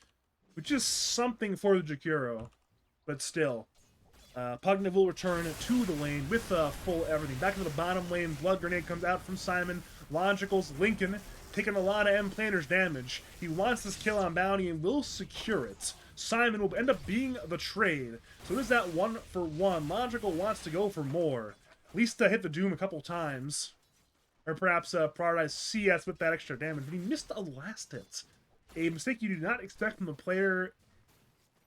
Which is something for the Jakiro. But still. Pugna will return to the lane with full everything. Back to the bottom lane. Blood Grenade comes out from Simon. Logical's Lincoln taking a lot of M Planner's damage. He wants this kill on Bounty and will secure it. Simon will end up being the trade. So there's that 1-for-1. Logical wants to go for more. At least hit the Doom a couple times. Or perhaps prioritize CS with that extra damage. But he missed a last hit. A mistake you do not expect from a player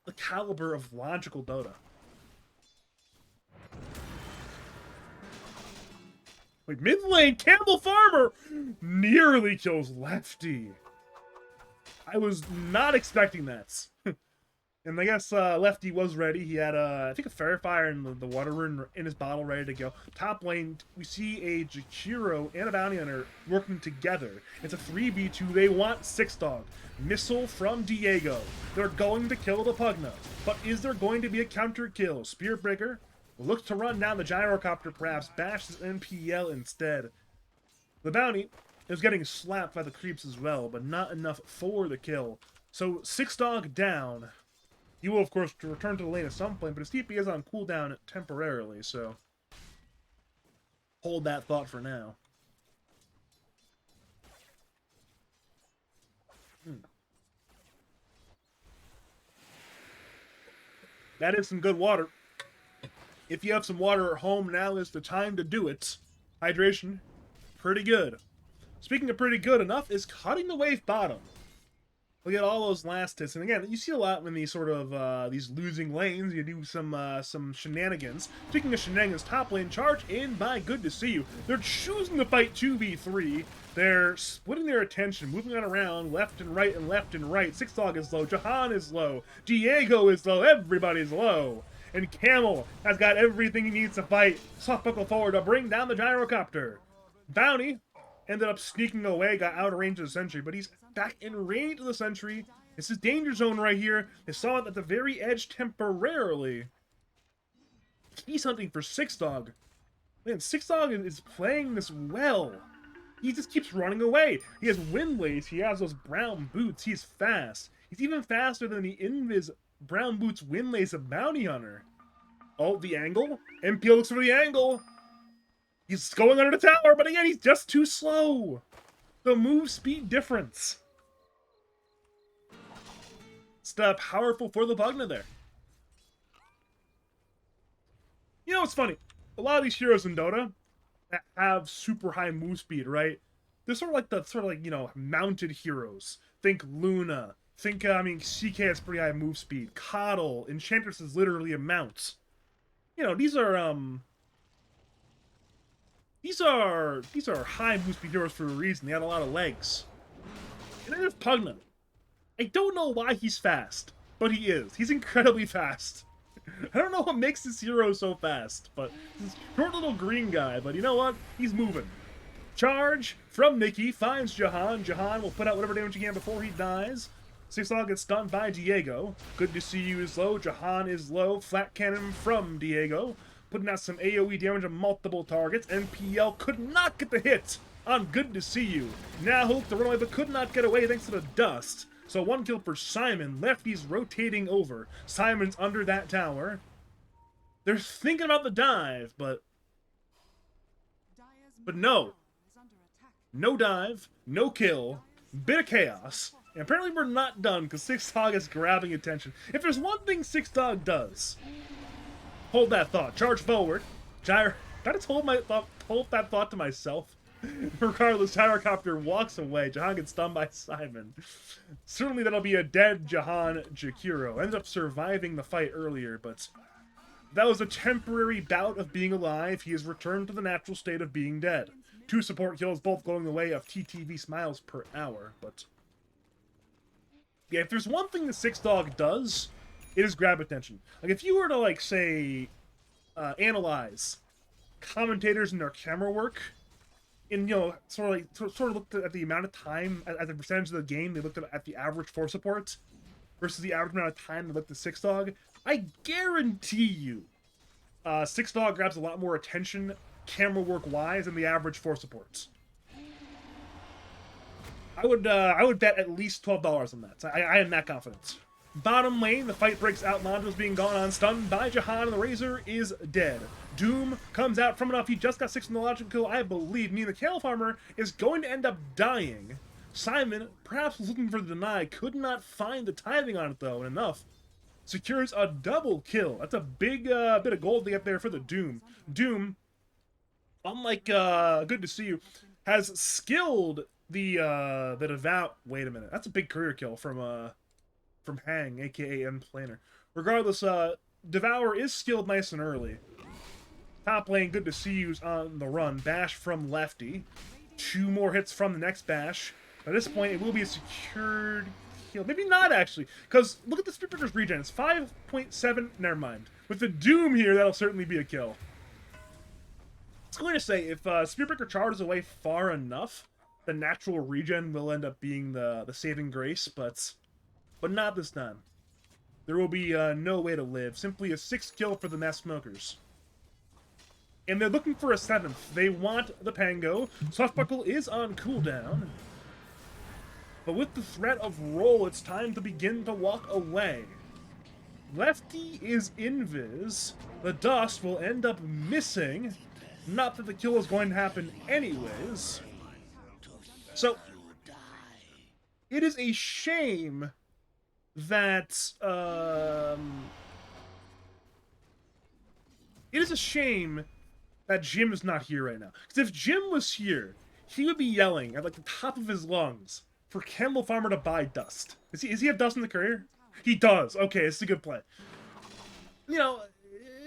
the caliber of Logical Dota. Wait, mid lane, Campbell Farmer nearly kills Lefty. I was not expecting that. And I guess Lefty was ready. He had, I think, a Fair Fire and the Water Rune in his bottle ready to go. Top lane, we see a Jakiro and a Bounty Hunter working together. It's a 3v2. They want 6 Dog. Missile from Diego. They're going to kill the Pugna. But is there going to be a counter kill? Spearbreaker looks to run down the Gyrocopter, perhaps bashes NPL instead. The Bounty is getting slapped by the creeps as well, but not enough for the kill. So 6 Dog down. He will, of course, return to the lane at some point, but his TP is on cooldown temporarily, so hold that thought for now. That is some good water. If you have some water at home, now is the time to do it. Hydration, pretty good. Speaking of pretty good, enough is cutting the wave bottom. Look at all those last hits, and again, you see a lot in these sort of these losing lanes. You do some shenanigans. Speaking of shenanigans, top lane charge in by Good to See You. They're choosing to fight 2v3. They're splitting their attention, moving on around left and right and left and right. 6 Dog is low, Jahan is low, Diego is low, everybody's low. And Camel has got everything he needs to fight. Soft buckle forward to bring down the Gyrocopter. Bounty ended up sneaking away, got out of range of the Sentry, but he's back in range of the Sentry. It's his danger zone right here. They saw it at the very edge temporarily. He's hunting for 6 Dog. Man, 6 Dog is playing this well. He just keeps running away. He has Windlace. He has those brown boots. He's fast. He's even faster than the Invis brown boots Windlace of Bounty Hunter. Oh, the angle. MPL looks for the angle. He's going under the tower, but again, he's just too slow. The move speed difference. It's powerful for the Pugna there. You know, it's funny. A lot of these heroes in Dota that have super high move speed, right? They're sort of like, you know, mounted heroes. Think Luna. Think, CK has pretty high move speed. Coddle. Enchantress is literally a mount. You know, these are high move speed heroes for a reason. They got a lot of legs. And then there's Pugna. I don't know why he's fast, but he is. He's incredibly fast. I don't know what makes this hero so fast, but this short little green guy, but you know what? He's moving. Charge from Nikki, finds Jahan. Jahan will put out whatever damage he can before he dies. 6 Dog gets stunned by Diego. Good to See You is low. Jahan is low. Flat cannon from Diego, putting out some AoE damage on multiple targets. NPL could not get the hit on Good to See You. Now hooked to run away, but could not get away thanks to the dust. So 1 kill for Simon. Lefty's rotating over. Simon's under that tower. They're thinking about the dive, but no. No dive, no kill, bit of chaos. And apparently we're not done because 6 Dog is grabbing attention. If there's one thing 6 Dog does, hold that thought. Charge forward. I just hold that thought to myself. Regardless, Gyrocopter walks away. Jahan gets stunned by Simon. Certainly that'll be a dead Jahan Jakiro. Ended up surviving the fight earlier, but that was a temporary bout of being alive. He has returned to the natural state of being dead. 2 support kills, both going the way of TTV SmilesPerHour, but yeah, if there's one thing the 6 Dog does, it is grab attention. Like, if you were to, like, say, analyze commentators and their camera work, and, you know, sort of looked at the amount of time, at the percentage of the game, they looked at the average 4 support versus the average amount of time they looked at 6 Dog, I guarantee you 6 Dog grabs a lot more attention camera work wise than the average 4 supports. I would bet at least $12 on that. I am that confident. Bottom lane, the fight breaks out. Londo's being gone on, stunned by Jahan, and the Razor is dead. Doom comes out from enough. He just got 6 from the logical kill, I believe. Meaning the Kale Farmer is going to end up dying. Simon, perhaps was looking for the deny, could not find the timing on it though, and enough. Secures a double kill. That's a big bit of gold to get there for the Doom. Doom, unlike Good to See You, has skilled the Devout. Wait a minute, that's a big career kill from Hang, aka M Planer. Regardless, Devour is skilled nice and early. Top lane, Good to See You's on the run. Bash from Lefty. 2 more hits from the next bash. At this point, it will be a secured kill. Maybe not, actually. Because look at the Spearbreaker's regen. It's 5.7. Never mind. With the Doom here, that'll certainly be a kill. I was going to say, if Spearbreaker charges away far enough, the natural regen will end up being the saving grace, but not this time. There will be no way to live. Simply a 6th kill for the Meth Smokers. And they're looking for a 7th. They want the Pango. Swashbuckle is on cooldown. But with the threat of roll, it's time to begin to walk away. Lefty is invis. The dust will end up missing. Not that the kill is going to happen anyways. So, it is a shame that, it is a shame that Jim is not here right now. Because if Jim was here, he would be yelling at, like, the top of his lungs for Campbell Farmer to buy dust. Does he have dust in the career? He does. Okay, it's a good play. You know,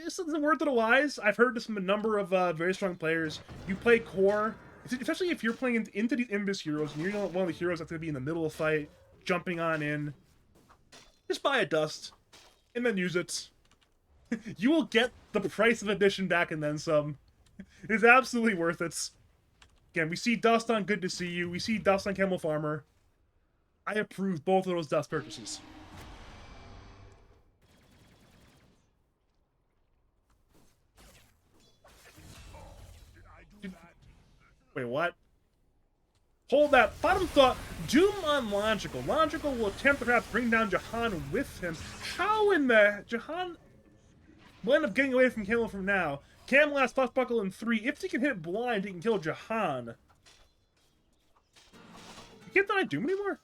this isn't worth it a wise. I've heard this from a number of very strong players. You play core, especially if you're playing into these Invis heroes, and you're one of the heroes that's going to be in the middle of the fight, jumping on in. Just buy a dust, and then use it. You will get the price of addition back and then some. It's absolutely worth it. Again, we see dust on Good to See You. We see dust on Camel Farmer. I approve both of those dust purchases. Wait, what? Hold that. Bottom thought. Doom on Logical. Logical will attempt to perhaps bring down Jahan with him. How in the... Jahan will end up getting away from Camel from now. Camel has Swashbuckle in 3. If he can hit blind, he can kill Jahan. You can't deny Doom anymore?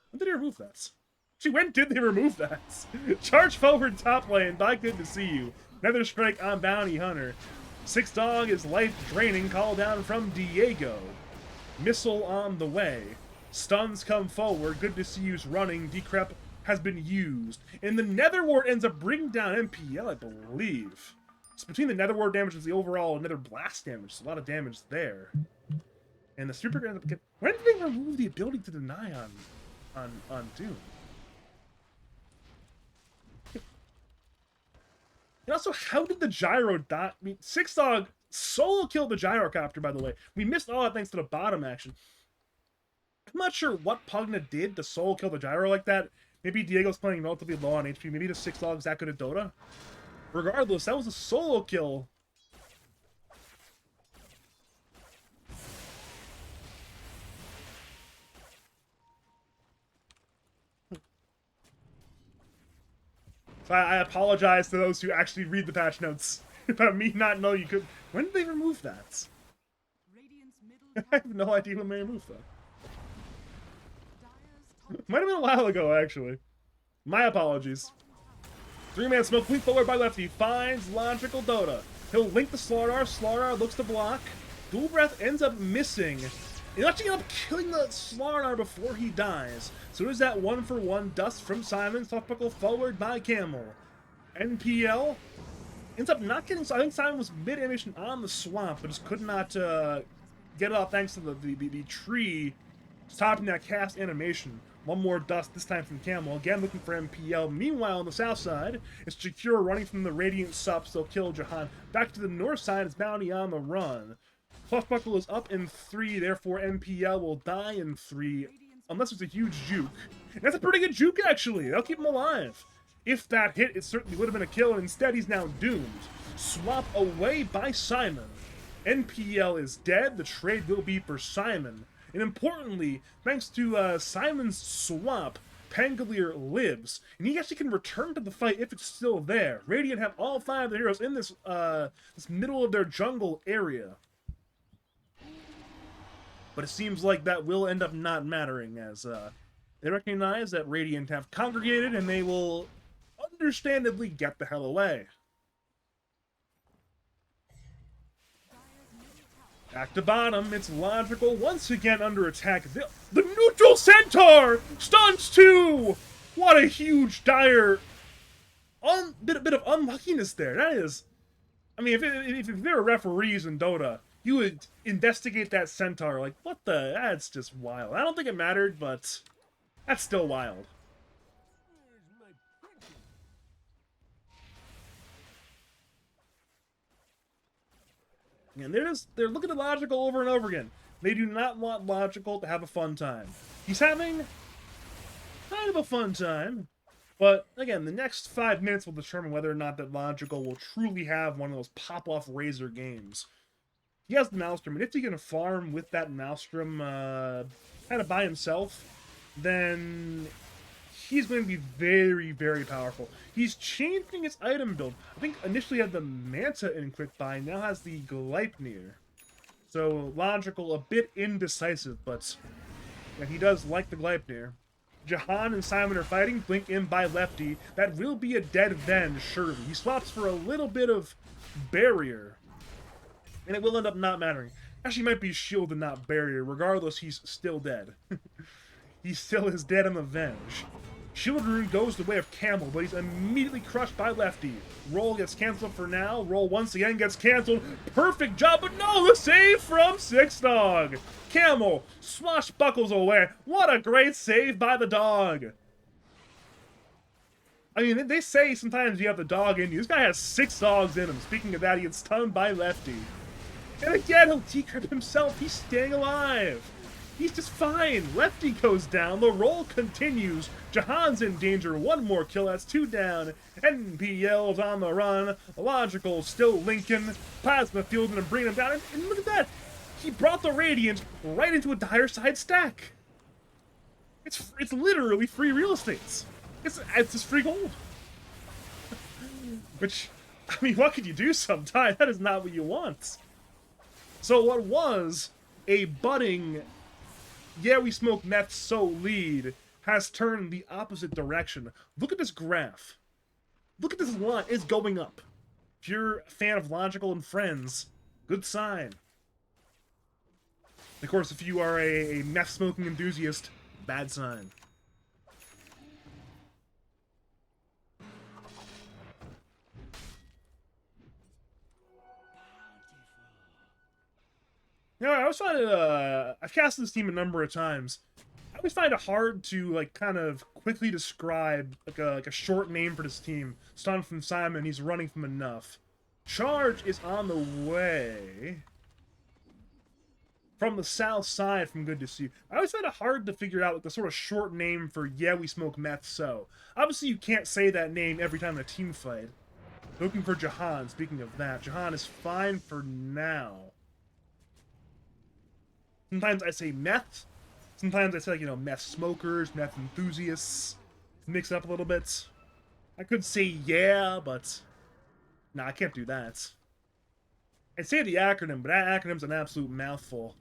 When did he remove that? Actually, when did they remove that? Charge forward top lane. Not Good to See You. Nether Strike on Bounty Hunter. 6 Dog is life draining. Call down from Diego. Missile on the way. Stuns come forward. Good to See You's running. Decrep has been used. And the Nether Ward ends up bringing down MPL, I believe. It's between the Nether Ward damage and the overall Nether Blast damage. It's a lot of damage there. And the Super ends up getting... When did they remove the ability to deny on Doom? And also, how did the Gyro die? I mean, 6 Dog solo killed the Gyrocopter, by the way. We missed all that thanks to the bottom action. I'm not sure what Pugna did to solo kill the Gyro like that. Maybe Diego's playing relatively low on HP. Maybe the 6 Dog's that good at Dota. Regardless, that was a solo kill. So I apologize to those who actually read the patch notes about me not knowing you could. When did they remove that? I have no idea when they removed that. Might have been a while ago, actually. My apologies. 3-man smoke, fleet forward by Lefty. Finds Logical Dota. He'll link the Slardar. Slardar looks to block. Dual Breath ends up missing. He'll actually end up killing the Slardar before he dies. So there's that 1-for-1 dust from Simon. Swashbuckle forward by Camel. NPL ends up not getting... So I think Simon was mid-animation on the swamp, but just could not get it off thanks to the tree stopping that cast animation. One more dust, this time from Camel. Again, looking for MPL. Meanwhile, on the south side, it's Secure running from the Radiant Sups. They'll kill Jahan. Back to the north side, it's Bounty on the run. Swashbuckle is up in 3, therefore MPL will die in 3. Unless it's a huge juke. And that's a pretty good juke, actually. That'll keep him alive. If that hit, it certainly would have been a kill, and instead he's now doomed. Swap away by Simon. NPL is dead. The trade will be for Simon. And importantly, thanks to Simon's swap, Pangolier lives, and he actually can return to the fight if it's still there. Radiant have all 5 of the heroes in this this middle of their jungle area. But it seems like that will end up not mattering, as they recognize that Radiant have congregated and they will understandably get the hell away. Back to bottom, it's Logical once again under attack. The neutral centaur stuns too! What a huge dire bit of unluckiness there. That is, I mean, if there were referees in Dota, you would investigate that centaur. Like, what the? That's just wild. I don't think it mattered, but that's still wild. And they're looking at Logical over and over again. They do not want Logical to have a fun time. He's having kind of a fun time. But again, the next 5 minutes will determine whether or not that Logical will truly have one of those pop-off Razor games. He has the Maelstrom, and if he can farm with that Maelstrom kind of by himself, then he's going to be very, very powerful. He's changing his item build. I think initially had the Manta in quick buy, now has the Gleipnir. So Logical a bit indecisive, but yeah, he does like the Gleipnir. Jahan and Simon are fighting, blink in by Lefty. That will be a dead Ven, surely. He swaps for a little bit of barrier, and it will end up not mattering. Actually, might be shield and not barrier. Regardless, he's still dead. He still is dead on Avenge. Shield Rune goes the way of Camel, but he's immediately crushed by Lefty. Roll gets canceled for now. Roll once again gets canceled. Perfect job, but no, the save from Six Dog. Camel swashbuckles away. What a great save by the dog. I mean, they say sometimes you have the dog in you. This guy has 6 dogs in him. Speaking of that, he gets stunned by Lefty. And again, he'll decrypt himself. He's staying alive. He's just fine. Lefty goes down. The roll continues. Jahan's in danger. 1 more kill. That's 2 down. NPL's on the run. Logical still linking. Plasma fielding and bringing him down. And look at that. He brought the Radiant right into a dire side stack. It's literally free real estate. It's just free gold. Which, I mean, what could you do sometimes? That is not what you want. So what was a budding "Yeah, we smoke meth so" lead has turned the opposite direction. Look at this graph. Look at this line. It's going up. If you're a fan of Logical and Friends, good sign. Of course, if you are a meth smoking enthusiast, bad sign. You know, I always find it, I've casted this team a number of times. I always find it hard to, like, kind of quickly describe, like a short name for this team. Stun from Simon, he's running from enough. Charge is on the way. From the south side from Good to See. I always find it hard to figure out, like, the sort of short name for "Yeah, we smoke meth so." Obviously, you can't say that name every time in a team fight. Looking for Jahan, speaking of that. Jahan is fine for now. Sometimes I say meth. Sometimes I say, like, you know, meth smokers, meth enthusiasts. Mix it up a little bit. I could say yeah, but nah, I can't do that. I'd say the acronym, but that acronym's an absolute mouthful.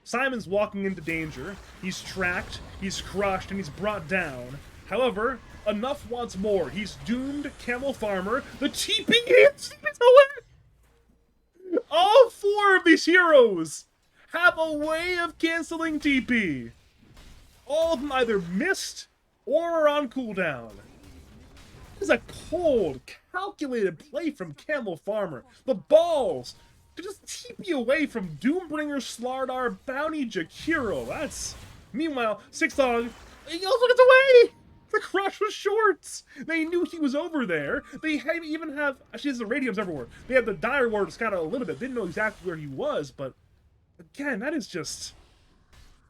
Simon's walking into danger. He's tracked, he's crushed, and he's brought down. However, enough wants more. He's doomed. Camel Farmer. The TP hits away! All 4 of these heroes have a way of canceling TP. All of them either missed or are on cooldown. This is a cold, calculated play from Camel Farmer. The balls to just TP away from Doombringer, Slardar, Bounty, Jakiro. That's... Meanwhile, Six Dog, he also gets away! The crush was short! They knew he was over there. They even have... Actually, there's the radiums everywhere. They had the Dire Ward scattered a little bit. They didn't know exactly where he was, but... Again, that is just...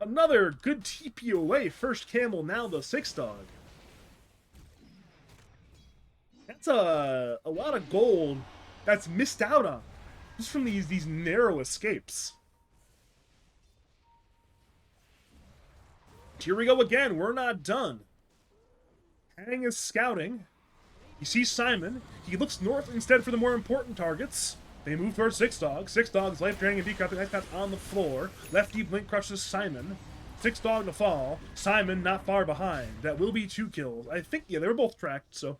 Another good TP away. First Camel, now the Six Dog. That's a lot of gold that's missed out on. Just from these narrow escapes. Here we go again. We're not done. Hang is scouting. He sees Simon. He looks north instead for the more important targets. They move towards Six Dog. Six Dog's life draining and decrypting. Ice Path on the floor. Lefty blink crushes Simon. Six Dog to fall. Simon not far behind. That will be 2 kills. I think, yeah, they were both tracked, so.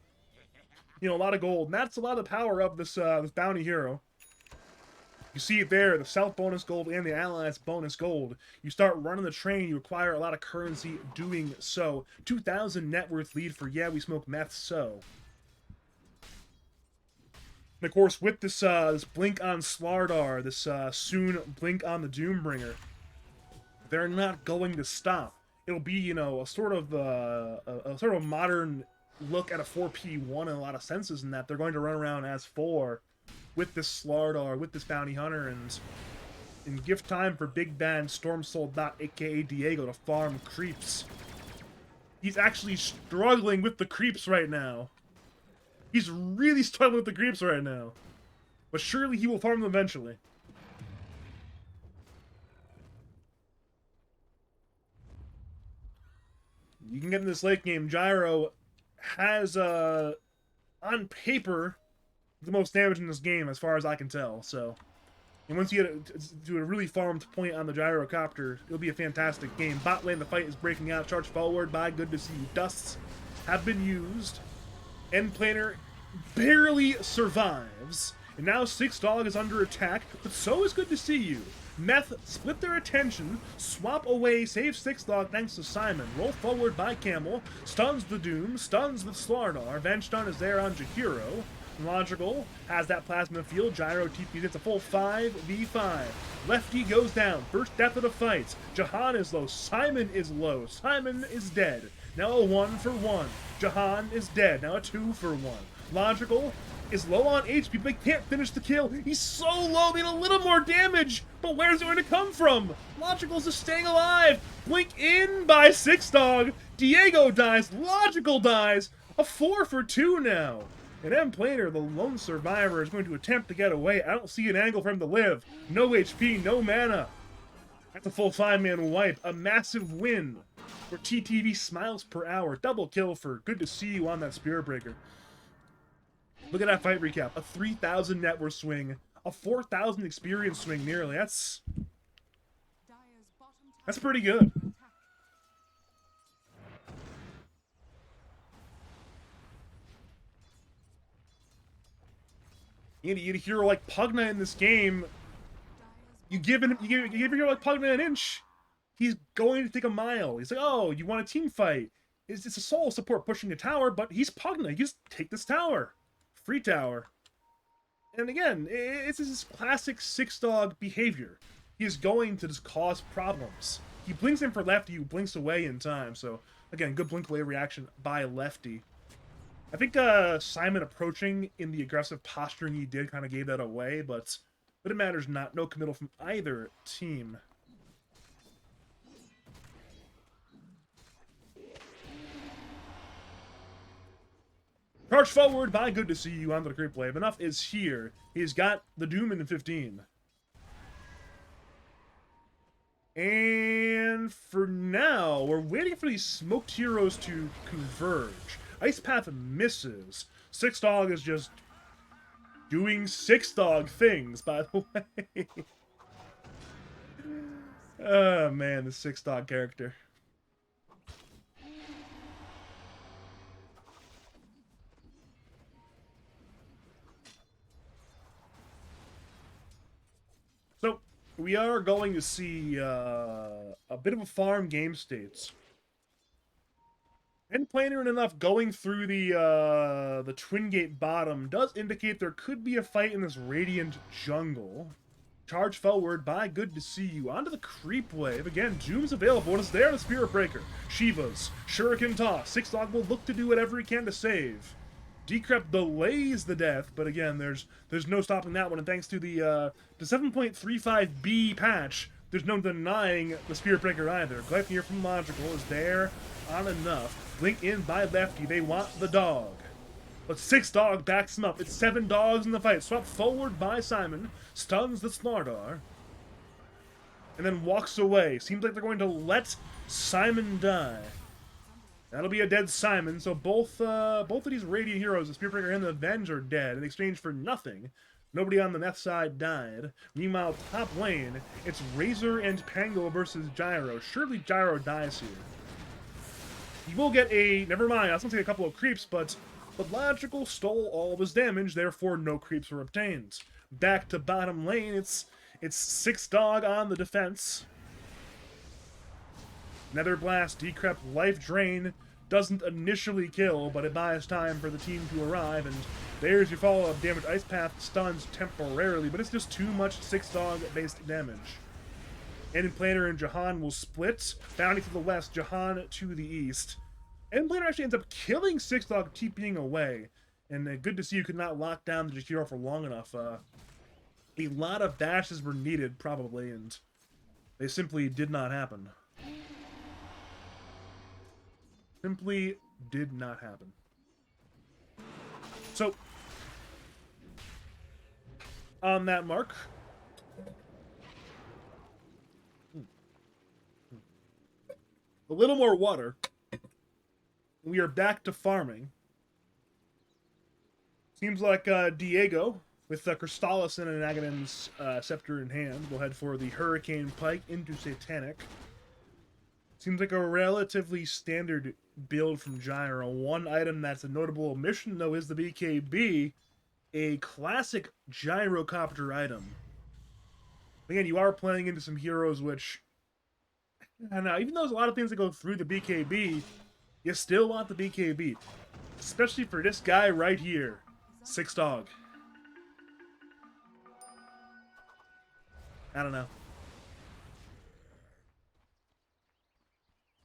You know, a lot of gold. And that's a lot of the power of this this bounty hero. You see it there, the South bonus gold and the Allies bonus gold. You start running the train, you acquire a lot of currency doing so. 2,000 net worth lead for Yeah We Smoke Meth so. And of course, with this this blink on Slardar, this soon blink on the Doombringer, they're not going to stop. It'll be, you know, a sort of modern look at a 4P1 in a lot of senses, in that they're going to run around as 4 with this Slardar, with this Bounty Hunter, and give time for Big Bad Storm Soldat, aka Diego, to farm creeps. He's actually struggling with the creeps right now. He's really struggling with the creeps right now. But surely he will farm them eventually. You can get in this late game. Gyro has, on paper, the most damage in this game, as far as I can tell. So, and once you get to a really farmed point on the gyrocopter, it'll be a fantastic game. Bot lane, the fight is breaking out. Charge forward by Good to See You. Dusts have been used. End planer barely survives. And now Six Dog is under attack, but so is Good to See You. Meth split their attention, swap away, save Six Dog thanks to Simon. Roll forward by Camel, stuns the Doom, stuns the Slardar. Venge Stun is there on Jahiro. Logical has that plasma field. Gyro TPs. It's a full 5v5. Lefty goes down. First death of the fight. Jahan is low. Simon is low. Simon is dead. Now a 1-for-1. Jahan is dead. Now a 2-for-1. Logical is low on HP, but they can't finish the kill. He's so low, they need a little more damage. But where's it going to come from? Logical's just staying alive. Blink in by Six Dog. Diego dies. Logical dies. A 4-for-2 now. And M. Planer, the lone survivor, is going to attempt to get away. I don't see an angle for him to live. No HP, no mana. That's a full 5-man wipe. A massive win for TTV Smiles per Hour. Double kill for Good to See You on that Spirit Breaker. Look at that fight recap. A 3,000 net worth swing. A 4,000 experience swing nearly. That's pretty good. You get a hero like Pugna in this game. You give a hero like Pugna an inch, he's going to take a mile. He's like, oh, you want a team fight? It's a soul support pushing a tower, but he's Pugna. You just take this tower. Free tower. And again, it's this classic Six Dog behavior. He is going to just cause problems. He blinks in for Lefty, who blinks away in time. So, again, good blink away reaction by Lefty. I think Simon approaching in the aggressive posturing he did kind of gave that away, but it matters not. No committal from either team. Charge forward by Good to See You onto the creep wave. Enough is here. He's got the Doom in the 15. And for now, we're waiting for these smoked heroes to converge. Ice Path misses. Six Dog is just doing Six Dog things, by the way. Oh man, the Six Dog character. So, we are going to see a bit of a farm game states. And plainer enough, going through the Twin Gate bottom does indicate there could be a fight in this Radiant jungle. Charge forward by Good to See You onto the creep wave. Again, Doom's available and it's there on the Spirit Breaker. Shivas, Shuriken toss. Six Dog will look to do whatever he can to save. Decrep delays the death, but again, there's no stopping that one. And thanks to the 7.35B patch, there's no denying the Spirit Breaker either. Gleipnir from Logical is there on enough. Blink in by Lefty. They want the dog. But Six Dog backs him up. It's 7 dogs in the fight. Swap forward by Simon. Stuns the Slardar. And then walks away. Seems like they're going to let Simon die. That'll be a dead Simon. So both of these Radiant heroes, the Spirit Breaker and the Avenge, are dead in exchange for nothing. Nobody on the Meth side died. Meanwhile, top lane, it's Razor and Pango versus Gyro. Surely Gyro dies here. He will get a... Never mind, I was going to take a couple of creeps, but Logical stole all of his damage, therefore no creeps were obtained. Back to bottom lane, it's Six Dog on the defense. Nether Blast, Decrep, Life Drain doesn't initially kill, but it buys time for the team to arrive, and there's your follow-up damage. Ice Path stuns temporarily, but it's just too much Six Dog-based damage. End Planner and Jahan will split. Bounty to the west, Jahan to the east. End Planner actually ends up killing Six Dog, TPing away. And good to see you could not lock down the Jakiro for long enough. A lot of dashes were needed, probably, and they simply did not happen. Simply did not happen. So, on that mark, a little more water. We are back to farming. Seems like Diego, with Crystallis and an Agamemnon's scepter in hand, will head for the Hurricane Pike into Satanic. Seems like a relatively standard build from Gyro. One item that's a notable omission, though, is the BKB, a classic gyrocopter item. Again, you are playing into some heroes which, I don't know, even though there's a lot of things that go through the BKB, you still want the BKB. Especially for this guy right here, Six Dog. I don't know.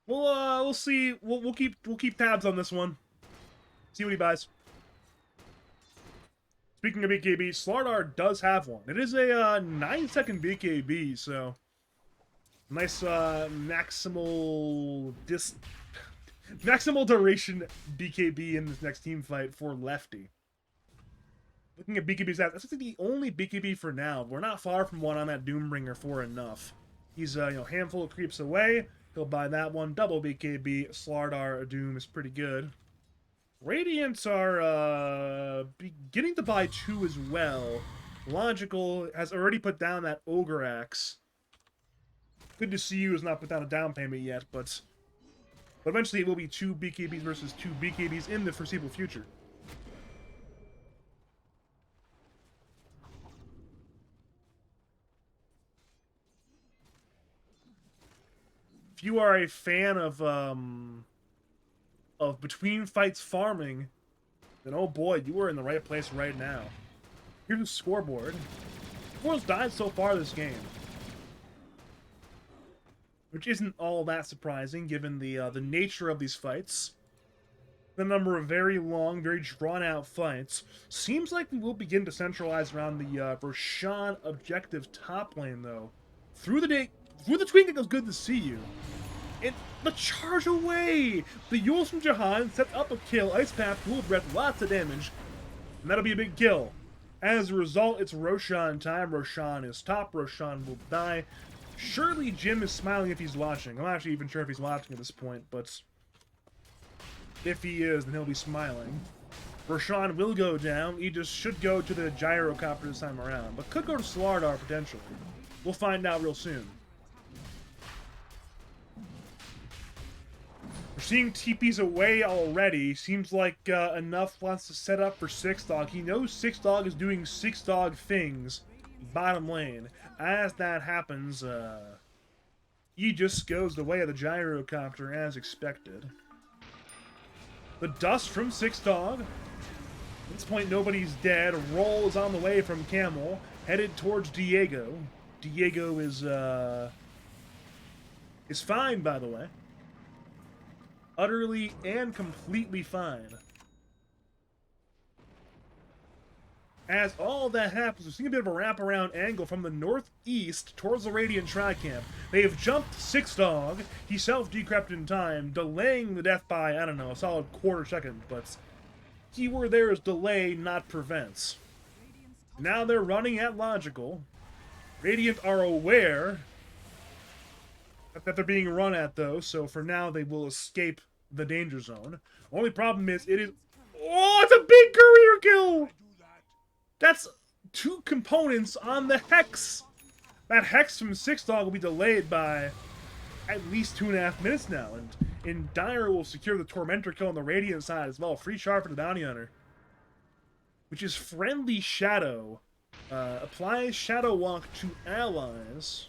We'll see. We'll keep tabs on this one. See what he buys. Speaking of BKB, Slardar does have one. It is a 9-second BKB, so nice maximal duration BKB in this next team fight for Lefty. Looking at BKB stats, that's the only BKB for now. We're not far from one on that Doombringer for enough. He's handful of creeps away. He'll buy that one. Double BKB. Slardar Doom is pretty good. Radiants are beginning to buy two as well. Logical has already put down that Ogre Axe. Good to see you has not put down a down payment yet, but eventually it will be two BKBs versus two BKBs in the foreseeable future. If you are a fan of between fights farming, then oh boy, you are in the right place right now. Here's the scoreboard. Four's died so far this game, which isn't all that surprising given the nature of these fights. The number of very long, very drawn-out fights. Seems like we will begin to centralize around the Roshan objective top lane, though. Through the tweak, it goes good to see you. And the charge away! The Yules from Jahan sets up a kill. Ice Path, Cool Breath, lots of damage. And that'll be a big kill. As a result, it's Roshan time. Roshan is top. Roshan will die. Surely Jim is smiling if he's watching. I'm not actually even sure if he's watching at this point, but if he is, then he'll be smiling. Roshan will go down. He just should go to the gyrocopter this time around, but could go to Slardar potentially. We'll find out real soon. We're seeing TPs away already. Seems like Enough wants to set up for Six Dog. He knows Six Dog is doing Six Dog things bottom lane. As that happens, he just goes the way of the gyrocopter as expected. The dust from Six Dog. At this point, nobody's dead. Roll is on the way from Camel, headed towards Diego. Diego is fine, by the way. Utterly and completely fine. As all that happens, we're seeing a bit of a wraparound angle from the northeast towards the Radiant Tri-Camp. They have jumped Six Dog. He self-decrept in time, delaying the death by, I don't know, a solid quarter second, but keyword there is delay, not prevents. Now they're running at Logical. Radiant are aware that they're being run at, though, so for now they will escape the danger zone. Only problem is, it is... Oh, it's a big career kill! That's 2 components on the Hex. That Hex from 6-Dog will be delayed by at least 2.5 minutes now, and Dire will secure the Tormentor kill on the Radiant side as well. Free shard for the Bounty Hunter, which is Friendly Shadow. Applies Shadow Walk to allies,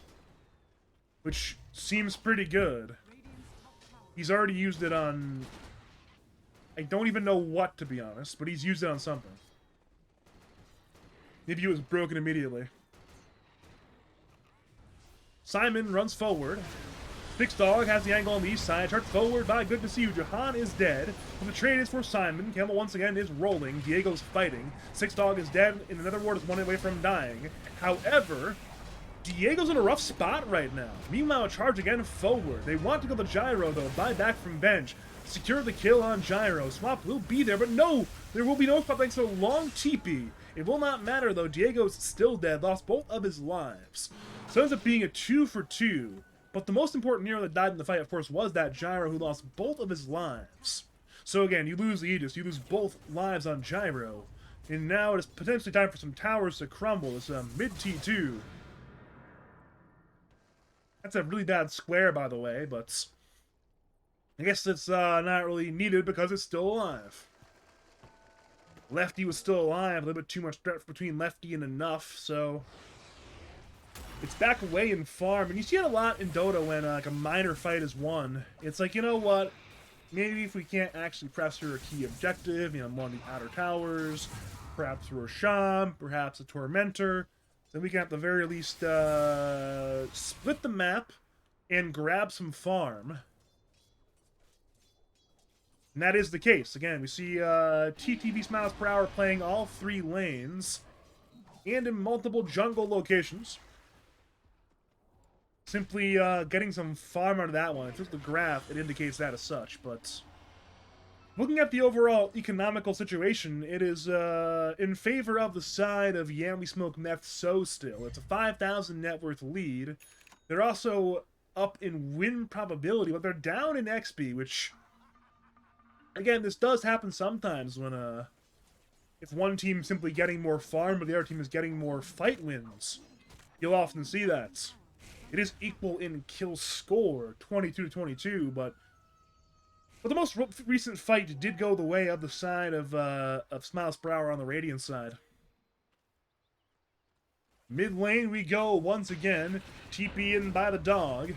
which seems pretty good. He's already used it on... I don't even know what, to be honest, but he's used it on something. Maybe it was broken immediately. Simon runs forward. 6-Dog has the angle on the east side. Charged forward by Good to See You. Jahan is dead. But the trade is for Simon. Camel once again is rolling. Diego's fighting. 6-Dog is dead, and another ward is 1 away from dying. However, Diego's in a rough spot right now. Meanwhile, charge again forward. They want to go to Gyro, though. Buy back from bench. Secure the kill on Gyro. Swap will be there, but no! There will be no swap thanks to a long TP. It will not matter, though. Diego's still dead. Lost both of his lives. So it ends up being a 2 for 2. But the most important hero that died in the fight, of course, was that Gyro who lost both of his lives. So again, you lose the Aegis, you lose both lives on Gyro. And now it is potentially time for some towers to crumble. It's a mid T2. That's a really bad square, by the way, but I guess it's not really needed because it's still alive. Lefty was still alive, a little bit too much threat between Lefty and enough, so it's back away in farm, and you see it a lot in Dota when like a minor fight is won. It's like, you know what? Maybe if we can't actually press through a key objective, you know, one of the outer towers, perhaps through a Sham, perhaps a Tormentor, then we can at the very least split the map and grab some farm. And that is the case. Again, we see TTV SmilesPerHour playing all 3 lanes and in multiple jungle locations. Simply getting some farm out of that one. If you look at the graph, it indicates that as such. But looking at the overall economical situation, it is in favor of the side of Yammy Smoke Meth So still. It's a 5,000 net worth lead. They're also up in win probability, but they're down in XP, which, again, this does happen sometimes when if one team is simply getting more farm, but the other team is getting more fight wins. You'll often see that. It is equal in kill score, 22-22, but the most recent fight did go the way of the side of SmilesPerHour on the Radiant side. Mid lane we go once again, TP in by the dog.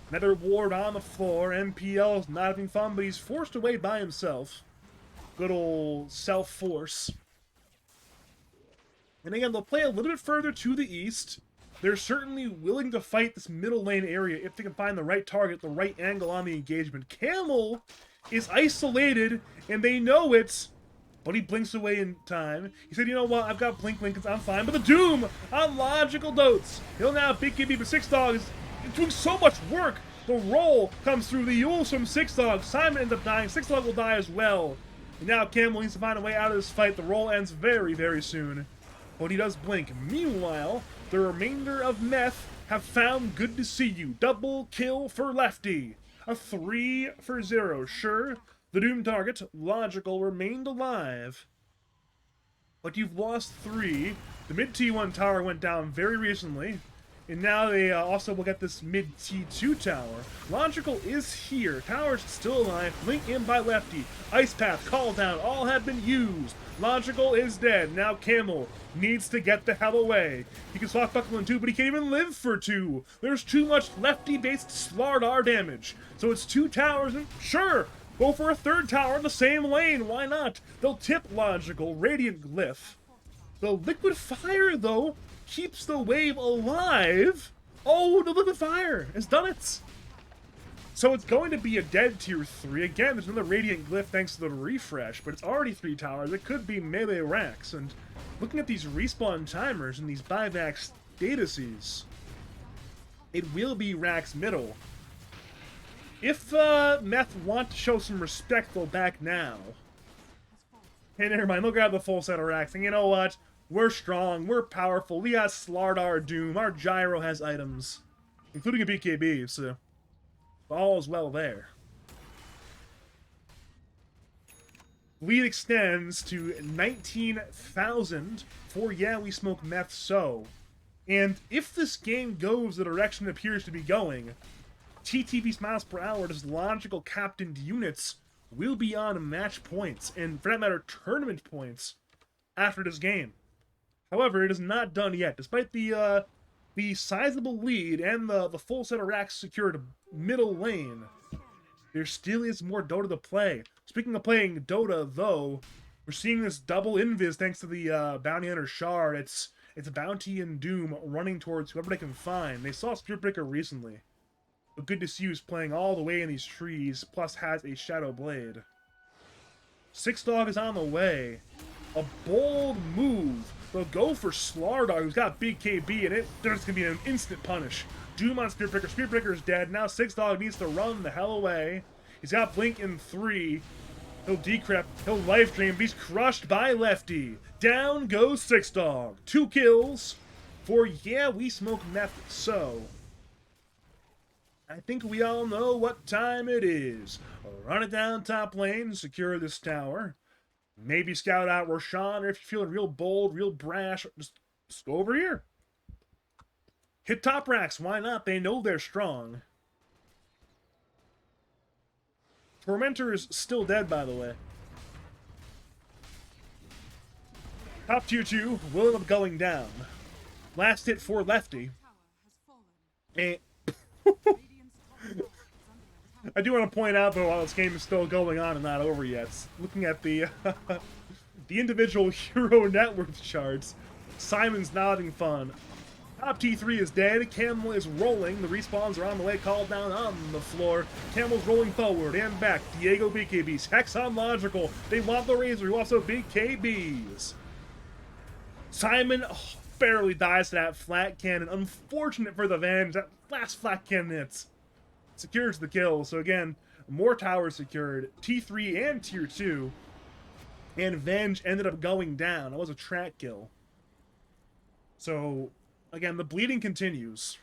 Another ward on the floor. MPL's not having fun, but he's forced away by himself. Good old self-force. And again, they'll play a little bit further to the east. They're certainly willing to fight this middle lane area if they can find the right target, the right angle on the engagement. Camel is isolated, and they know it, but he blinks away in time. He said, you know what, I've got blink because I'm fine. But the Doom on Logical Dotes. He'll now big KB, but 6-Dog is doing so much work. The roll comes through the Yules from 6-Dog. Simon ends up dying. 6-Dog will die as well. And now Camel needs to find a way out of this fight. The roll ends very, very soon. But he does blink. Meanwhile, the remainder of Meth have found Good to See You. Double kill for Lefty. A 3 for 0. Sure, the Doom target, Logical, remained alive. But you've lost 3. The mid T1 tower went down very recently. And now they also will get this mid T2 tower. Logical is here. Tower's still alive. Blink in by Lefty. Ice Path, Call Down, all have been used. Logical is dead. Now Camel needs to get the hell away. He can swap Buckle in 2, but he can't even live for 2. There's too much Lefty-based Slardar damage. So it's 2 towers, and sure, go for a 3rd tower in the same lane. Why not? They'll tip Logical. Radiant Glyph. The Liquid Fire, though, keeps the wave alive. Oh, the Liquid Fire has done it. So it's going to be a dead tier 3. Again, there's another Radiant Glyph thanks to the refresh, but it's already 3 towers. It could be melee racks. And looking at these respawn timers and these buyback statuses, it will be racks middle. If Meth want to show some respect, they'll back now. Hey, never mind. They'll grab the full set of racks. And you know what? We're strong. We're powerful. We got Slardar Doom. Our Gyro has items, including a BKB, so all is well there. Lead extends to 19,000 for Yeah We Smoke Meth So. And if this game goes the direction it appears to be going, TTV SmilesPerHour's logical captained units will be on match points, and for that matter, tournament points after this game. However, it is not done yet. Despite the sizable lead and the full set of racks secured middle lane, there still is more Dota to play. Speaking of playing Dota, though, we're seeing this double invis thanks to the Bounty Hunter Shard. It's Bounty and Doom running towards whoever they can find. They saw Spiritbreaker recently, but good to see who's playing all the way in these trees, plus has a Shadow Blade. Six Dog is on the way. A bold move. They'll go for Slardog, who's got big KB, and there's going to be an instant punish. Doom on Spiritbreaker. Spiritbreaker's dead. Now Six Dog needs to run the hell away. He's got Blink in 3. He'll decrypt. He'll life drain, but he's crushed by Lefty. Down goes Six Dog. 2 kills for Yeah We Smoke Meth So. I think we all know what time it is. Run it down top lane, secure this tower. Maybe scout out Roshan, or if you're feeling real bold, real brash, just go over here. Hit top racks, why not? They know they're strong. Tormentor's still dead, by the way. Top tier 2 will end up going down. Last hit for Lefty. And I do want to point out, though, while this game is still going on and not over yet, looking at the the individual hero net worth charts, Simon's not having fun. Top T3 is dead. Camel is rolling. The respawns are on the way. Called down on the floor. Camel's rolling forward and back. Diego BKBs. Hex on Logical. They want the Razor. Who also BKBs. Simon barely dies to that flat cannon. Unfortunate for the Venge. That last flat cannon hits. Secures the kill. So again, more towers secured. T3 and Tier 2. And Venge ended up going down. That was a track kill. So again, the bleeding continues.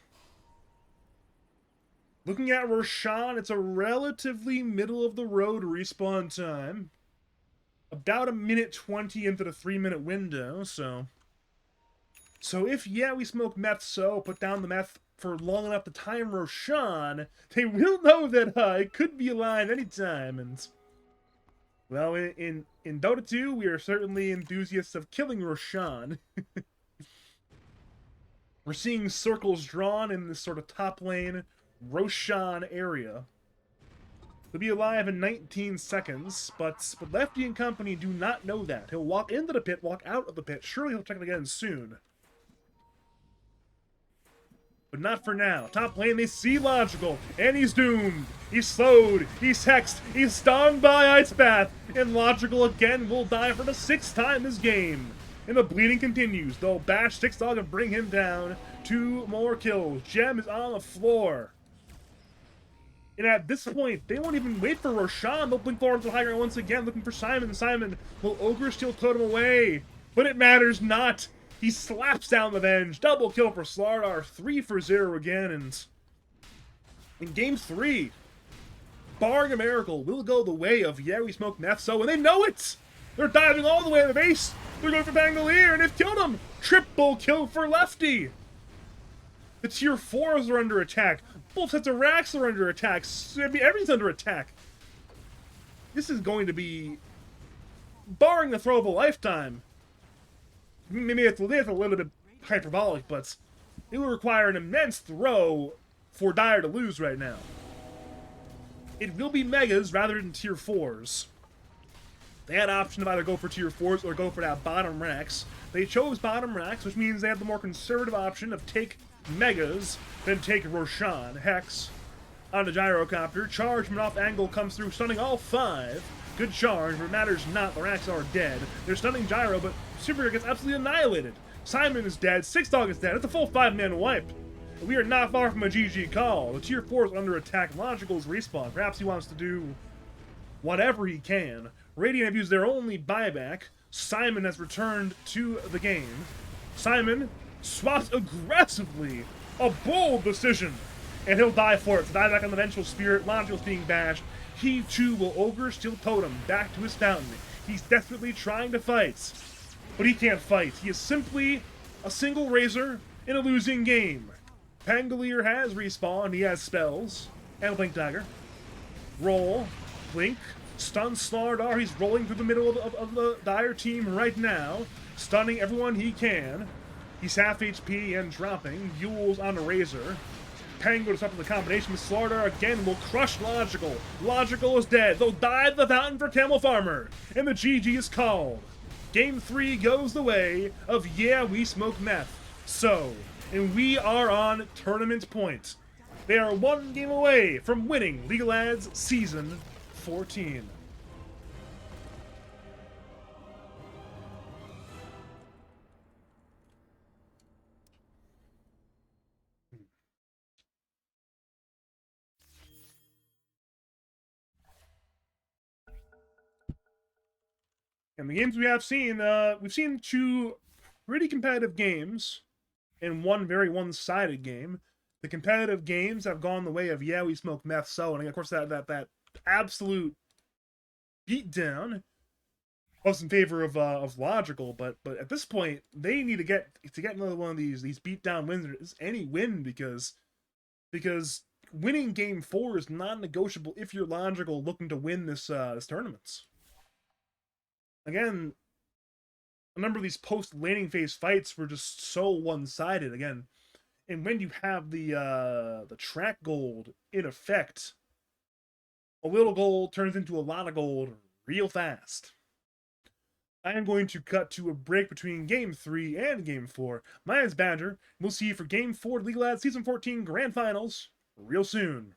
Looking at Roshan, it's a relatively middle-of-the-road respawn time. About 1:20 into the 3-minute window, so if Yeah We Smoke Meth So put down the meth for long enough to time Roshan, they will know that it could be alive anytime, and well, in Dota 2, we are certainly enthusiasts of killing Roshan. We're seeing circles drawn in this sort of top lane Roshan area. He'll be alive in 19 seconds, but Lefty and company do not know that. He'll walk into the pit, walk out of the pit. Surely he'll check it again soon. But not for now. Top lane, they see Logical, and he's doomed. He's slowed, he's hexed, he's stung by Ice Bath, and Logical again will die for the 6th time this game. And the bleeding continues. They'll bash Six Dog and bring him down. 2 more kills. Gem is on the floor. And at this point, they won't even wait for Roshan. They'll blink forward to the high ground once again, looking for Simon. Simon will Ogre Steel Totem away. But it matters not. He slaps down the Venge. Double kill for Slardar. 3 for 0 again. And in game 3, barring a miracle, will go the way of Yeah We Smoke Meth So, and they know it! They're diving all the way to the base. They're going for Bangalore, and they've killed him. Triple kill for Lefty. The tier 4s are under attack. Both sets of racks are under attack. Everything's under attack. This is going to be, barring the throw of a lifetime. Maybe it's a little bit hyperbolic, but it will require an immense throw for Dire to lose right now. It will be Megas rather than tier 4s. They had an option of either go for tier 4s or go for that bottom racks. They chose bottom racks, which means they have the more conservative option of take Megas, then take Roshan. Hex on the Gyrocopter. Charge from off angle comes through, stunning all 5. Good charge, but it matters not. The racks are dead. They're stunning Gyro, but Super gets absolutely annihilated. Simon is dead. Six Dog is dead. It's a full 5-man wipe. We are not far from a GG call. The tier 4 is under attack. Logical's respawn. Perhaps he wants to do whatever he can. Radiant have used their only buyback. Simon has returned to the game. Simon swaps aggressively. A bold decision. And he'll die for it. To die back on the Vengeful Spirit. Logical's being bashed. He too will Ogre Steel Totem back to his fountain. He's desperately trying to fight, but he can't fight. He is simply a single razor in a losing game. Pangolier has respawned, he has spells, and a Blink Dagger. Roll, Blink, stun Slardar. He's rolling through the middle of the Dire team right now, stunning everyone he can. He's half HP and dropping. Yule's on a Razor. Pango to stop the combination with Slardar again will crush Logical. Logical is dead. They'll dive the fountain for Camel Farmer. And the GG is called. Game 3 goes the way of Yeah, We Smoke Meth. So, and we are on tournament point. They are one game away from winning League of Lads Season 14. And the games we have seen, we've seen 2 pretty competitive games and 1 very one-sided game. The competitive games have gone the way of Yeah, We Smoke Meth. So, and of course that absolute beatdown was in favor of Logical, but at this point they need to get another one of these beatdown wins, any win, because winning game 4 is non-negotiable if you're Logical looking to win this tournament. Again, a number of these post laning phase fights were just so one-sided again, and when you have the track gold in effect, a little gold turns into a lot of gold real fast. I am going to cut to a break between Game 3 and Game 4. My name is Badger, and we'll see you for Game 4 of League of Lads Season 14 Grand Finals real soon.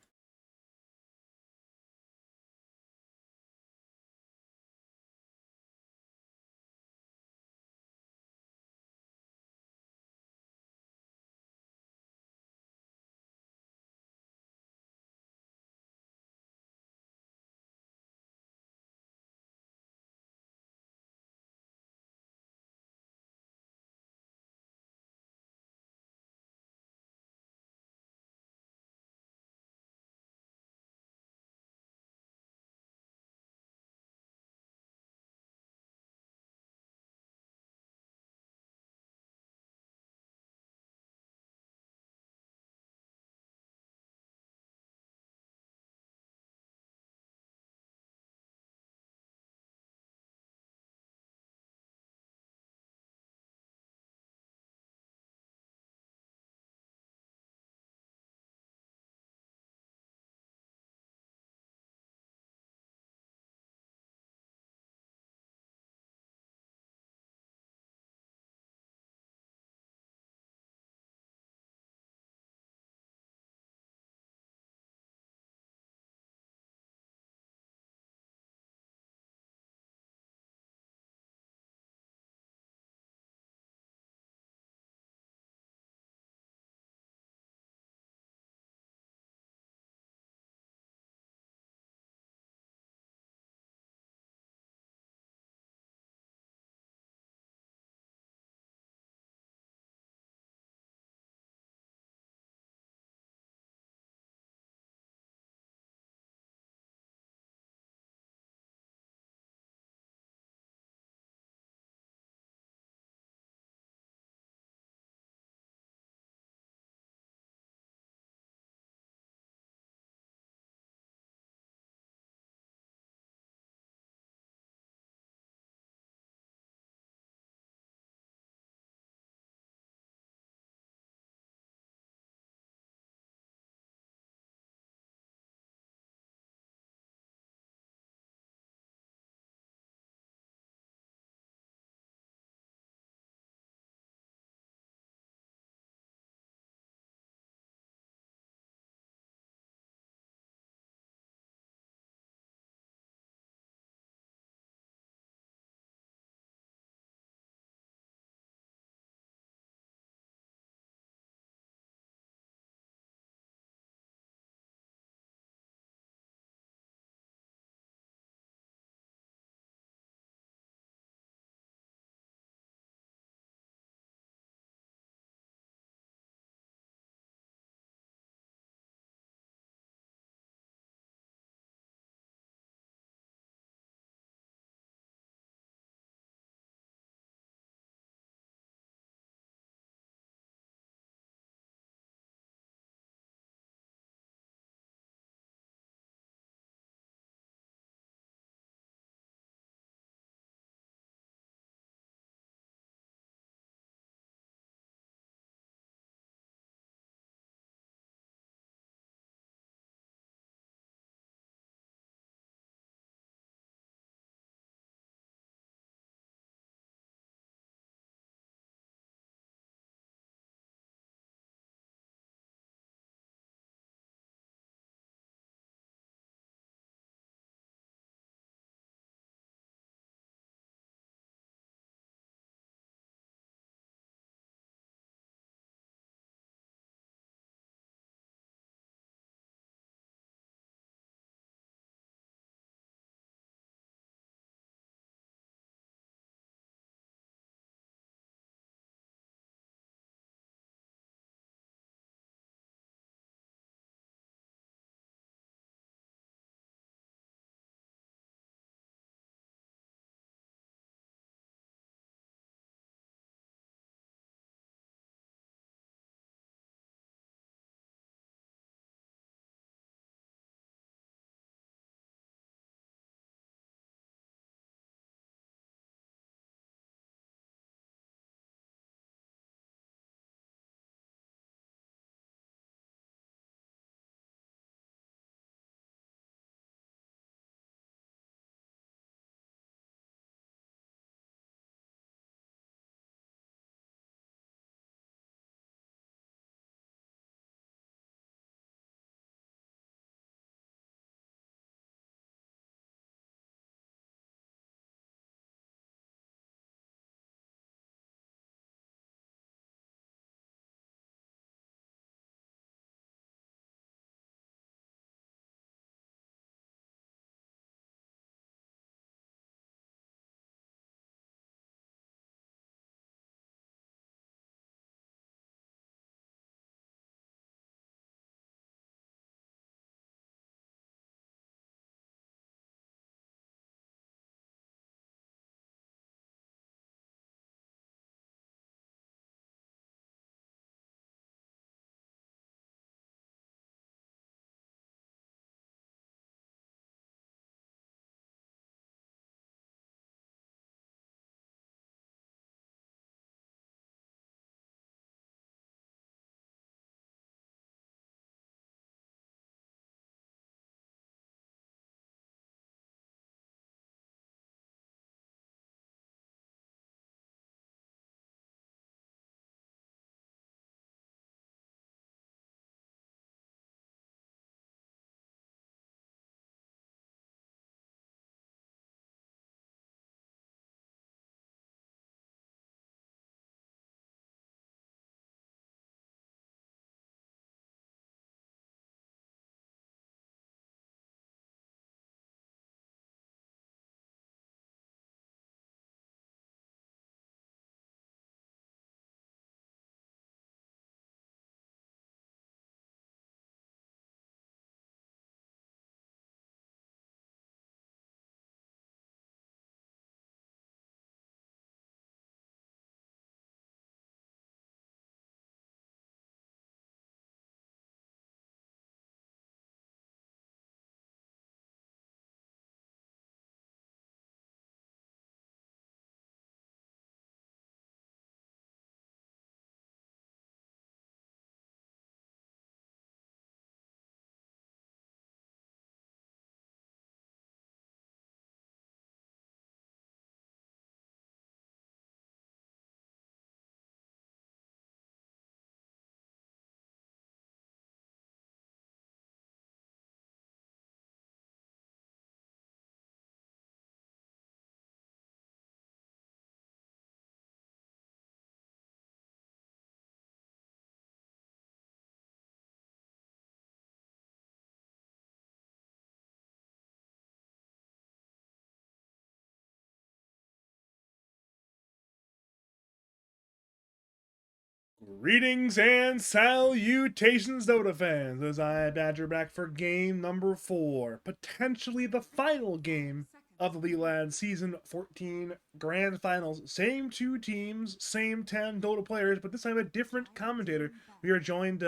Greetings and salutations, Dota fans, as I badger back for game number 4, potentially the final game of the Elite Lads Season 14 Grand Finals. Same 2 teams, same 10 Dota players, but this time a different commentator. We are joined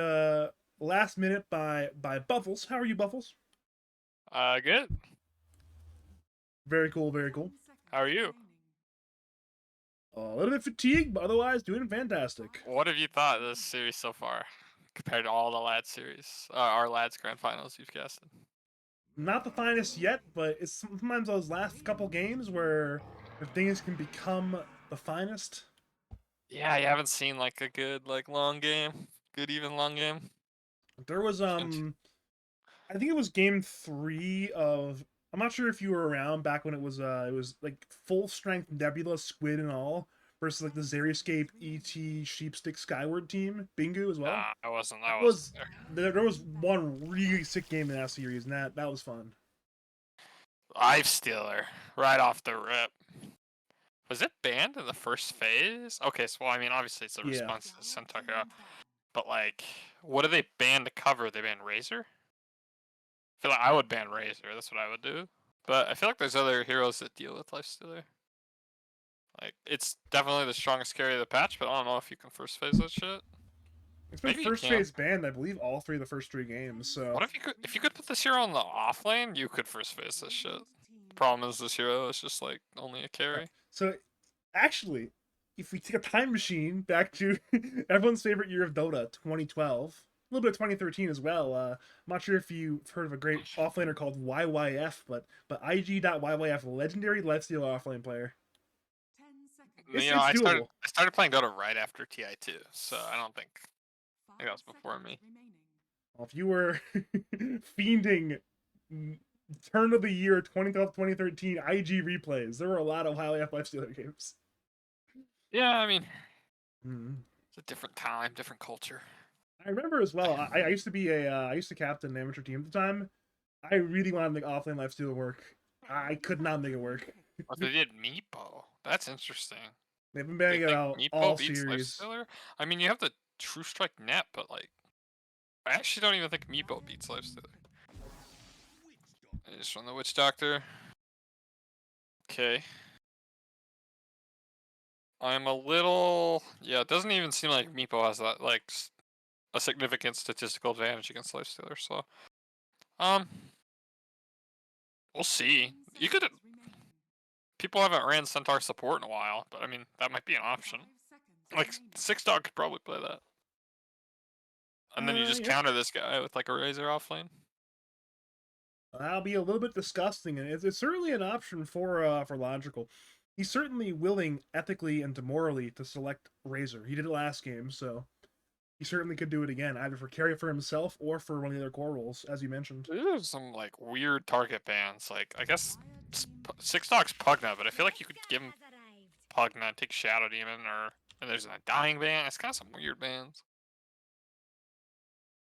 last minute by Buffles. How are you, Buffles? Good. Very cool, very cool. How are you? A little bit fatigued, but otherwise doing fantastic. What have you thought of this series so far, compared to all the Lads series, our Lads Grand Finals you've casted? Not the finest yet, but it's sometimes those last couple games where things can become the finest. Yeah, you haven't seen like a good long game, good even long game. There was I think it was game 3 of, I'm not sure if you were around back when it was like full strength Nebula, Squid and all versus like the Xeriscape, ET, Sheepstick, Skyward team, Bingu as well. I wasn't. That I was. there was one really sick game in that series, and that was fun. Life Stealer, right off the rip. Was it banned in the first phase? Okay, so well, I mean, obviously it's a Yeah. response to Centaur, but like, what do they ban to cover? They ban Razor. I feel like I would ban Razor. That's what I would do. But I feel like there's other heroes that deal with Life Stealer. Like, it's definitely the strongest carry of the patch, but I don't know if you can first phase that shit. It's been Maybe you first can. phase banned, I believe, all 3 of the first 3 games. So What if you could put this hero on the off lane, you could first phase this shit. The problem is this hero is just like only a carry. So, actually, if we take a time machine back to everyone's favorite year of Dota, 2012, a little bit of 2013 as well. I'm not sure if you've heard of a great offlaner called YYF, but IG.YYF, legendary lifesteal offlane player. It's I doable. started playing Dota right after TI2, so I don't think that was before me. Well, if you were fiending turn of the year 2012 2013 IG replays, there were a lot of YYF lifestealer games. Yeah, I mean, Mm-hmm. it's a different time, different culture. I remember as well. I used to be I used to captain an amateur team at the time. I really wanted to make offlane lifesteal work. I could not make it work. But they did Meepo. That's interesting. They've been They banning it think out Meepo all beats series. Lifestealer? I mean, you have the True Strike net, but like, I actually don't even think Meepo beats Lifestealer. I just run the Witch Doctor. Okay. I'm a little... Yeah, it doesn't even seem like Meepo has that, like, a significant statistical advantage against Lifestealer, so... We'll see. You could... People haven't ran Centaur support in a while, but I mean, that might be an option. Like, Six Dog could probably play that. And then you just Yeah. counter this guy with, like, a Razor off lane. That'll be a little bit disgusting, and it's certainly an option for Logical. He's certainly willing, ethically and morally, to select Razor. He did it last game, so he certainly could do it again, either for carry for himself or for one of the other core roles, as you mentioned. There's some, like, weird target bans. Like, I guess Six Dog's Pugna, but I feel like you could give him Pugna, take Shadow Demon, and there's a Dying ban. It's kind of some weird bans.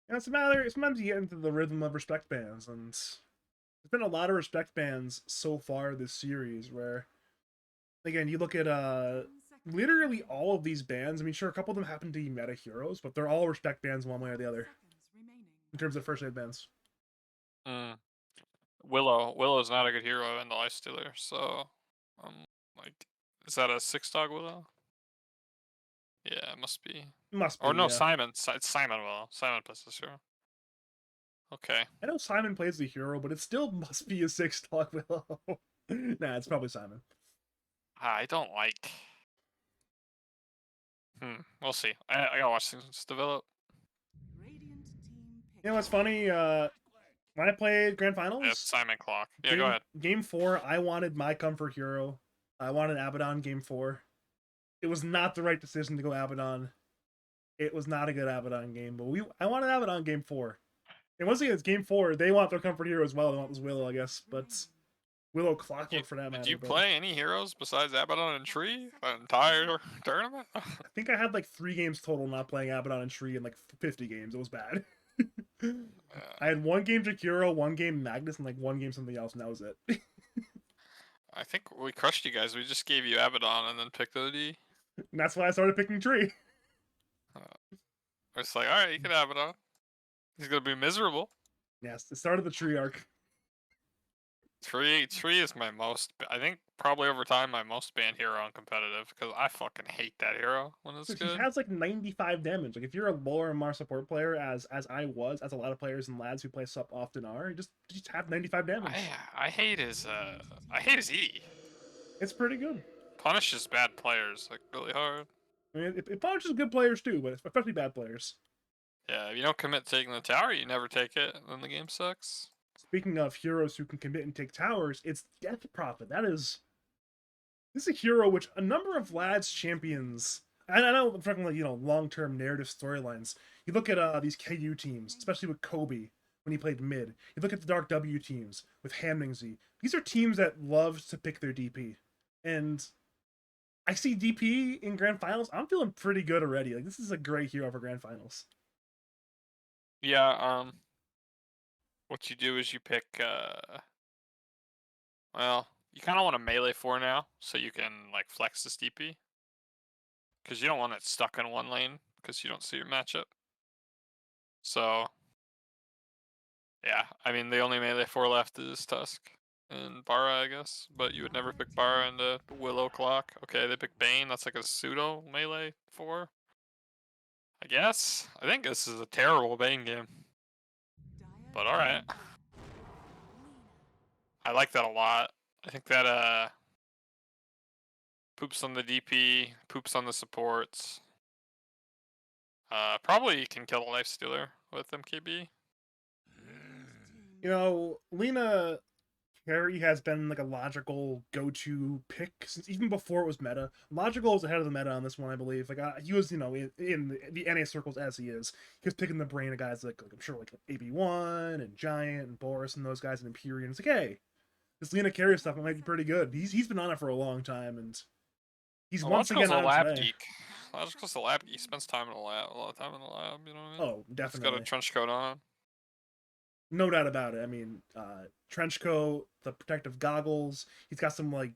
And it's a matter, sometimes you get into the rhythm of respect bans, and there's been a lot of respect bans so far this series where, again, you look at literally all of these bans. I mean, sure, a couple of them happen to be meta heroes, but they're all respect bans one way or the other in terms of first aid bans. Willow's not a good hero in the Lifestealer, so like, is that a Six Dog Willow? Yeah, it must be. Must be. Or no, yeah. Simon. It's Simon Willow. Simon plays this hero. Okay. I know Simon plays the hero, but it still must be a 6-star Willow. Nah, it's probably Simon. I don't like. We'll see. I gotta watch things develop. You know what's funny? When I played Grand Finals, Yeah, Simon Clock. Yeah, go ahead. Game 4, I wanted my comfort hero. I wanted Abaddon game 4. It was not the right decision to go Abaddon. It was not a good Abaddon game, but I wanted Abaddon game 4. And once again, it's game 4. They want their comfort hero as well. They want this Willow, I guess, but Willow Clockwork for that matter. Did you but play any heroes besides Abaddon and Tree the entire tournament? I think I had like 3 games total not playing Abaddon and Tree in like 50 games. It was bad. I had 1 game Jakiro, 1 game Magnus, and like 1 game something else, and that was it. I think we crushed you guys. We just gave you Abaddon and then picked OD. And that's why I started picking Tree. It's like, all right, you can have it on. He's gonna be miserable. Yes, the start of the tree arc. Tree is my most. I think probably over time my most banned hero on competitive because I fucking hate that hero when it's He good. has like 95 damage. Like if you're a lower Mars support player, as I was, as a lot of players and lads who play sup often are, you just have 95 damage. I hate his E. It's pretty good. Punishes bad players like really hard. I mean, it punishes good players too, but especially bad players. Yeah, if you don't commit to taking the tower, you never take it, then the game sucks. Speaking of heroes who can commit and take towers, it's Death Prophet. This is a hero which a number of lads champions. And I know I'm talking like long-term narrative storylines. You look at these KU teams, especially with Kobe when he played mid. You look at the Dark W teams with Hamningsy. These are teams that love to pick their DP, and I see DP in grand finals. I'm feeling pretty good already. Like this is a great hero for grand finals. Yeah, what you do is you pick well, you kinda want a melee 4 now, so you can like flex this DP. Because you don't want it stuck in one lane because you don't see your matchup. So yeah, I mean the only melee 4 left is Tusk and Bara, I guess. But you would never pick Bara into Willow Clock. Okay, they pick Bane, that's like a pseudo melee 4. I guess. I think this is a terrible Bane game. But alright. I like that a lot. I think that poops on the DP, poops on the supports. Probably can kill the Lifestealer with MKB. Lena Carey has been like a logical go-to pick since even before it was meta. Logical is ahead of the meta on this one, I believe. Like he was, in the NA circles as he is. He was picking the brain of guys like I'm sure like AB1 and Giant and Boris and those guys and Empyrean. It's like, hey, this Lena Carey stuff might be pretty good. He's been on it for a long time, and he's once again on a lab today. geek. Logical's a lab geek. He spends time in the lab, a lot of time in the lab. You know what I mean? Oh, He's definitely. got a trench coat on. No doubt about it. I mean, trench coat, the protective goggles. He's got some like,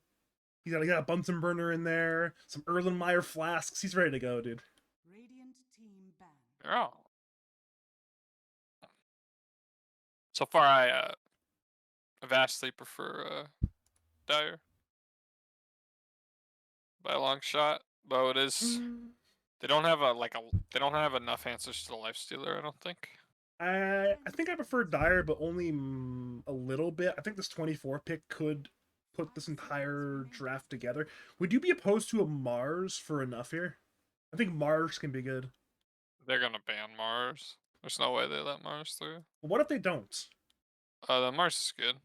he's got a Bunsen burner in there, some Erlenmeyer flasks. He's ready to go, dude. Radiant team ban. Yeah. So far, I vastly prefer Dire by a long shot, though it is. They don't have they don't have enough answers to the Lifestealer, I don't think. I think I prefer Dire, but only a little bit. I think this 24 pick could put this entire draft together. Would you be opposed to a Mars for enough here? I think Mars can be good. They're gonna ban Mars. There's no way they let Mars through. What if they don't? The Mars is good,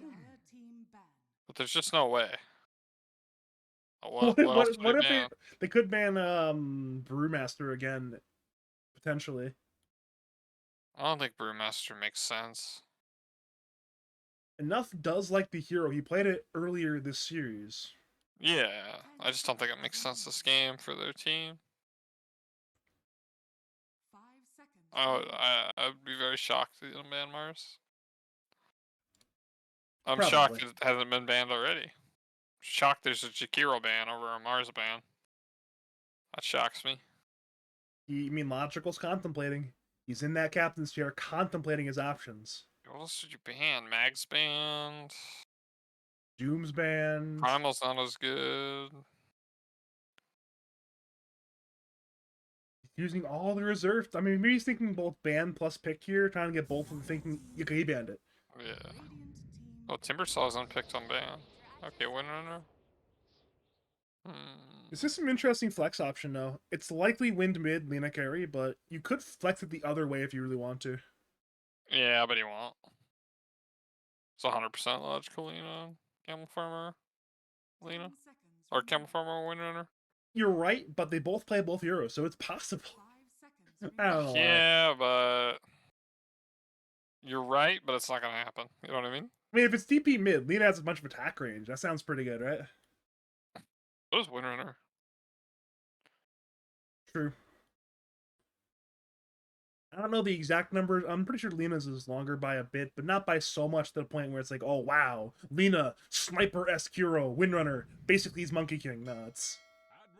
Dire team ban. but there's just no way. What else if would they ban? they could ban Brewmaster again, potentially? I don't think Brewmaster makes sense. Enough does like the hero. He played it earlier this series. Yeah, I just don't think it makes sense this game for their team. 5 seconds. I would be very shocked if they don't ban Mars. I'm Probably. shocked it hasn't been banned already. Shocked there's a Jakiro ban over a Mars ban. That shocks me. You mean Logical's contemplating? He's in that captain's chair, contemplating his options. What else did you ban? Mag's banned. Doom's banned. Primal's not as good. Using all the reserves. I mean, maybe he's thinking both ban plus pick here, trying to get both of them thinking, okay, he banned it. Yeah. Radiant team. Oh, Timbersaw's unpicked on ban. Okay, Windrunner. This is some interesting flex option, though. It's likely wind mid, Lena Carey, but you could flex it the other way if you really want to. Yeah, but he won't. It's 100% logical Lena, Camel Farmer, Lena, 10 seconds or Camel remaining. Farmer, Windrunner. You're right, but they both play both heroes, so it's possible. 5 seconds I don't know. remaining. Yeah, but you're right, but it's not gonna happen. You know what I mean? I mean, if it's DP mid, Lena has a bunch of attack range. That sounds pretty good, right? What is Windrunner? True. I don't know the exact numbers. I'm pretty sure Lena's is longer by a bit, but not by so much to the point where it's like, oh wow, Lena, sniper-esque hero, Windrunner, basically he's Monkey King. No, it's...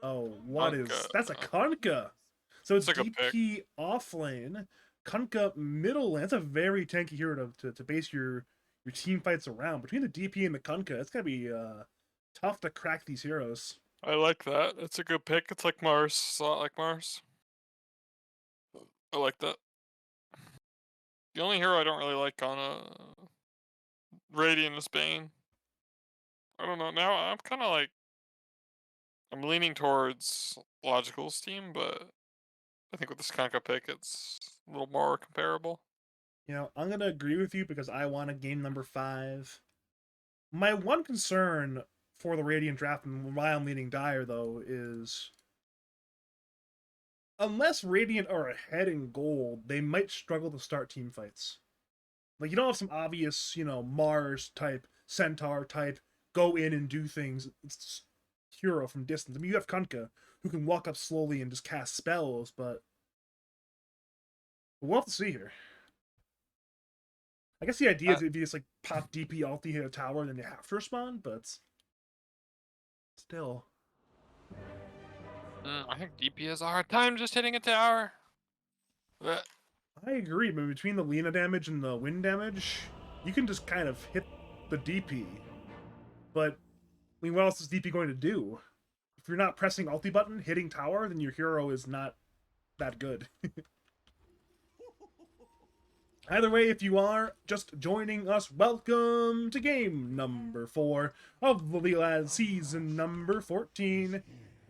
Oh, what is... Kunkka. That's a Kunkka! So it's It's a good pick. DP off lane, Kunkka middle lane. That's a very tanky hero to base your team fights around. Between the DP and the Kunkka, it's gonna be tough to crack these heroes. I like that. It's a good pick. It's like Mars. It's a lot like Mars. I like that. The only hero I don't really like on Radiant is Bane. I don't know. Now I'm kind of like I'm leaning towards Logical's team, but I think with this Kanka pick, it's a little more comparable. You know, I'm gonna agree with you because I want a game number 5. My one concern for the Radiant draft and why I'm leaning Dire though is unless Radiant are ahead in gold, they might struggle to start team fights. Like you don't have some obvious, Mars type, Centaur type, go in and do things. It's hero from distance. I mean, you have Kunkka who can walk up slowly and just cast spells, but we'll have to see here. I guess the idea is if you just like pop DP ulti hit a tower, then you have to respond, but still. I think DP has a hard time just hitting a tower. But I agree, but between the Lina damage and the wind damage, you can just kind of hit the DP. But, I mean, what else is DP going to do? If you're not pressing ulti button, hitting tower, then your hero is not that good. Either way, if you are just joining us, welcome to game number 4 of the League of Legends season number 14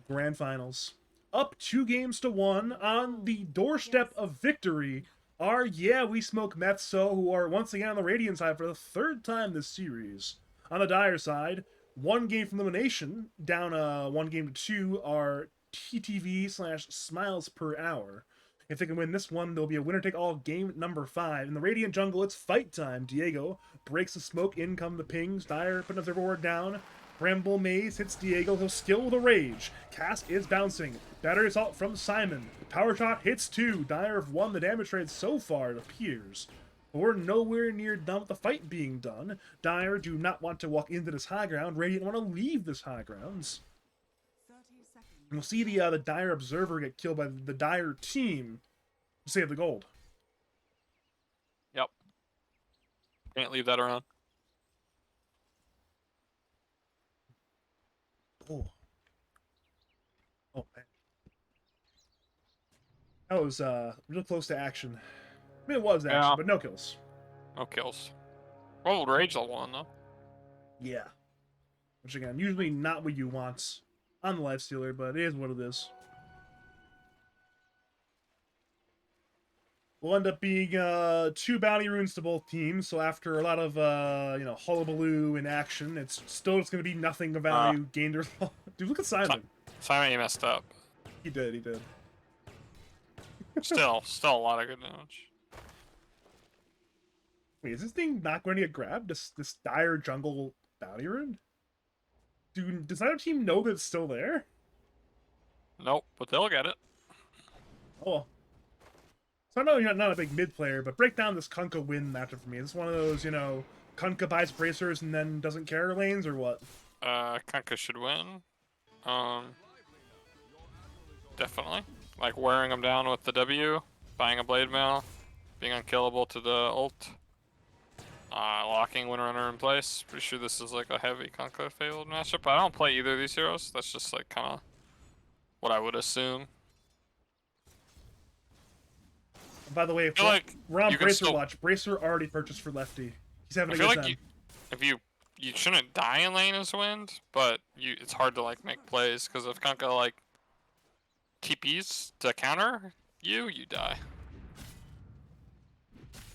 Grand Finals. Up 2-1 on the doorstep of victory are Yeah We Smoke Meth, who are once again on the Radiant side for the 3rd time this series. On the Dire side, 1 game from elimination, down 1-2, are TTV/SmilesPerHour. If they can win this one, there'll be a winner-take-all game number 5. In the Radiant jungle, it's fight time. Diego breaks the smoke, in come the pings. Dire putting their ward down. Bramble Maze hits Diego, he'll skill the rage. Cast is bouncing. Battery assault from Simon. Power shot hits 2. Dire have won the damage trade so far, it appears. But we're nowhere near done with the fight being done. Dire do not want to walk into this high ground. Radiant want to leave this high grounds. 30 seconds. And we'll see the Dire Observer get killed by the Dire team to save the gold. yep, can't leave that around. Oh. Oh, man. That was real close to action. I mean, it was action, Yeah. but no kills. No kills. Well, Rage level 1 though. Yeah. Which, again, usually not what you want on the Lifestealer, but it is what it is. Will end up being 2 bounty runes to both teams, so after a lot of, hullabaloo in action, it's still just going to be nothing of value gained or lost. Dude, look at Simon. Simon, you messed up. He did. Still a lot of good damage. Wait, is this thing not going to get grabbed? This Dire jungle bounty rune? Dude, does either team know that it's still there? Nope, but they'll get it. Oh, well. So I know you're not a big mid player, but break down this Kunkka win matchup for me. Is this one of those, Kunkka buys bracers and then doesn't care lanes, or what? Kanka should win. Definitely. Like wearing them down with the W, buying a blade mail, being unkillable to the ult, locking Windrunner in place. Pretty sure this is like a heavy Kanka failed matchup. I don't play either of these heroes. That's just like kind of what I would assume. By the way, if feel like we're on you can Bracer still- watch, Bracer already purchased for Lefty. He's having I a feel good like time. if you shouldn't die in lane as Wind, but it's hard to like make plays because if Kanka like TPs to counter you die.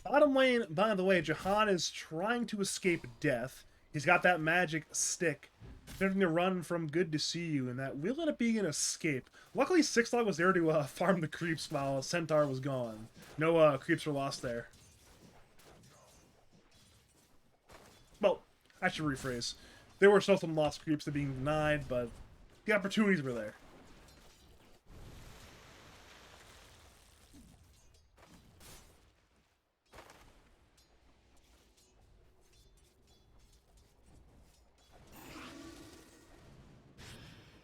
Bottom lane, by the way, Jahan is trying to escape death. He's got that magic stick. Attempting to run from good to see you, and that will end up being an escape. Luckily, Sixlog was there to farm the creeps while Centaur was gone. No creeps were lost there. Well, I should rephrase. There were still some lost creeps that being denied, but the opportunities were there.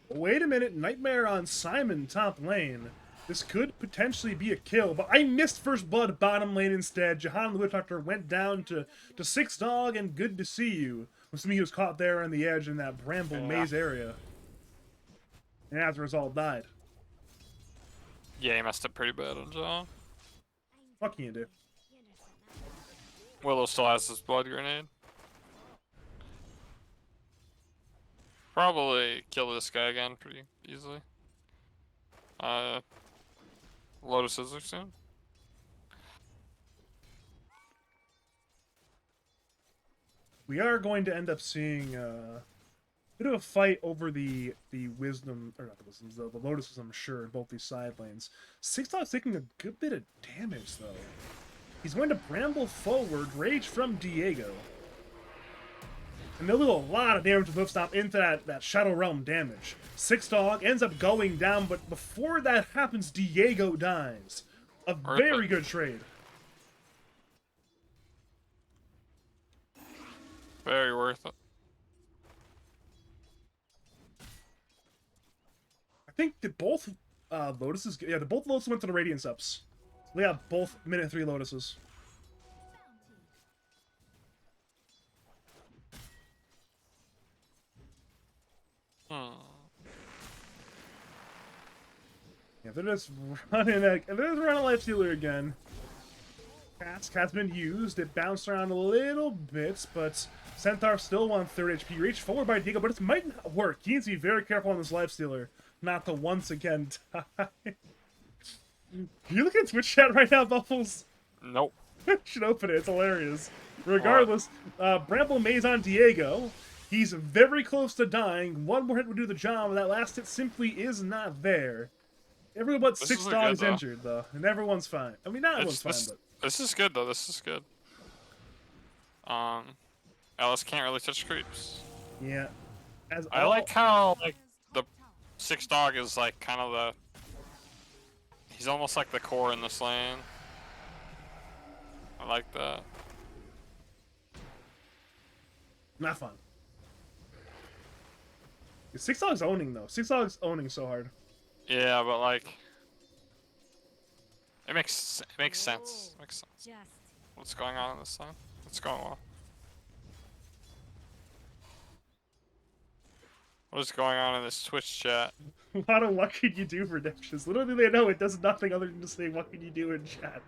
Wait a minute, Nightmare on Simon top lane. This could potentially be a kill, but I missed first blood bottom lane instead. Jahan the Witch Doctor went down to 6 dog, and good to see you. Assuming he was caught there on the edge in that bramble maze area. And as a result, died. Yeah, he messed up pretty bad on John. What can you do? Willow still has his blood grenade. Probably kill this guy again pretty easily. Lotus Scissor soon. We are going to end up seeing a bit of a fight over the wisdom, or not the wisdoms, the lotuses, I'm sure, in both these side lanes. Six Dog's taking a good bit of damage, though. He's going to bramble forward, rage from Diego. And they'll do a lot of damage with Hoof Stomp into that Shadow Realm damage. Six Dog ends up going down, but before that happens, Diego dies. A very good trade. Very worth it. I think that both Lotuses, yeah, both Lotuses went to the Radiance ups. We have both minute 3 Lotuses. Yeah, they're just running Life Stealer again. Cat's been used. It bounced around a little bit, but Centaur still won 3 HP. Reached forward by Diego, but it might not work. He needs to be very careful on this Life Stealer, not to once again die. You look at Twitch chat right now, Bubbles? Nope. Should open it. It's hilarious. Regardless, Bramble Maze on Diego. He's very close to dying. One more hit would do the job, and that last hit simply is not there. Everyone but Six Dog is injured, though, and everyone's fine. I mean, not everyone's fine, but... This is good, though. This is good. Alice can't really touch creeps. Yeah. I like how, like, the Six Dog is, like, kind of the... He's almost like the core in this lane. I like that. Not fun. Six Dog's owning, though. Six Dog's owning so hard. Yeah, but, like... It makes sense. It makes sense. What's going on in this lane? What's going on? What is going on in this Twitch chat? A lot of what can you do redemptions. Literally, they know it does nothing other than just say, what can you do in chat?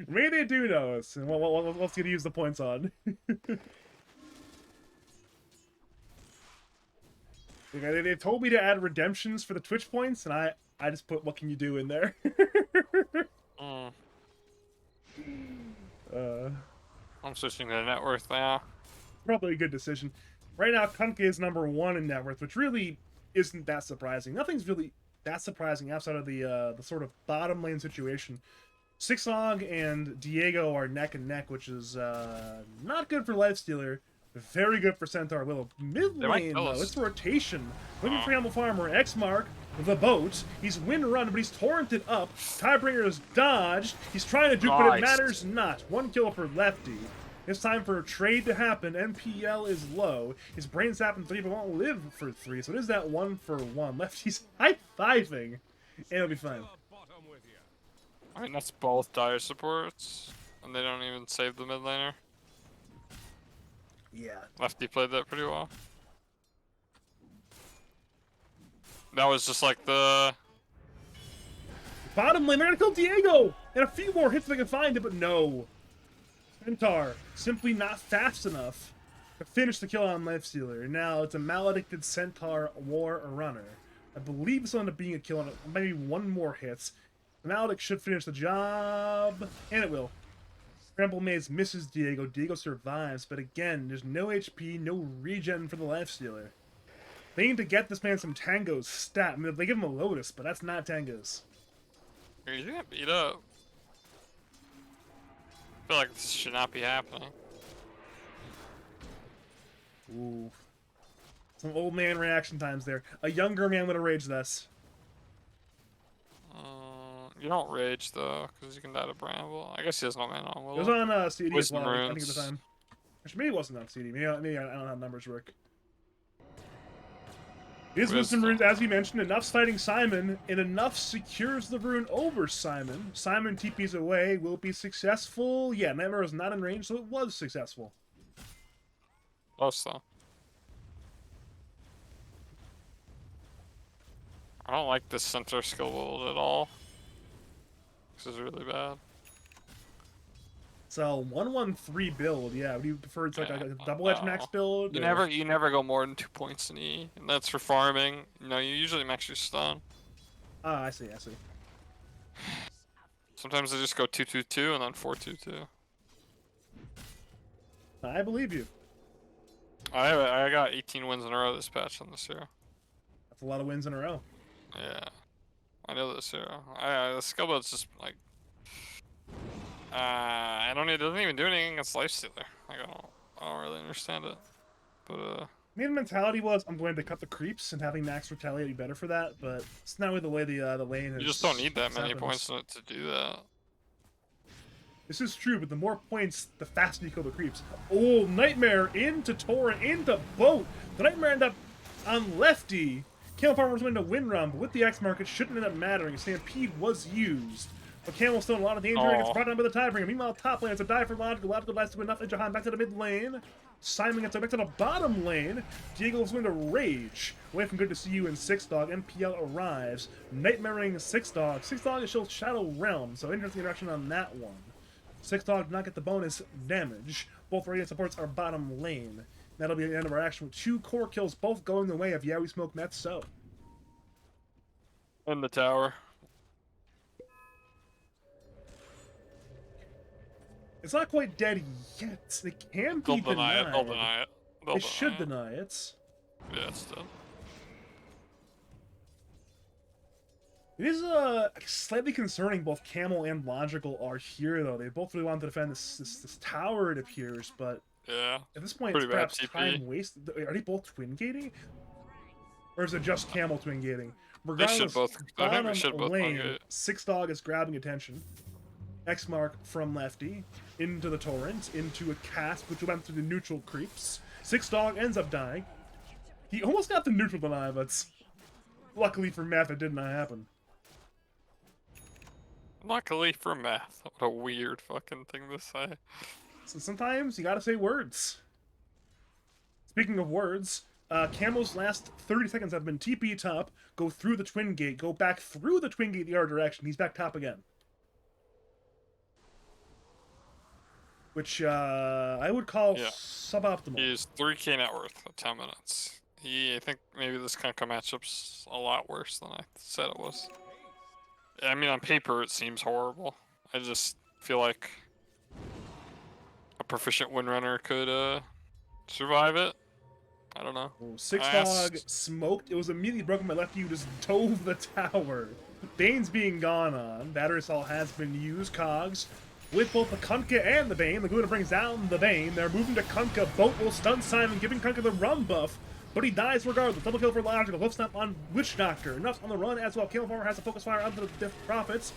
Maybe they do know us, and what's gonna use the points on? They told me to add redemptions for the Twitch points, and I just put what can you do in there. I'm switching to net worth now. Probably a good decision. Right now, Kunkka is #1 in net worth, which really isn't that surprising. Nothing's really that surprising outside of the sort of bottom lane situation. Sixlong and Diego are neck and neck, which is not good for Lifestealer. Very good for Centaur Willow. Mid lane, though, it's rotation. Looking for Hamble Farmer, X-Mark, the boat. He's wind run, but he's torrented up. Tiebreaker is dodged. He's trying to duke, but it matters not. 1 kill for Lefty. It's time for a trade to happen. NPL is low. His brain sap and 3, but won't live for 3. So it is that 1 for 1. Lefty's high-fiving, and it'll be fine. I mean, that's both dire supports, and they don't even save the mid laner. Yeah. Lefty played that pretty well. That was just like the... Bottom lane, they're gonna kill Diego! And a few more hits if they can find it, but no. Centaur, simply not fast enough to finish the kill on Lifestealer. Now it's a maledicted Centaur War Runner. I believe this will end up being a kill on maybe 1 more hit. The Maledict should finish the job, and it will. Bramble Maze misses Diego. Diego survives, but again, there's no HP, no regen for the Lifestealer. They need to get this man some Tango's stat. I mean, they give him a Lotus, but that's not Tango's. He's gonna get beat up. I feel like this should not be happening. Ooh. Some old man reaction times there. A younger man would have raged this. You don't rage though, because you can die to Bramble. I guess he has no mana on Willow. It was on CD as well, I think at Runes. the time. Actually, maybe it wasn't on CD. Maybe I don't know how numbers work. His wisdom runes, as you mentioned, enough's fighting Simon, and enough secures the rune over Simon. Simon TP's away. Will it be successful? Yeah, Nightmare was not in range, so it was successful. Close though. I don't like this center skill build at all. This is really bad. So 1-1-3 build, yeah. Would you prefer it's like Yeah, a double edge max build? You or- never go more than 2 points in E, and that's for farming. You know, you usually max your stun. Ah, I see. Sometimes I just go 2-2-2 and then 4-2-2. I believe you. I got 18 wins in a row this patch on this hero. That's a lot of wins in a row. Yeah, I know this hero. The skill build's just like, it doesn't even do anything against Lifestealer. Like I don't really understand it. But Main mentality was I'm going to cut the creeps and having max retaliate be better for that, but it's not really the way the lane is. you just don't need that many happens. points to do that. This is true, but the more points, the faster you kill the creeps. Oh, Nightmare into Torrent, into Boat. The Nightmare ended up on Lefty. Camel Farmer was going to win run, but with the X market, shouldn't end up mattering. Stampede was used. But Camel's still in a lot of danger and gets brought down by the Tidebringer. Meanwhile, top lane, it's a die for Logical. Logical dies to enough. Jahan back to the mid lane. Simon gets back to the bottom lane. Diego is going to rage. Away from good to see you in 6-Dog. MPL arrives. Nightmaring 6-Dog. 6-Dog is still Shadow Realm, so interesting interaction on that one. 6-Dog did not get the bonus damage. Both Radiant supports are bottom lane. That'll be the end of our action with 2 core kills, both going the way of Yeah We Smoke Meth So. In the tower. It's not quite dead yet. It can be They'll deny denied. it. They'll deny it. They should deny it. Yeah, it's done. It is slightly concerning both Camel and Logical are here, though. They both really want to defend this tower, it appears, but Yeah. at this point, Pretty it's bad perhaps TP. time wasted. Are they both twin gating? Or is it just Camel twin gating? They Regardless, should both. I think bottom they should both lane, it. 6-Dog is grabbing attention. X mark from Lefty into the Torrent, into a cast, which went through the neutral creeps. 6-Dog ends up dying. He almost got the neutral deny, but luckily for Meth, it did not happen. Luckily for Meth. What a weird fucking thing to say. So sometimes you gotta say words. Speaking of words, Camel's last 30 seconds have been TP top, go through the twin gate, go back through the twin gate the other direction. He's back top again. Which I would call suboptimal. He's 3k net worth at 10 minutes. I think maybe this Kanka matchup's a lot worse than I said it was. I mean, on paper it seems horrible. I just feel like a proficient windrunner could survive it. I don't know. Oh, 6-Dog smoked. It was immediately broken by Lefty, who just dove the tower. Bane's being gone on. Battery Assault has been used. Cogs with both the Kunkka and the Bane. Laguna brings down the Bane. They're moving to Kunkka. Boat will stun Simon, giving Kunkka the run buff, but he dies regardless. Double kill for Logical. Hoof snap on Witch Doctor. Enough's on the run as well. Camel Farmer has a focus fire onto the Prophets.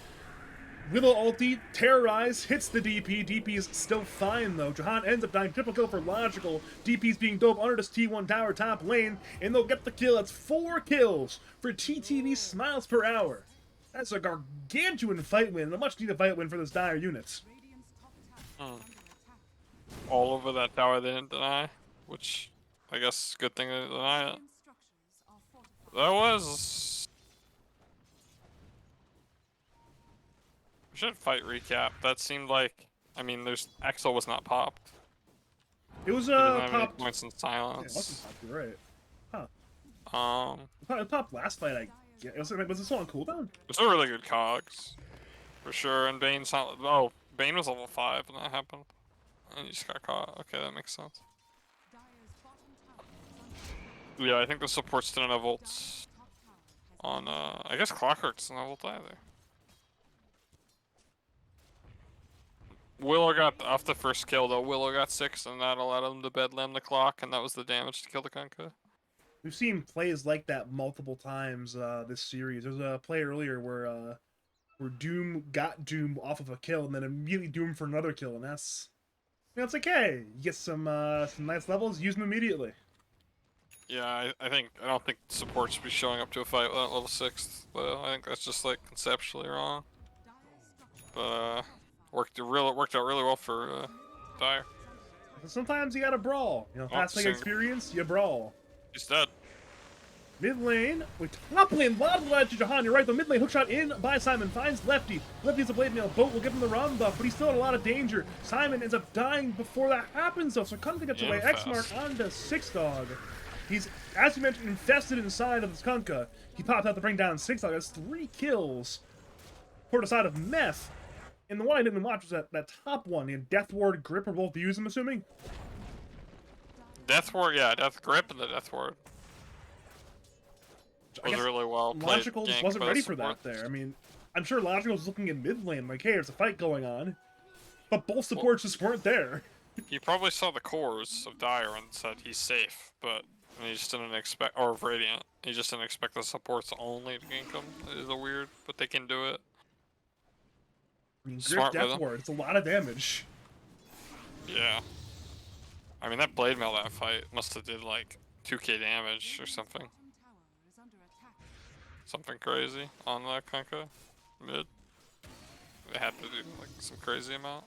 Willow ulti, terrorize, hits the DP. DP is still fine though. Jahan ends up dying. Triple kill for Logical. DP's being dove under this T1 tower top lane, and they'll get the kill. That's 4 kills for TTV SmilesPerHour. That's a gargantuan fight win, and a much needed fight win for this dire unit. Radiant's top tower is under attack. All over that tower they didn't deny, which I guess good thing they deny it. Radiant structures are fortified. That was... We should fight recap. That seemed like... I mean, Exo was not popped. It was He didn't have any popped. points in Yeah, it wasn't silence. popped, you're right. It popped last fight, I guess. Was it still on cooldown? It's a really good cogs. For sure, and Bane's not... Oh, Bane was level 5 when that happened. And he just got caught. Okay, that makes sense. Dire's bottom tower is under Yeah, I think the supports didn't have ults top tower has on, I guess Clockwork doesn't have ult either. Willow got off the first kill though. Willow got 6 and that allowed him to bedlam the clock, and that was the damage to kill the Kunkka. We've seen plays like that multiple times this series. There's a play earlier where Doom got Doom off of a kill and then immediately Doom for another kill, and that's... You know, it's like, hey, you get some nice levels, use them immediately. Yeah, I don't think support should be showing up to a fight without level 6. But I think that's just like conceptually wrong. But worked out really well for Dire. Sometimes you gotta brawl. You know, Oh, fast like single. experience, you brawl. He's dead. Mid lane, with top lane, lot of ledge to Jahan. You're right, though. Mid lane hookshot in by Simon. Finds Lefty. Lefty's a blade mail. Boat will give him the run buff, but he's still in a lot of danger. Simon ends up dying before that happens, though. So Kunkka gets away. Yeah, X mark fast. onto Six Dog. He's, as you mentioned, infested inside of this Kunkka. He popped out to bring down Six Dog. That's 3 kills for the side of Meth. And the one I didn't watch was that top one. The Death Ward Grip are both used, I'm assuming. Death Ward, yeah, Death Grip and the Death Ward. I Was guess really well played. Logical just gank wasn't by the ready for support. that there. I mean, I'm sure Logical was looking in mid lane like, hey, there's a fight going on. But both supports just weren't there. He probably saw the cores of Dire and said he's safe, but he just didn't expect, or of Radiant. He just didn't expect the supports only to gank him. It is a weird, but they can do it. I mean, Grip Smart with Death him. Ward, it's a lot of damage. Yeah. I mean, that blade mail that fight must have did like 2k damage or something. Bottom tower is under attack. Something crazy on that Kunkka mid. They had to do like some crazy amount.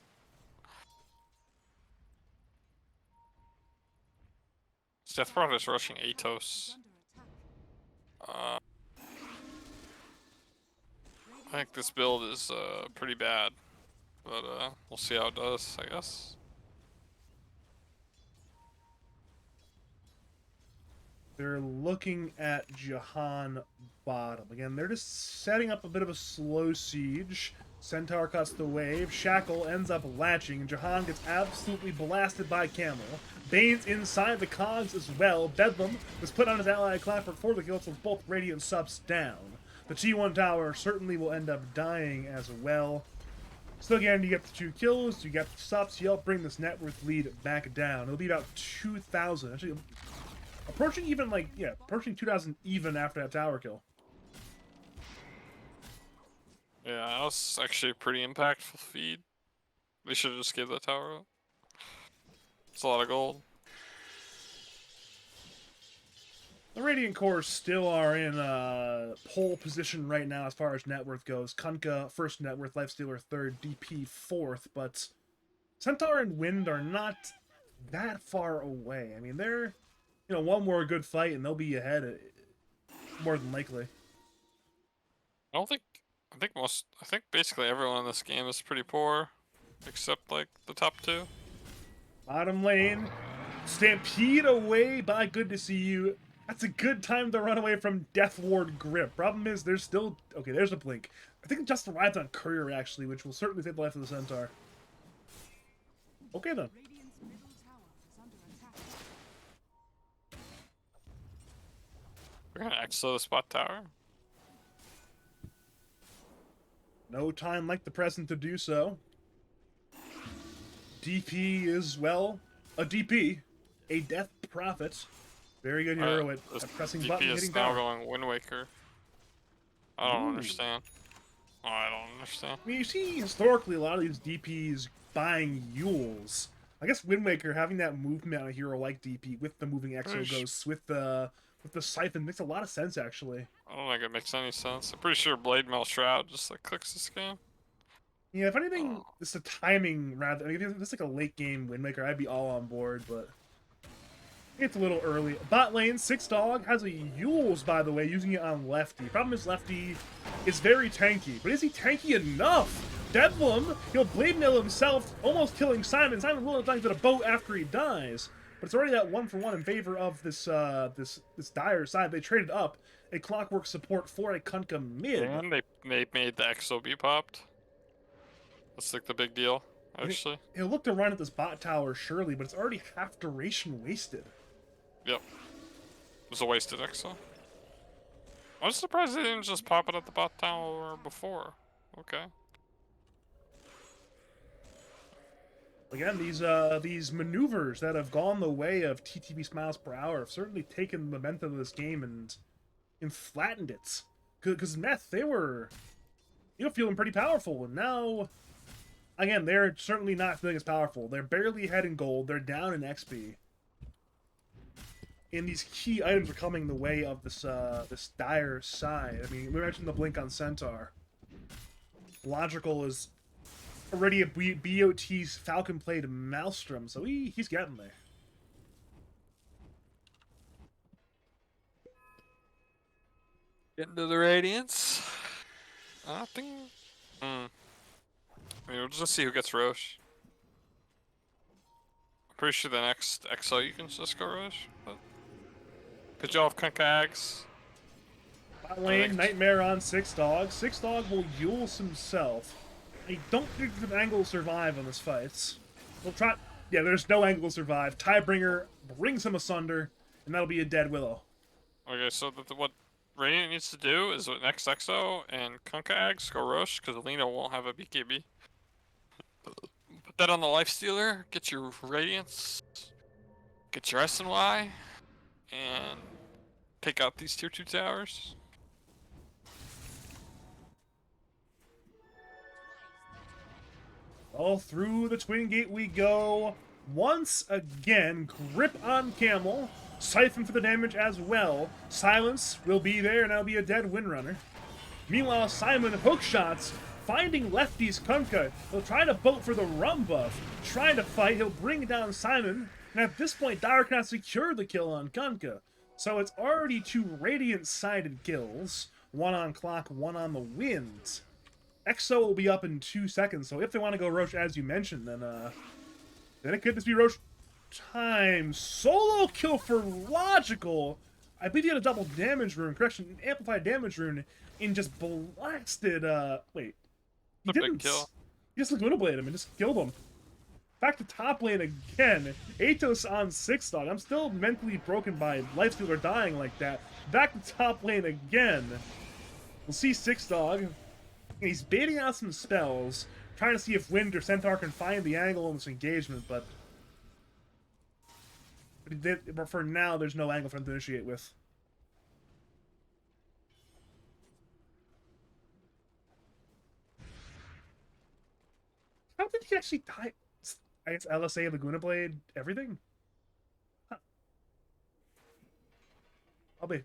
Death Ward is rushing Atos. Under attack. I think this build is pretty bad, but we'll see how it does, I guess. They're looking at Jahan bottom. Again, they're just setting up a bit of a slow siege. Centaur cuts the wave. Shackle ends up latching, and Jahan gets absolutely blasted by Camel. Bane's inside the cogs as well. Bedlam was put on his ally Clapper for the kill, so both Radiant subs down. The T1 tower certainly will end up dying as well. Still again, you get the 2 kills, you get the subs, you help bring this net worth lead back down. It'll be about 2,000. Actually, approaching even, like, yeah, approaching 2,000 even after that tower kill. Yeah, that was actually a pretty impactful feed. They should have just gave that tower up. It's a lot of gold. The Radiant Core still are in pole position right now as far as net worth goes. Kunkka, first net worth, Lifestealer third, DP fourth, but Centaur and Wind are not that far away. I mean, they're, you know, one more good fight and they'll be ahead more than likely. I think basically everyone in this game is pretty poor, except like the top 2. Bottom lane, Stampede away by Good to See You. That's a good time to run away from Death Ward Grip. Problem is, there's still... Okay, there's a blink. I think it just arrived on Courier, actually, which will certainly save the life of the Centaur. Okay, then. Radiant's middle tower is under attack. We're gonna exo the spot tower. No time like the present to do so. DP is, well, a DP. A Death Prophet. Very good hero at This pressing DP button, is hitting now down. going Wind Waker. I don't Ooh. understand. Oh, I don't understand. I mean, you see historically a lot of these DPs buying Yules. I guess Wind Waker having that movement on a hero like DP with the moving exo Pretty ghosts with the siphon makes a lot of sense actually. I don't think it makes any sense. I'm pretty sure Blade Mail Shroud just like clicks this game. Yeah, if anything, it's the timing rather. I mean, if it's like a late game Wind Waker, I'd be all on board, but it's a little early. Bot lane, Six Dog has a Yules, by the way, using it on Lefty. Problem is Lefty is very tanky, but is he tanky enough? Bedlam, he'll blade mail himself, almost killing Simon. Simon will die to the boat after he dies, but it's already that 1-for-1 in favor of this this Dire side. They traded up a Clockwork support for a Kunkka mid. And they made the XO be popped. That's like the big deal, actually. He'll look to run at this bot tower surely, but it's already half duration wasted. Yep. It was a wasted XO. I was surprised they didn't just pop it at the bot tower before. Okay. Again, these maneuvers that have gone the way of TTV SmilesPerHour have certainly taken the momentum of this game and flattened it. Because Meth, they were, you know, feeling pretty powerful, and now, again, they're certainly not feeling as powerful. They're barely ahead in gold. They're down in XP. and these key items are coming the way of this this dire side. I mean, we mentioned the blink on Centaur. Logical is already a BOT's Falcon played Maelstrom, so he's getting there. Getting to the Radiance. I think. I mean, we'll just see who gets Roche. I'm pretty sure the next XO you can just go Roche. But... Could you all have Kunkags? Bot lane, Nightmare on Six Dog. Six Dog will Yules himself. I don't think the angle will survive on this fight. We'll try. Yeah, there's no angle to survive. Tidebringer brings him asunder, and that'll be a dead Willow. Okay, so what Radiant needs to do is with next EXO and Kunkags go Roche, because Alina won't have a BKB. Put that on the Lifestealer, get your Radiance, get your SNY, and take out these tier 2 towers. All through the Twin Gate we go. Once again, grip on Camel. Siphon for the damage as well. Silence will be there, and that'll be a dead Windrunner. Meanwhile, Simon hook shots, finding Lefty's Kunkka. He'll try to boat for the rum buff. Trying to fight, he'll bring down Simon. And at this point, Dire cannot secure the kill on Kunkka. So it's already 2 Radiant-sided kills. 1 on clock, 1 on the wind. EXO will be up in 2 seconds, so if they want to go Roche as you mentioned, then it could just be Roche time. Solo kill for Logical. I believe he had a double damage rune, correction, amplified damage rune, and just blasted, wait. He didn't. Big kill. He just Laguna Blade him and just killed him. Back to top lane again. Atos on 6 Dog. I'm still mentally broken by Lifestealer dying like that. Back to top lane again. We'll see 6 Dog. And he's baiting out some spells, trying to see if Wind or Centaur can find the angle in this engagement, but for now, there's no angle for him to initiate with. How did he actually die? I guess LSA, Laguna Blade, everything? Huh. I'll be.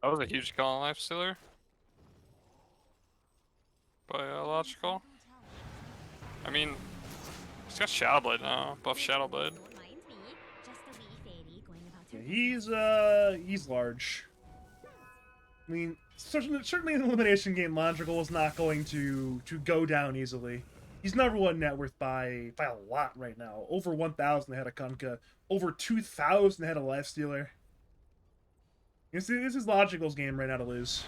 That was a huge call on Lifestealer. Biological. I mean, he's got Shadowblade now. Buff Shadowblade. Yeah, he's large. I mean, certainly in the elimination game, Logical is not going to go down easily. He's #1 net worth by a lot right now. Over 1,000 ahead of Kunkka. Over 2,000 ahead of Lifestealer. This is Logical's game right now to lose.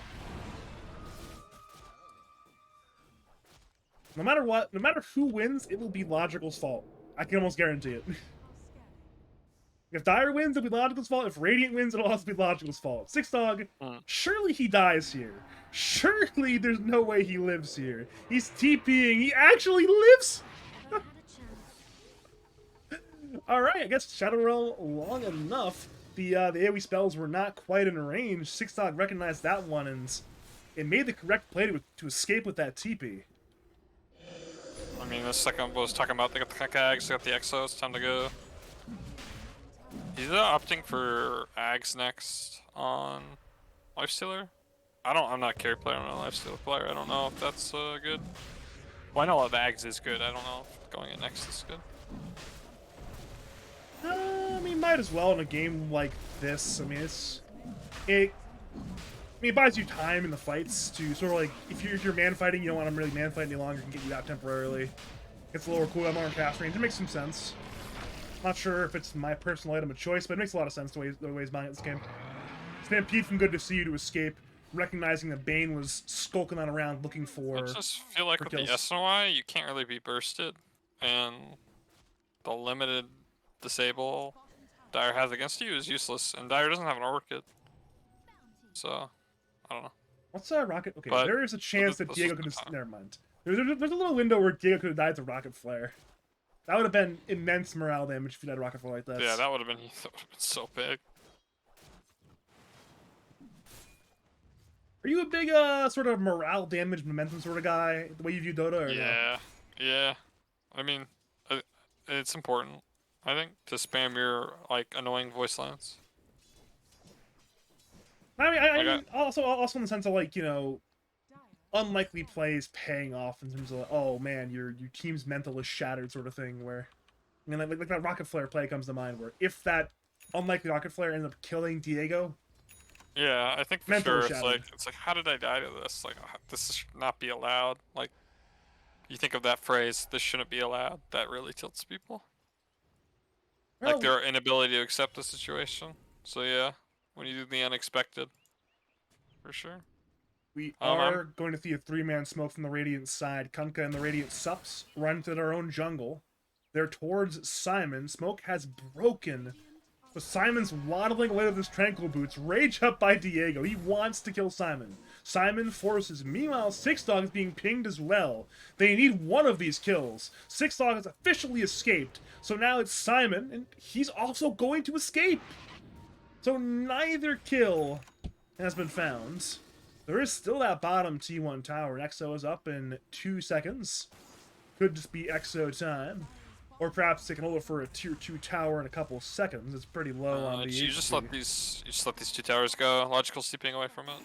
No matter what, no matter who wins, it will be Logical's fault. I can almost guarantee it. If Dire wins, it'll be Logical's fault. If Radiant wins, it'll also be Logical's fault. 6 Dog, surely he dies here. Surely there's no way he lives here. He's TPing. He actually lives! Alright, I guess Shadow Realm long enough. The AoE spells were not quite in range. 6 Dog recognized that one, and it made the correct play to escape with that TP. I mean, the second was talking about they got the Kunkags, they got the EXO, it's time to go. He's opting for Ags next on Lifestealer. I'm not a carry player, I'm not a Lifestealer player. I don't know if that's good. Well, I know that Ags is good. I don't know if going in next is good. I mean, might as well in a game like this. I mean, it buys you time in the fights to sort of like, if you're man fighting, you don't want to really man fight any longer, can get you out temporarily. Gets a lower cooldown, more cast range. It makes some sense. Not sure if it's my personal item of choice, but it makes a lot of sense the way he's buying it this game. Stampede from Good to See You to escape, recognizing that Bane was skulking on around looking for. I just feel like with kills. the SNY, you can't really be bursted, and the limited disable Dire has against you is useless, and Dire doesn't have an Orchid. So, I don't know. What's Rocket? Okay, But there is a chance that this Diego was could the have. time. Never mind. There's a little window where Diego could have died to Rocket Flare. That would have been immense morale damage if he died to Rocket Flare like that. Yeah, that would have been so big. Are you a big sort of morale damage momentum sort of guy, the way you view Dota? Or Yeah, yeah. I mean, it's important. I think, to spam your like annoying voice lines. I mean, I Like, mean also in the sense of like, you know, unlikely plays paying off in terms of like, oh man, your team's mental is shattered sort of thing. Where I mean, like that rocket flare play comes to mind, where if that unlikely rocket flare ends up killing Diego, yeah, I think for mental sure is shattered. it's like how did I die to this? Like this should not be allowed. Like you think of that phrase, this shouldn't be allowed. That really tilts people. Like Well, their inability to accept the situation. So yeah, when you do the unexpected, for sure. we I'm are going to see a 3-man smoke from the Radiant side. Kunkka and the Radiant Sups run to their own jungle. They're towards Simon. Smoke has broken. But Simon's waddling away with his tranquil boots. Rage up by Diego. He wants to kill Simon. Simon forces. Meanwhile, Six Dog is being pinged as well. They need one of these kills. Six Dog has officially escaped. So now it's Simon, and he's also going to escape. So neither kill has been found. There is still that bottom T1 tower. Exo is up in 2 seconds. Could just be Exo time. Or perhaps taking over for a tier 2 tower in a couple seconds. It's pretty low on the you HP. just let these two towers go. Logical sleeping away from it.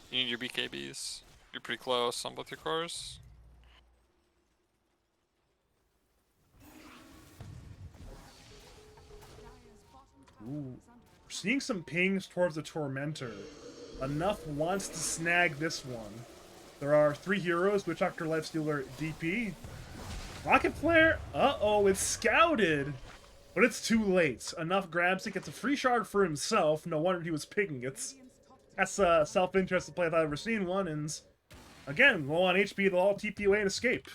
You need your BKBs. You're pretty close on both your cores. Ooh. We're seeing some pings towards the Tormentor. Enough wants to snag this one. There are 3 heroes, Witchhactor, Lifestealer, DP. Rocket Flare? Uh-oh, it's scouted. But it's too late. Enough grabs it, gets a free shard for himself. No wonder he was picking it. That's a self-interested play if I've ever seen one, and again, low on HP, they'll all TP away and escape.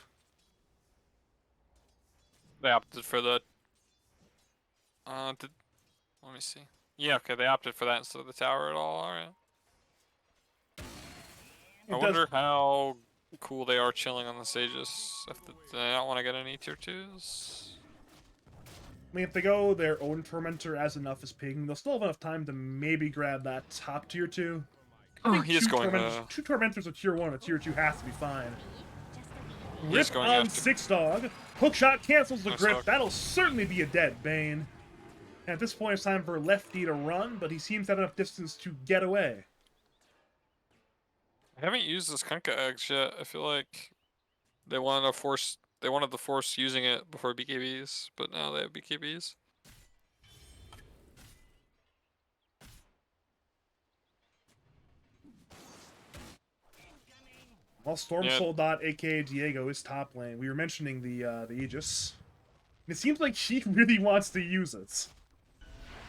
They opted for the let me see. Yeah, okay, they opted for that instead of the tower at all. Alright. I wonder how cool they are chilling on the Sages. If they don't want to get any tier 2s. I mean, if they go their own Tormentor as enough as ping, they'll still have enough time to maybe grab that top tier 2. I think He is going two Tormentors of tier 1 or tier 2 has to be fine. He's Rip going on after- Six Dog. Hookshot cancels the Nice grip. hook. That'll certainly be a dead Bane. And at this point, it's time for Lefty to run, but he seems to have enough distance to get away. I haven't used this Kunkka eggs yet. I feel like they wanted to force using it before BKBs, but now they have BKBs. While Stormsoul aka Diego is top lane, we were mentioning the Aegis. And it seems like he really wants to use it.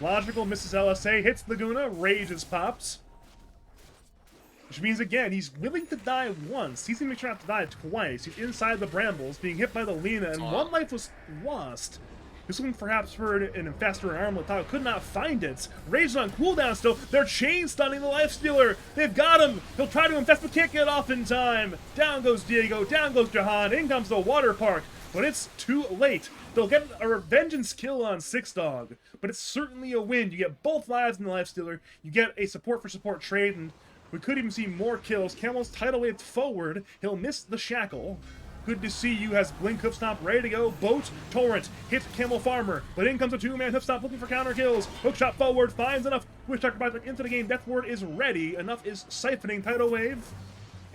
Logical misses LSA, hits Laguna, Rage is popped. Which means, again, he's willing to die once. He's gonna make sure not to die twice. He's inside the brambles, being hit by the Lina, and one life was lost. He's looking perhaps for an Infestor and Armlet Tile, could not find it. Rage on cooldown still. They're chain stunning the Lifestealer. They've got him. He'll try to infest, but can't get off in time. Down goes Diego, down goes Jahan, in comes the Water Park. But it's too late. They'll get a vengeance kill on Six Dog, but it's certainly a win. You get both lives in the Lifestealer. You get a support for support trade, and we could even see more kills. Camel's tidal wave forward. He'll miss the shackle. Good to see you. Has Blink Hoof Stomp ready to go. Boat, Torrent, hits Camel Farmer. But in comes a 2-man Hoof Stomp looking for counter kills. Hookshot forward, finds enough. Witchhactor buys back into the game. Death Ward is ready. Enough is siphoning tidal wave.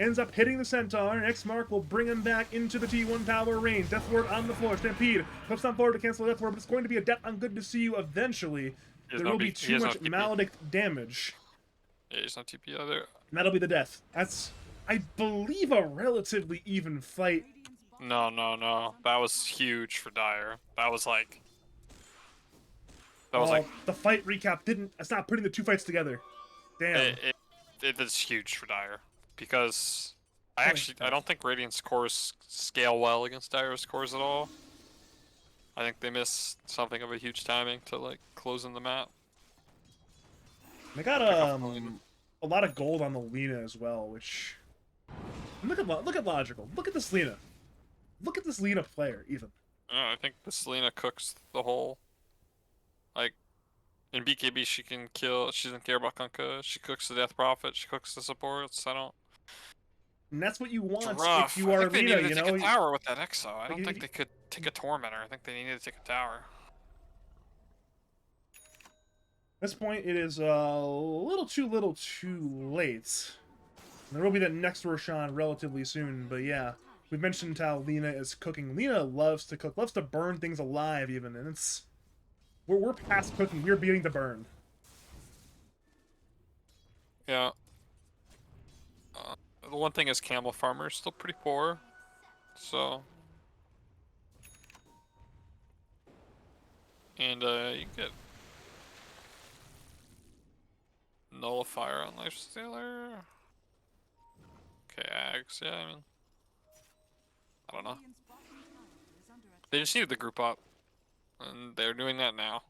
Ends up hitting the Centaur. X Mark will bring him back into the T1 tower range. Death Ward on the floor. Stampede. Hoof Stomp forward to cancel Death Ward, but it's going to be a death on Good to see you eventually. There will be too much Maledict damage. Yeah, he's not TP either. And that'll be the death. That's, I believe, a relatively even fight. No. That was huge for Dire. That was like... The fight recap didn't... It's not putting the two fights together. Damn. It's huge for Dire. Because... I don't think Radiant's cores scale well against Dire's cores at all. I think they missed something of a huge timing to, like, close in the map. They got a lot of gold on the Lina as well, which... Look at Logical. Look at this Lina. Look at this Lina player, even. I think this Lina cooks the whole... Like, in BKB she can kill, she doesn't care about Kunkka, she cooks the Death Prophet, she cooks the supports, And that's what you want rough. if you are I think Lina, they needed you to know? take a tower with that Exo. I don't Like, think they could take a Tormentor, I think they needed to take a tower. this point, it is a little too late. There will be that next Roshan relatively soon, but yeah. We've mentioned how Lena is cooking. Lena loves to cook, loves to burn things alive even, and it's... We're past cooking, we're beginning to burn. Yeah. The one thing is camel farmer is still pretty poor, so... And you get nullifier on Lifestealer. Okay, Ags, yeah, I mean... I don't know. Radiant's bottom tower is under attack. They just needed the group up. And they're doing that now.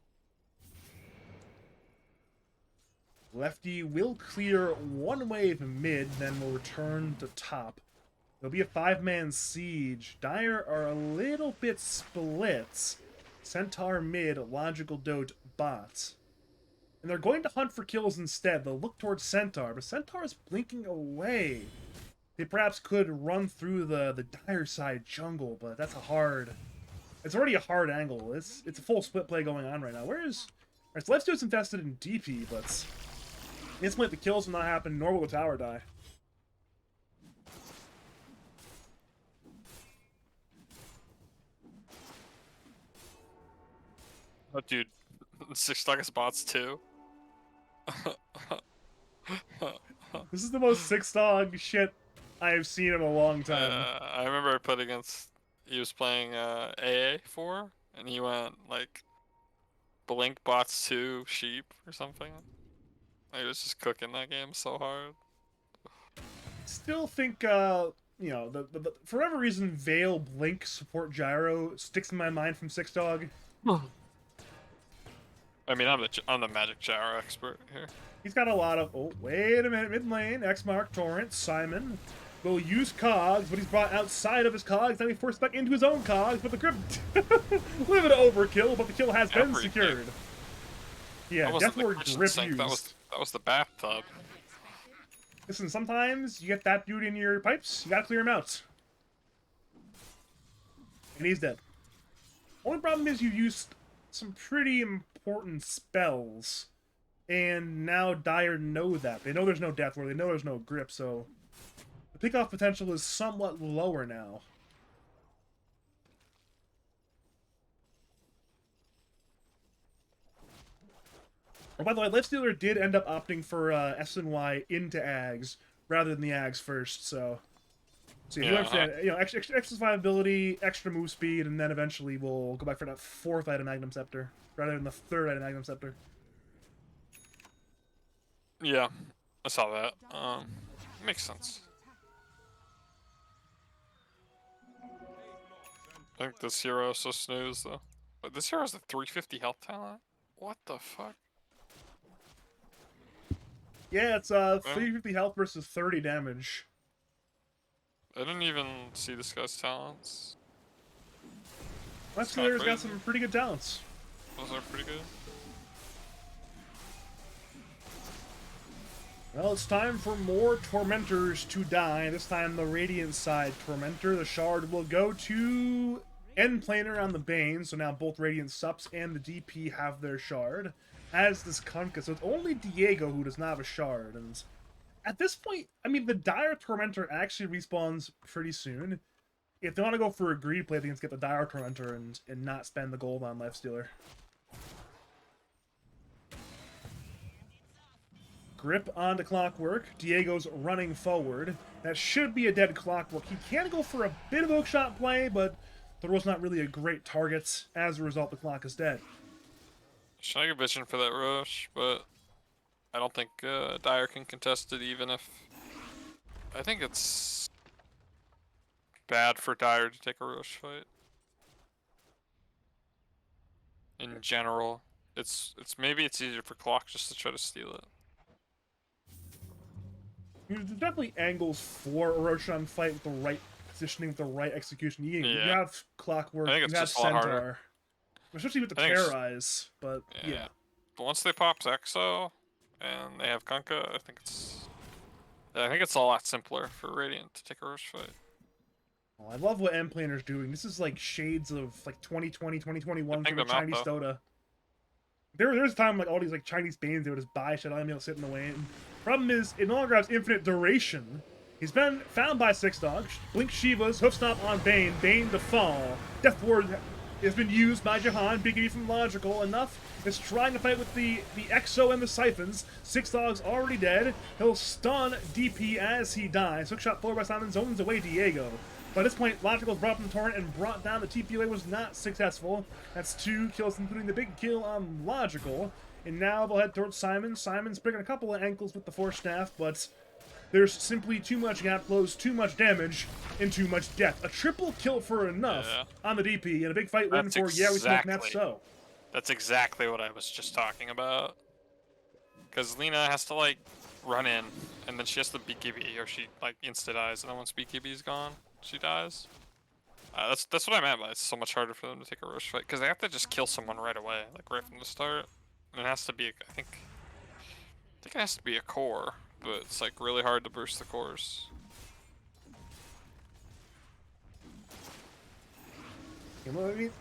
Lefty will clear one wave mid, then will return to top. There'll be a 5-man siege. Dire are a little bit split. Centaur mid, Logical Dote bot. And they're going to hunt for kills instead. They'll look towards Centaur, but Centaur is blinking away. They perhaps could run through the Dire side jungle, but that's a hard... It's already a hard angle. It's a full split play going on right now. Where's... Alright, so Life's just invested in DP, but... Instantly the kills will not happen, nor will the tower die. Oh, dude. 6 bots too. This is the most 6-dog shit I have seen in a long time. I remember I put against... He was playing AA4, and he went, like... Blink bots 2, sheep, or something. He was just cooking that game so hard. Still think, you know, the for whatever reason, Veil, Blink, Support Gyro sticks in my mind from 6-dog. I mean, I'm the Magic Gyro expert here. He's got a lot of... Oh, wait a minute. Mid lane. X-Mark, Torrent, Simon. Will use cogs, but he's brought outside of his cogs. Then he forced back into his own cogs, but the grip... little bit of overkill, but the kill has been secured. Yeah, definitely grip used. That was the bathtub. Listen, sometimes you get that dude in your pipes, you gotta clear him out. And he's dead. Only problem is you used some pretty important spells. And now Dire know that. They know there's no Death Lord, they know there's no grip, so... The pickoff potential is somewhat lower now. Oh, by the way, Lifestealer did end up opting for S and Y into Ags rather than the Ags first, so you understand, you know, extra survivability, extra move speed, and then eventually we'll go back for that 4th item Magnum Scepter rather than the 3rd item Magnum Scepter. Yeah, I saw that. Makes sense. I think this hero is so snooze though. But this hero has a 350 health talent? What the fuck? Yeah, it's 350 health versus 30 damage. I didn't even see this guy's talents. Lifestealer's got some pretty good talents. Those are pretty good. Well, it's time for more Tormentors to die. This time the Radiant side Tormentor. The Shard will go to Endplaner on the Bane, so now both Radiant Sups and the DP have their Shard. As does Kunkka, so it's only Diego who does not have a Shard. And at this point, I mean, the Dire Tormentor actually respawns pretty soon. If they want to go for a greed play, they can get the Dire Tormentor and not spend the gold on Lifestealer. Grip onto Clockwork. Diego's running forward. That should be a dead Clockwork. He can go for a bit of hookshot play, but the roll's not really a great target. As a result, the clock is dead. Trying to get vision for that rush, but I don't think Dire can contest it even if... I think it's bad for Dire to take a rush fight. In general. Maybe it's easier for Clock just to try to steal it. There's definitely angles for a Roshan fight with the right positioning, with the right execution. You have Clockwork, you have Centaur. Especially with the Terror Eyes, but yeah. But once they pop Exo and they have Kunkka, I think it's a lot simpler for Radiant to take a rush fight. Oh, I love what Endplaner's doing. This is like shades of like 2020, 2021 from the Chinese Dota. There's a time like all these like Chinese Banes, they would just buy shit on him, sit in the lane. Problem is, it no longer has infinite duration. He's been found by Six Dog. Blink Shiva's hoof stomp on Bane. Bane to fall. Death Ward has been used by Jahan. Big E from Logical. Enough is trying to fight with the Exo and the Siphons. Six Dog's already dead. He'll stun DP as he dies. Hookshot forward by Simon zones away Diego. By this point, Logical's brought up in the torrent and brought down. The TPA was not successful. That's 2 kills, including the big kill on Logical. And now they'll head towards Simon. Simon's breaking a couple of ankles with the Force Staff, but there's simply too much gap close, too much damage, and too much death. A triple kill for enough on the DP, and a big fight win for Yeah, we smoke Meth so. That's exactly what I was just talking about. Because Lena has to, like, run in, and then she has to BKB, or she, like, insta-dies, and then once BKB is gone, she dies. That's what I meant by it's so much harder for them to take a rush fight, because they have to just kill someone right away, like, right from the start. And it has to be, I think it has to be a core, but it's, like, really hard to burst the cores. Yeah, well, I mean,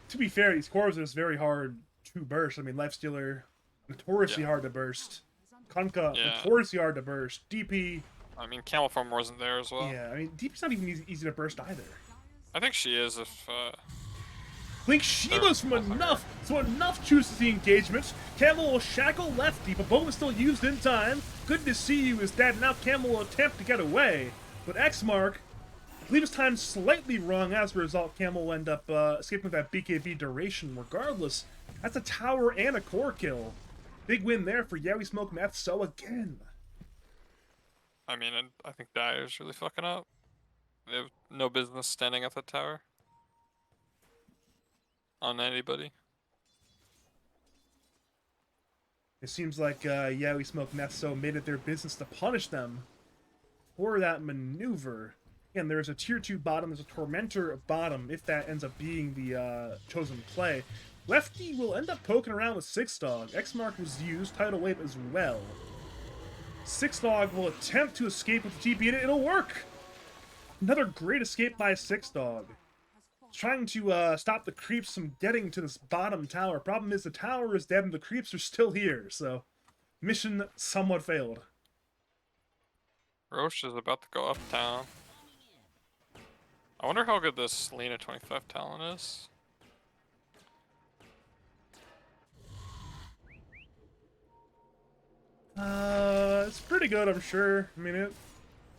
to be fair, these cores are just very hard to burst. I mean, Lifestealer, notoriously hard to burst. Kunkka, notoriously hard to burst. DP... I mean, Camel Farm wasn't there as well. Yeah, I mean, DP's not even easy to burst either. I think she is if, Blink Shiva's from enough, so enough chooses the engagement. Camel will shackle lefty, but Boom is still used in time. Good to see you is dead. Now Camel will attempt to get away. But Xmark, I believe his time's slightly wrong. As a result, Camel will end up escaping with that BKB duration. Regardless, that's a tower and a core kill. Big win there for Yeah, we smoke Meth so again. I mean, I think Dyer's really fucking up. They have no business standing at the tower. On anybody. It seems like, Yeah, we smoke Meth so made it their business to punish them for that maneuver. Again, there's a tier 2 bottom, there's a Tormentor bottom, if that ends up being the chosen play. Lefty will end up poking around with Six Dog. Xmark was used, Tidal Wave as well. Six Dog will attempt to escape with the TP, and it'll work! Another great escape by Six Dog. Trying to stop the creeps from getting to this bottom tower. Problem is the tower is dead and the creeps are still here, so mission somewhat failed. Roche is about to go uptown. I wonder how good this Lena 25 talent is. It's pretty good, I'm sure. I mean,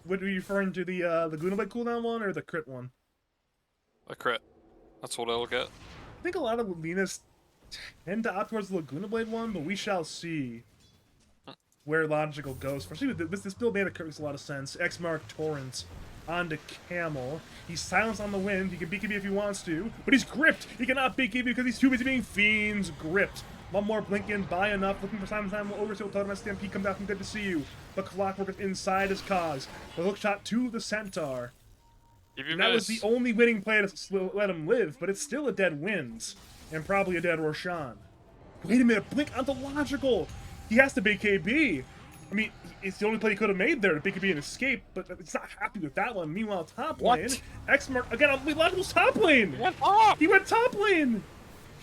would you referring to the Laguna Blade cooldown one or the crit one? The crit. That's what it'll get. I think a lot of Lenas tend to opt towards the Laguna Blade one, but we shall see where Logical goes. Especially with this build made makes a lot of sense. Xmark Torrent onto Camel. He's silenced on the wind. He can BKB if he wants to, but he's gripped. He cannot BKB because he's too busy being Fiends gripped. One more blink in, buy enough, looking for Simon will overseal totem as Stampede comes out from good to see you. But Clockwork is inside his cause. The hook shot to the Centaur. And that was the only winning play to let him live, but it's still a dead wins. And probably a dead Roshan. Wait a minute, blink onto Logical! He has to BKB! I mean, it's the only play he could have made there to BKB and escape, but he's not happy with that one. Meanwhile, top lane, Xmark, again, Logical's top lane! He went top lane!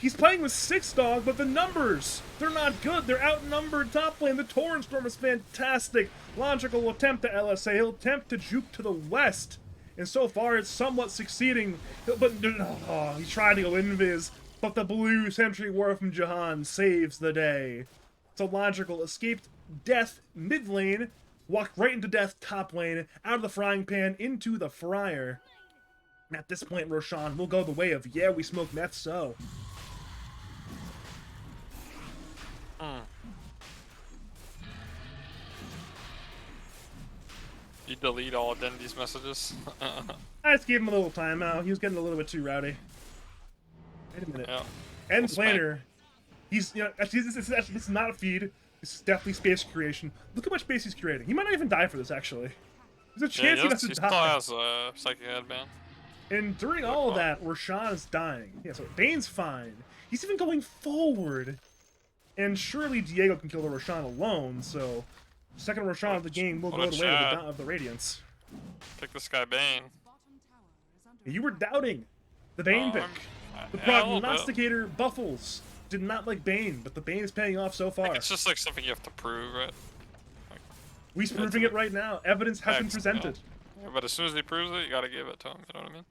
He's playing with Six Dog, but the numbers, they're not good. They're outnumbered top lane. The Torrent Storm is fantastic. Logical will attempt to LSA. He'll attempt to juke to the west. And so far, it's somewhat succeeding. But he tried to go invis, but the blue Sentry War from Jahan saves the day. So Logical escaped death mid lane, walked right into death top lane, out of the frying pan into the fryer. And at this point, Roshan will go the way of Yeah, we smoke Meth so. You delete all of Dendy's messages? I just gave him a little timeout. He was getting a little bit too rowdy. Wait a minute. Yeah. End planner. He's, actually, this is not a feed. This is definitely space creation. Look how much space he's creating. He might not even die for this, actually. There's a chance he doesn't die. He still has Psychic Headband. And during all of that, Roshan is dying. Yeah, so Bane's fine. He's even going forward. And surely Diego can kill the Roshan alone, so second Roshan of the game will go the way of the Radiance. Pick this guy Bane. You were doubting the Bane pick. The prognosticator Buffles did not like Bane, but the Bane is paying off so far. It's just like something you have to prove, right? We're proving it right now. Evidence has been presented. Yeah, but as soon as he proves it, you gotta give it to him. You know what I mean?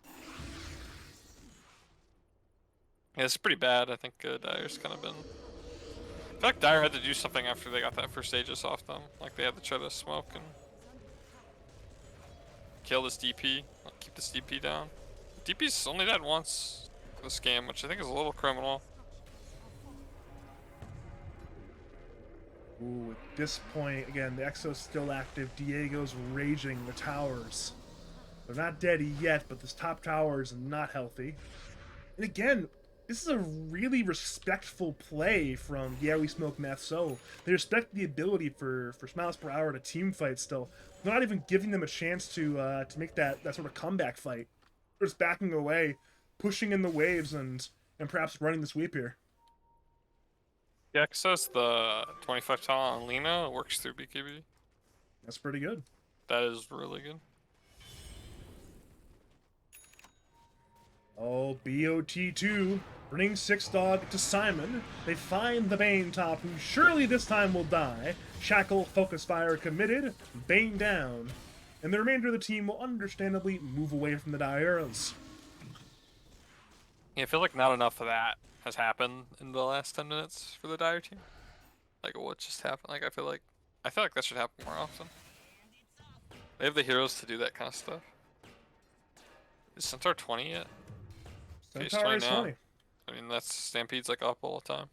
Yeah, it's pretty bad. I think Dire's kind of been. I feel like Dire had to do something after they got that first Aegis off them. Like they had to try to smoke and kill this DP, like keep this DP down. DP's only dead once this game, which I think is a little criminal. Ooh, at this point, again, the Exo's still active. Diego's raging the towers. They're not dead yet, but this top tower is not healthy. And again, this is a really respectful play from Yeah We Smoke Meth. So they respect the ability for SmilesPerHour to team fight still. They're not even giving them a chance to make that sort of comeback fight. They're just backing away, pushing in the waves, and perhaps running the sweep here. Yeah, says the 25 talent on Lena works through BKB. That's pretty good. That is really good. Oh, BOT2 brings Six Dog to Simon. They find the Bane top, who surely this time will die. Shackle, Focus Fire committed, Bane down. And the remainder of the team will understandably move away from the Diras. Yeah, I feel like not enough of that has happened in the last 10 minutes for the Dire team. Like what just happened? Like I feel like that should happen more often. They have the heroes to do that kind of stuff. Is Centaur 20 yet? Centaur is 20. I mean, that's Stampede's like up all the time.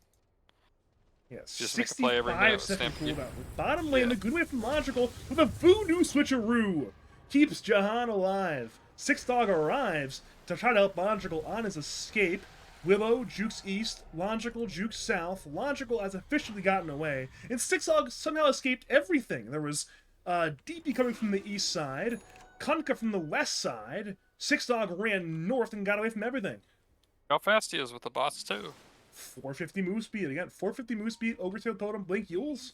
Yeah, Just make a play every minute with 65-second Stampede. cooldown. Bottom lane, the good way from Logical with a voodoo switcheroo. Keeps Jahan alive. Six Dog arrives to try to help Logical on his escape. Willow jukes east, Logical jukes south. Logical has officially gotten away, and Six Dog somehow escaped everything. There was DP coming from the east side, Kunkka from the west side. Six Dog ran north and got away from everything. How fast he is with the bots too. 450 move speed again. 450 move speed, Overtail Totem, Blink Yules.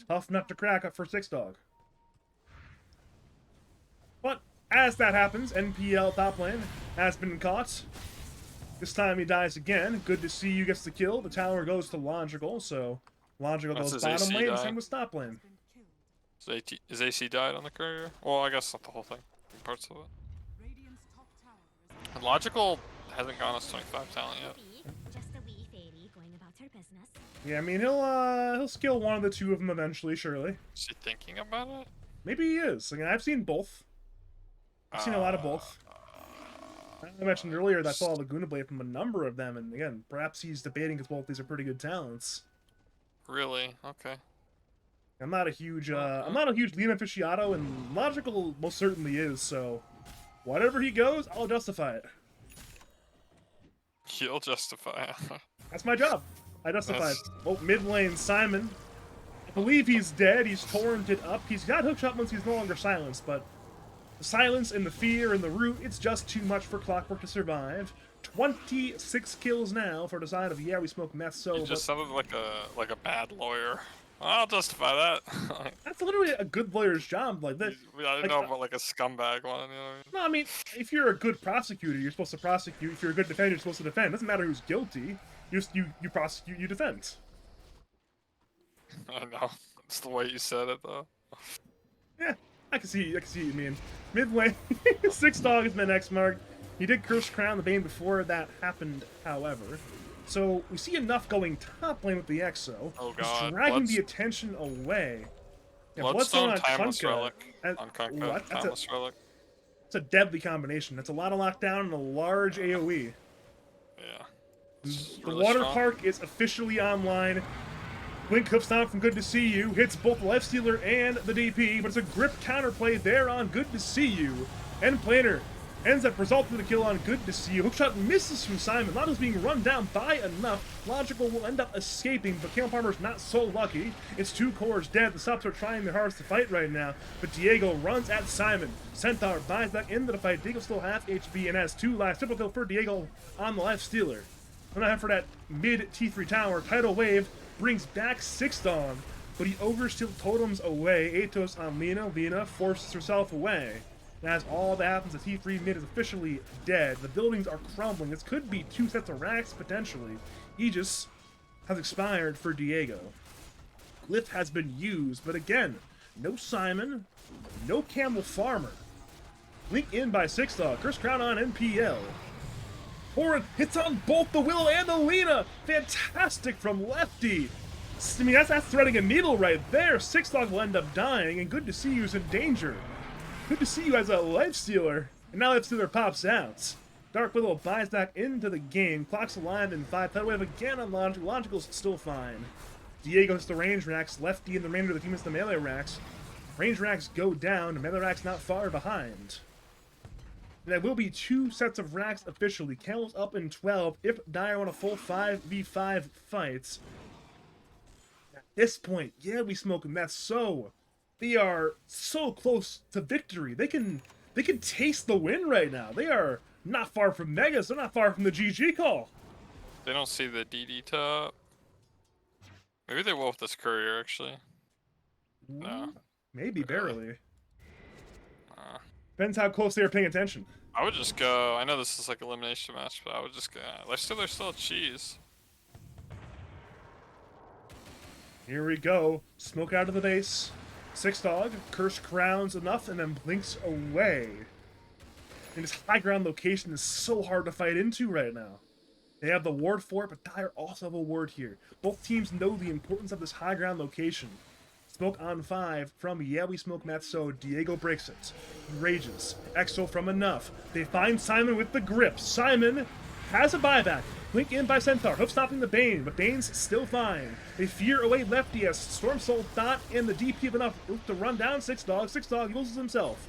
Tough nut to crack up for Six Dog. But as that happens, NPL top lane has been caught. This time he dies again. Good to see you gets the kill. The tower goes to Logical, so Logical That's goes his bottom AC lane, die. same with top lane. Is AC died on the courier? Well, I guess not the whole thing. Parts of it. And Logical hasn't gone us 25 talent yet. Just a wee fairy going about her business. Yeah, I mean he'll skill one of the two of them eventually, surely. Is he thinking about it? Maybe he is. I mean, I've seen both. I've seen a lot of both. I mentioned earlier that I saw Laguna Blade from a number of them, and again, perhaps he's debating because both these are pretty good talents. Really? Okay. I'm not a huge Liam aficionado, and Logical most certainly is. So, whatever he goes, I'll justify it. He'll justify it. That's my job. I justify it. Oh, mid lane, Simon. I believe he's dead. He's torrented up. He's got hookshot once he's no longer silenced, but the silence and the fear and the root, it's just too much for Clockwork to survive. 26 kills now for the side of Yeah We Smoke Meth. So He just sounded like a bad lawyer. I'll justify that. that's literally a good lawyer's job. Like that. I didn't know about like a scumbag one. You know what No, I mean, if you're a good prosecutor, you're supposed to prosecute. If you're a good defender, you're supposed to defend. It doesn't matter who's guilty. You prosecute, you defend. I mean? I know. It's the way you said it though. Yeah, I can see what you mean. Mid lane, Six Dog has been X-marked. He did Curse Crown the Bane before that happened, however. So we see enough going top lane with the Exo. Oh He's god. dragging the attention away. Yeah, Bloodstone on Timeless Kunkka. Relic. On Kunkka, What? Timeless Relic. It's a deadly combination. That's a lot of lockdown and a large AoE. Yeah. The water park is officially online. Blink Hoofstomp from Good to See You hits both the Lifestealer and the DP, but it's a grip counterplay there on Good to See You. End Planer ends up resulting in a kill on Good to See You. Hookshot misses from Simon. Lana's being run down by enough. Logical will end up escaping, but Kale Palmer's not so lucky. It's two cores dead. The subs are trying their hardest to fight right now, but Diego runs at Simon. Centaur buys back into the fight. Diego still half HP and has two lives. Triple kill for Diego on the Lifestealer. And I have for that mid T3 tower. Tidal Wave brings back Six Dog, but he oversteals totems away. Atos on Lena. Lena forces herself away. And as all that happens, the T3 mid is officially dead. The buildings are crumbling. This could be two sets of racks, potentially. Aegis has expired for Diego. Glyph has been used, but again, no Simon, no Camel Farmer. Link in by Six Dog. Curse Crown on NPL. Torrent hits on both the Willow and the Lena. Fantastic from Lefty. I mean, that's threading a needle right there. Six Dog will end up dying, and good to see you is in danger. Good to see you as a Lifestealer. And now Lifestealer pops out. Dark Willow buys back into the game. Clock's alive in 5. Tidal Wave again on Logical. Logical's still fine. Diego hits the range racks. Lefty and the remainder of the team hits the melee racks. Range racks go down. Melee racks not far behind. There will be 2 sets of racks officially. Camel's up in 12 if Dire want a full 5v5 fight. At this point, yeah, we smoke Meth so. They are so close to victory. They can taste the win right now. They are not far from Megas. They're not far from the GG call. They don't see the DD top. Maybe they will with this courier, actually. No. Maybe, barely. Uh, Depends how close they are paying attention. I would just go. I know this is like elimination match, but I would just go. They're still cheese. Here we go. Smoke out of the base. Six Dog, Curse Crowns enough, and then blinks away. And this high ground location is so hard to fight into right now. They have the ward for it, but Dire also have a ward here. Both teams know the importance of this high ground location. Smoke on 5 from Yeah We Smoke Meth, so Diego breaks it. He rages. Exo from enough. They find Simon with the grip. Simon has a buyback. Blink in by Centaur. Hoof stopping the Bane, but Bane's still fine. They fear away Lefty as Storm Soul Dot and the DP have enough to run down Six Dog. Six Dog loses himself.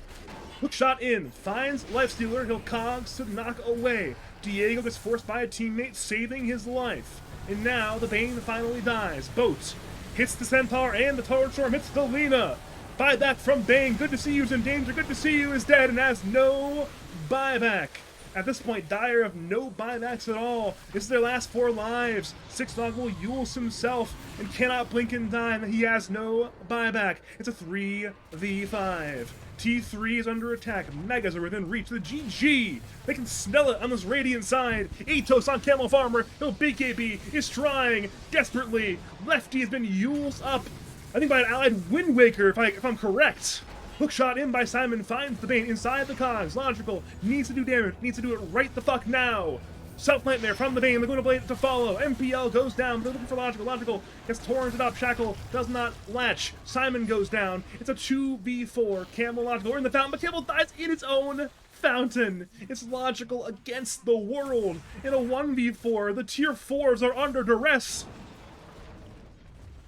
Hook shot in. Finds Lifestealer. He'll cogs to knock away. Diego gets forced by a teammate, saving his life. And now the Bane finally dies. Boat hits the Centaur and the Torrent Storm hits the Lena. Buyback from Bane. Good to see you's in danger. Good to see you is dead and has no buyback. At this point, Dire have no buybacks at all. This is their last 4 lives. Six Dog will Yules himself and cannot blink and die. He has no buyback. It's a 3v5. T3 is under attack. Megas are within reach. The GG. They can smell it on this Radiant side. Atos on Camel Farmer. No BKB is trying desperately. Lefty has been Yules up. I think by an allied Wind Waker, if I'm correct. Hook shot in by Simon finds the Bane inside the cogs. Logical needs to do damage. Needs to do it right the fuck now. Self Nightmare from the Bane. Laguna Blade to follow. MPL goes down. They're looking for Logical. Logical gets torrented up. Shackle does not latch. Simon goes down. It's a 2v4. Camel Logical. We're in the fountain, but Camel dies in its own fountain. It's Logical against the world in a 1v4. The tier 4s are under duress.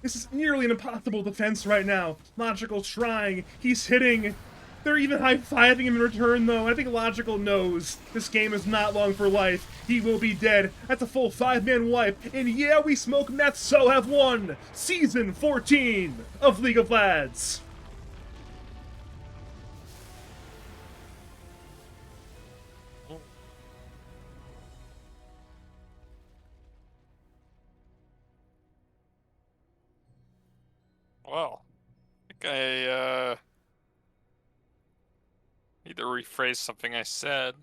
This is nearly an impossible defense right now. Logical trying. He's hitting. They're even high-fiving him in return, though. I think Logical knows this game is not long for life. He will be dead. That's a full 5-man wipe. And Yeah We Smoke Meth so have won Season 14 of League of Lads. Well, I think I need to rephrase something I said.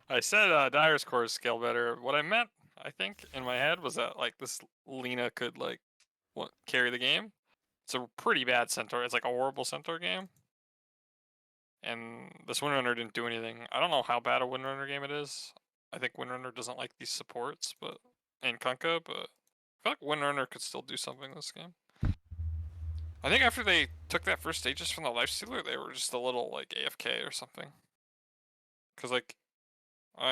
I said Dire's core scale better. What I meant, I think, in my head was that like this Lena could like carry the game. It's a pretty bad Centaur. It's like a horrible Centaur game. And this Windrunner didn't do anything. I don't know how bad a Windrunner game it is. I think Windrunner doesn't like these supports, and Kunkka, but I feel like Windrunner could still do something this game. I think after they took that first Aegis from the Lifestealer, they were just a little like AFK or something. Cause like,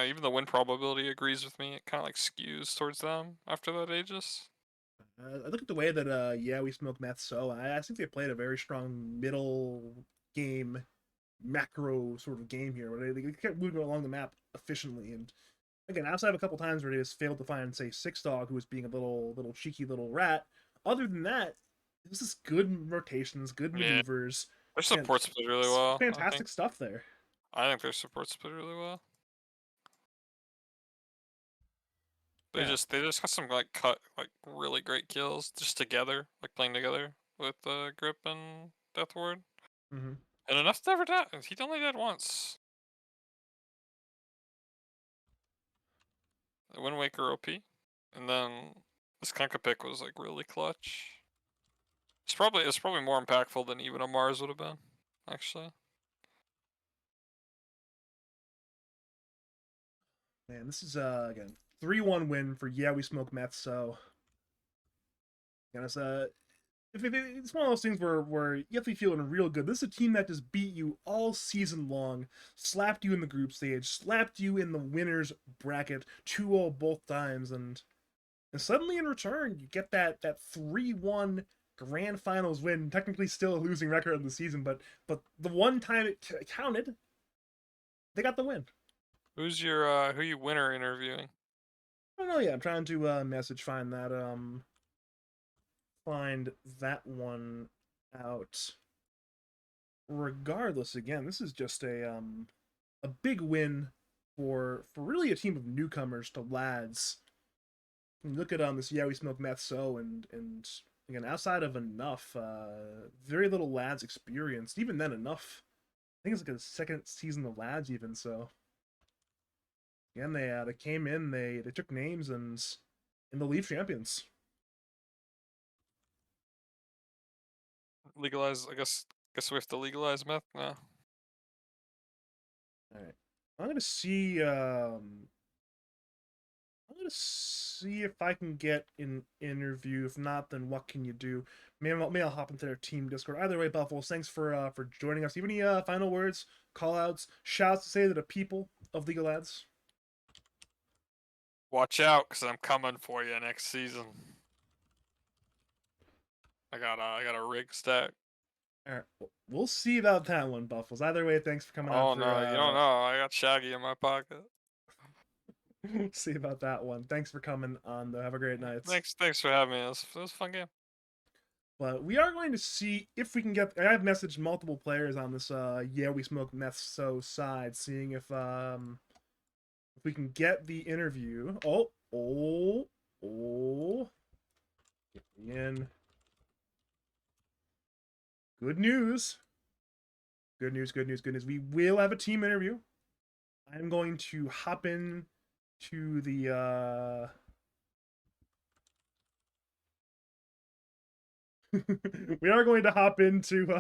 even the win probability agrees with me. It kind of like skews towards them after that Aegis. I look at the way that Yeah We Smoke Meth so. I think they played a very strong middle game, macro sort of game here, where they kept moving along the map efficiently. And again, outside of a couple times where they just failed to find, say, Six Dog, who was being a little cheeky little rat. Other than that, this is good rotations, good maneuvers. Their support split really well. Fantastic stuff there. I think their support split really well. They just got some like really great kills just together, like playing together with Grip and Death Ward. Mm-hmm. And enough to ever die. He only died once. Wind Waker OP. and then this Kunkka pick was like really clutch. It's probably more impactful than even a Mars would have been, actually. Man, this is again 3-1 win for Yeah We Smoke Meth. So, you know, it's one of those things where you have to be feeling real good. This is a team that just beat you all season long, slapped you in the group stage, slapped you in the winners bracket 2-0 both times, and suddenly in return you get that 3-1 grand finals win. Technically still a losing record of the season, but the one time it counted, they got the win. Who's your who you winner interviewing? I don't know yet. I'm trying to message find that one out. Regardless, again, this is just a big win for really a team of newcomers to lads. You look at this Yeah We Smoke Meth So and again, outside of enough, very little lads experienced. Even then, enough. I think it's like a second season of lads even. So again, they came in, they took names and in the league champions. Legalize, I guess we have to legalize meth now. All right, I'm gonna see. I'm gonna see if I can get an interview. If not, then what can you do? Maybe I'll hop into their team Discord. Either way, Buffaloes, thanks for joining us. You have any final words, call outs, shouts to say to the people of League of Lads? Watch out, cause I'm coming for you next season. I got a rig stack. All right, we'll see about that one, Buffaloes. Either way, thanks for coming Oh out. no, you don't know. I got Shaggy in my pocket. See about that one. Thanks for coming on, though. Have a great night. Thanks for having me. It was a fun game. But we are going to see if we can get. I've messaged multiple players on this. Yeah, we smoke meth so side, seeing if we can get the interview. Oh! Get me in. Good news. Good news. We will have a team interview. I'm going to hop in to the we are going to hop into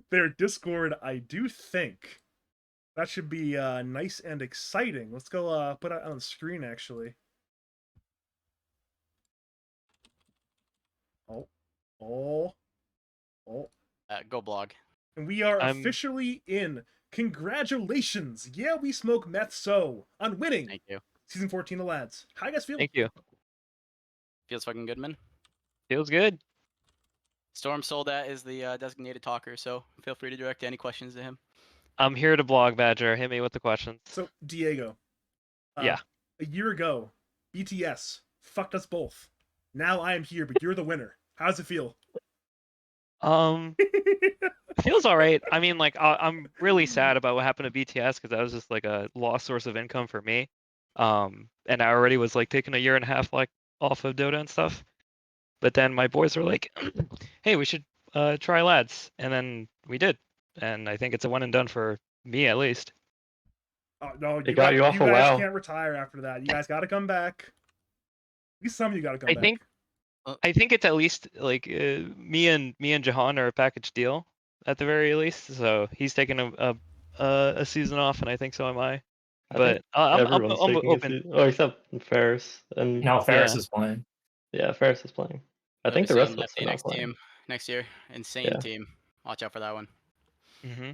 their Discord. I do think that should be nice and exciting. Let's go put it on the screen actually. Oh. Go blog. And we are officially in. Congratulations! Yeah, we smoke meth so on winning. Thank you. Season 14 of Lads. How you guys feel? Thank you. Feels fucking good, man. Feels good. Storm Soldat is the designated talker, so feel free to direct any questions to him. I'm here to blog Badger. Hit me with the questions. So, Diego. Yeah. A year ago, BTS fucked us both. Now I am here, but you're the winner. How does it feel? Feels all right. I mean, like, I'm really sad about what happened to BTS because that was just like a lost source of income for me. And I already was like taking a year and a half like off of Dota and stuff. But then my boys were like, "Hey, we should try Lads," and then we did. And I think it's a one and done for me at least. Oh no, They got you off you a guys while. can't retire after that. You guys got to come back. At least some of you got to come back. I think it's at least like me and Jahan are a package deal at the very least. So he's taking a season off, and I think so am I. But I'm open. Oh, except Ferris and No, Ferris is playing. Yeah, Ferris is playing. I You'll think be the rest seeing of us Lefty are not next playing. team next year. Insane Yeah. team. Watch out for that one. Mm-hmm.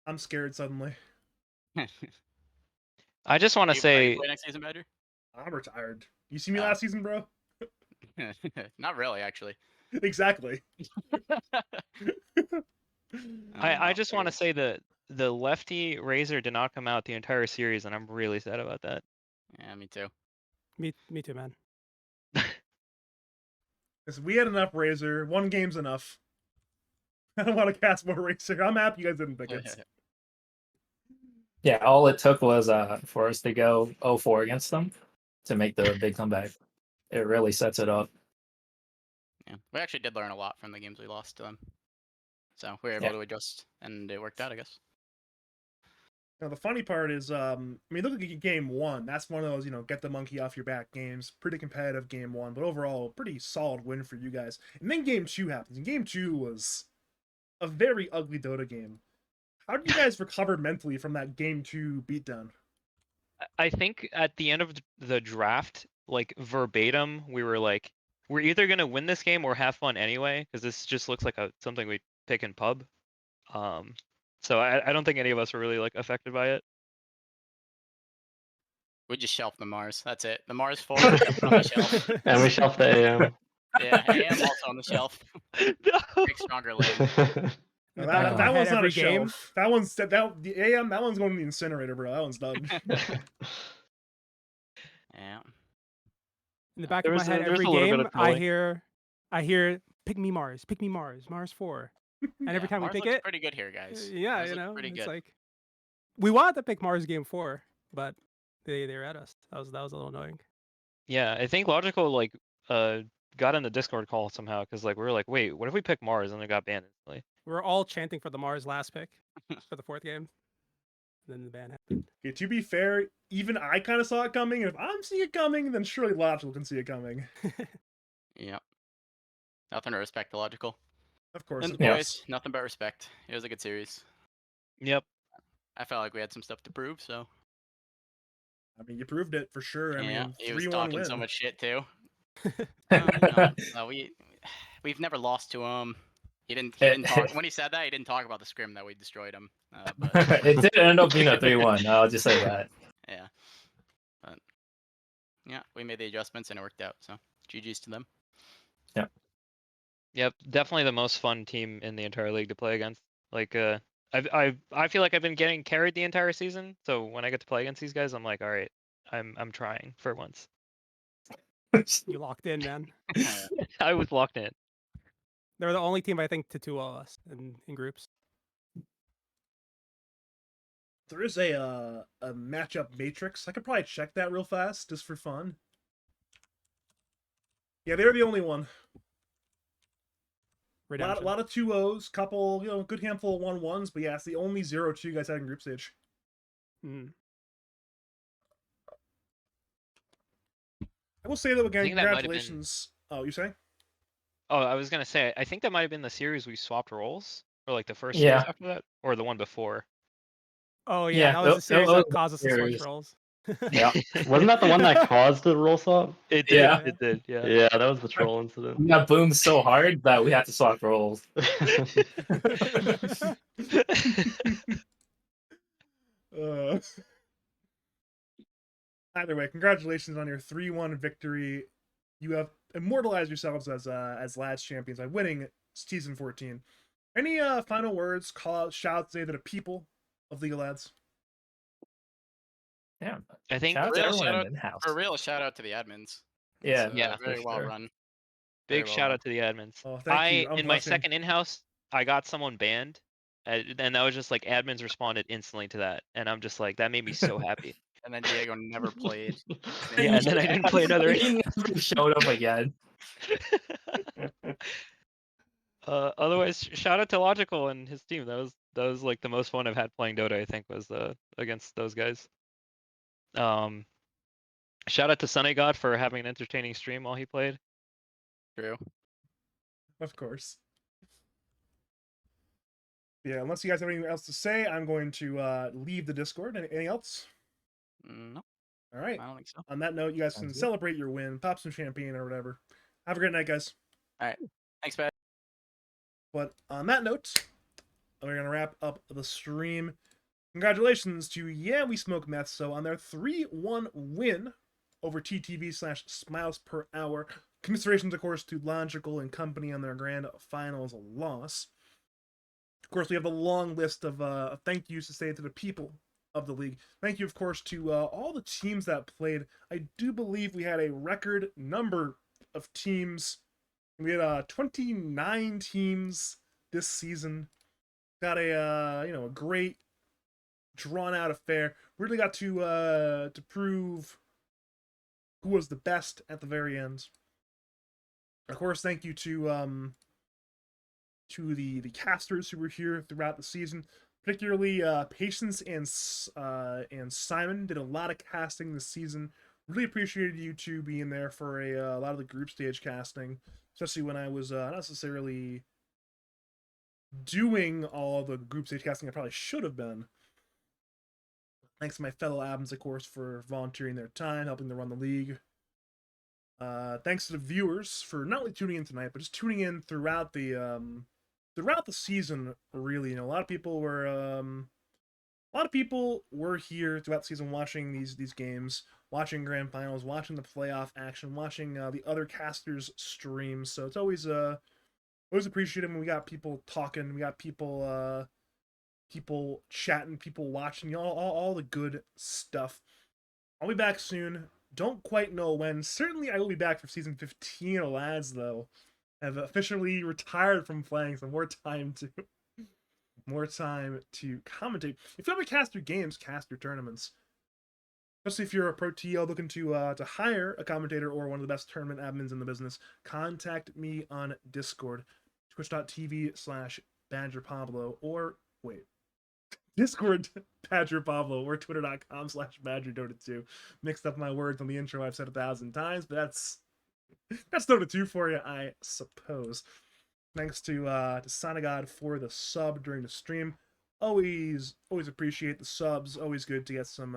I'm scared suddenly. I just want to say, play next season, Badger? I'm retired. You see me last season, bro? Not really, actually. Exactly. I just want to say that the lefty Razor did not come out the entire series, and I'm really sad about that. Yeah, me too. Me too, man. Because we had enough Razor. One game's enough. I don't want to cast more Razor. I'm happy you guys didn't pick it. Yeah, all it took was for us to go 0-4 against them to make the big comeback. It really sets it up. Yeah, we actually did learn a lot from the games we lost to them. So we were able to adjust, and it worked out, I guess. Now the funny part is, I mean, look at game one. That's one of those, get the monkey off your back games. Pretty competitive game one, but overall, pretty solid win for you guys. And then game two happens. And game two was a very ugly Dota game. How did you guys recover mentally from that game two beatdown? I think at the end of the draft, like verbatim, we were like, we're either gonna win this game or have fun anyway, because this just looks like something we pick in pub. So I don't think any of us were really like affected by it. We just shelved the Mars. That's it. The Mars 4 we kept it on the shelf. And we shelved the AM. Yeah, AM also on the shelf. No. Big stronger lane. Now, back that of my that head one's not a every game. shelf. That one's the AM. That one's going to the incinerator, bro. That one's done. Yeah. In the back There of my was a- head, there was every a little bit game, of I trolling. hear, pick me Mars, Mars 4. And every time Mars we pick looks it, pretty good here, guys. yeah, Mars you looks know, pretty it's good. like we wanted to pick Mars game 4, but they were at us. That was a little annoying. Yeah, I think Logical like got in the Discord call somehow because like we were like, wait, what if we pick Mars and it got banned instantly? We were all chanting for the Mars last pick for the 4th game. Then the ban happened. Okay, to be fair, even I kind of saw it coming. If I'm seeing it coming, then surely Logical can see it coming. Yep. Nothing to respect the logical. Of course. And Of the course. boys, nothing but respect. It was a good series. Yep. I felt like we had some stuff to prove, so I mean, you proved it for sure. I yeah. mean, He was 3-1 talking win. so much shit too. Yeah. We've never lost to him. He didn't talk when he said that. He didn't talk about the scrim that we destroyed him. But It did end up being a 3-1. I'll just say that. yeah, but yeah, we made the adjustments and it worked out. So GG's to them. Yep. Definitely the most fun team in the entire league to play against. Like I feel like I've been getting carried the entire season. So when I get to play against these guys, I'm like, all right, I'm trying for once. You locked in, man. I was locked in. They're the only team I think to 2-0 us in groups. There is a matchup matrix. I could probably check that real fast just for fun. Yeah, they're the only one. A Redemption. lot of 2-0s, couple, good handful of 1-1s, but yeah, it's the only 0-2 you guys had in group stage. Mm. I will say though again, think that might have been- congratulations. Oh, you say? Oh, I was gonna say, I think that might have been the series we swapped roles, or like the first Yeah. series after that, or the one before. Oh yeah, Yeah, that was the that series was that the caused us to switch series. roles. Yeah. Wasn't that the one that caused the roll swap? It did. Yeah. It did. Yeah. Yeah, that was the troll incident. We got boomed so hard that we had to swap roles. Either way, congratulations on your 3-1 victory. You have immortalized yourselves as lads champions by winning season 14. Any final words, call out, shout say to the people of League of Lads? Yeah. I think Shout out to Real everyone shout in house. For real, shout out to the admins. Yeah. It's, Yeah, very for well sure. run. big well shout done. out to the admins. Oh, thank you. I'm In my blushing. second in-house, I got someone banned, and that was just like admins responded instantly to that, and I'm just like, that made me so happy. And then Diego never played. Yeah, and then I didn't play another. He never showed up again. Otherwise, shout out to Logical and his team. That was like the most fun I've had playing Dota. I think was against those guys. Shout out to Sunny God for having an entertaining stream while he played. True. Of course. Yeah, unless you guys have anything else to say, I'm going to leave the Discord. Anything else? No, All right. I don't think so. On that note, you guys Sounds can good. celebrate your win, pop some champagne or whatever. Have a great night, guys. Thanks, Pat. But on that note, we're going to wrap up the stream. Congratulations to Yeah We Smoke Meth. So on their 3-1 win over TTV/SmilesPerHour. Commiserations, of course, to Logical and company on their grand finals loss. Of course, we have a long list of thank yous to say to the people of the league. Thank you, of course, to all the teams that played. I do believe we had a record number of teams. We had 29 teams this season. Got a great drawn out affair. Really got to prove who was the best at the very end. Of course, thank you to the casters who were here throughout the season. Particularly Patience and Simon did a lot of casting this season. Really appreciated you two being there for a lot of the group stage casting, especially when I was not necessarily doing all the group stage casting I probably should have been. Thanks to my fellow admins, of course, for volunteering their time, helping to run the league. Thanks to the viewers for not only tuning in tonight, but just tuning in throughout the season. Really, a lot of people were here throughout the season watching these games, watching grand finals, watching the playoff action, watching the other casters streams. So it's always appreciated when we got people talking, we got people chatting, people watching, all the good stuff. I'll be back soon. Don't quite know when. Certainly, I will be back for season 15 of Lads, though. I've officially retired from playing, so more time to commentate. If you ever cast your games, cast your tournaments. Especially if you're a pro TL looking to hire a commentator or one of the best tournament admins in the business, contact me on Discord, twitch.tv/BadgerPablo, or wait, Discord Badger Pablo, or twitter.com/BadgerDota2. Mixed up my words on the intro I've said 1,000 times, but that's Dota 2 for you, I suppose. Thanks to Sonagod for the sub during the stream. Always appreciate the subs. Always good to get some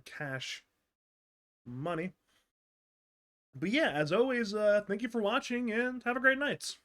cash money. But yeah, as always, thank you for watching and have a great night.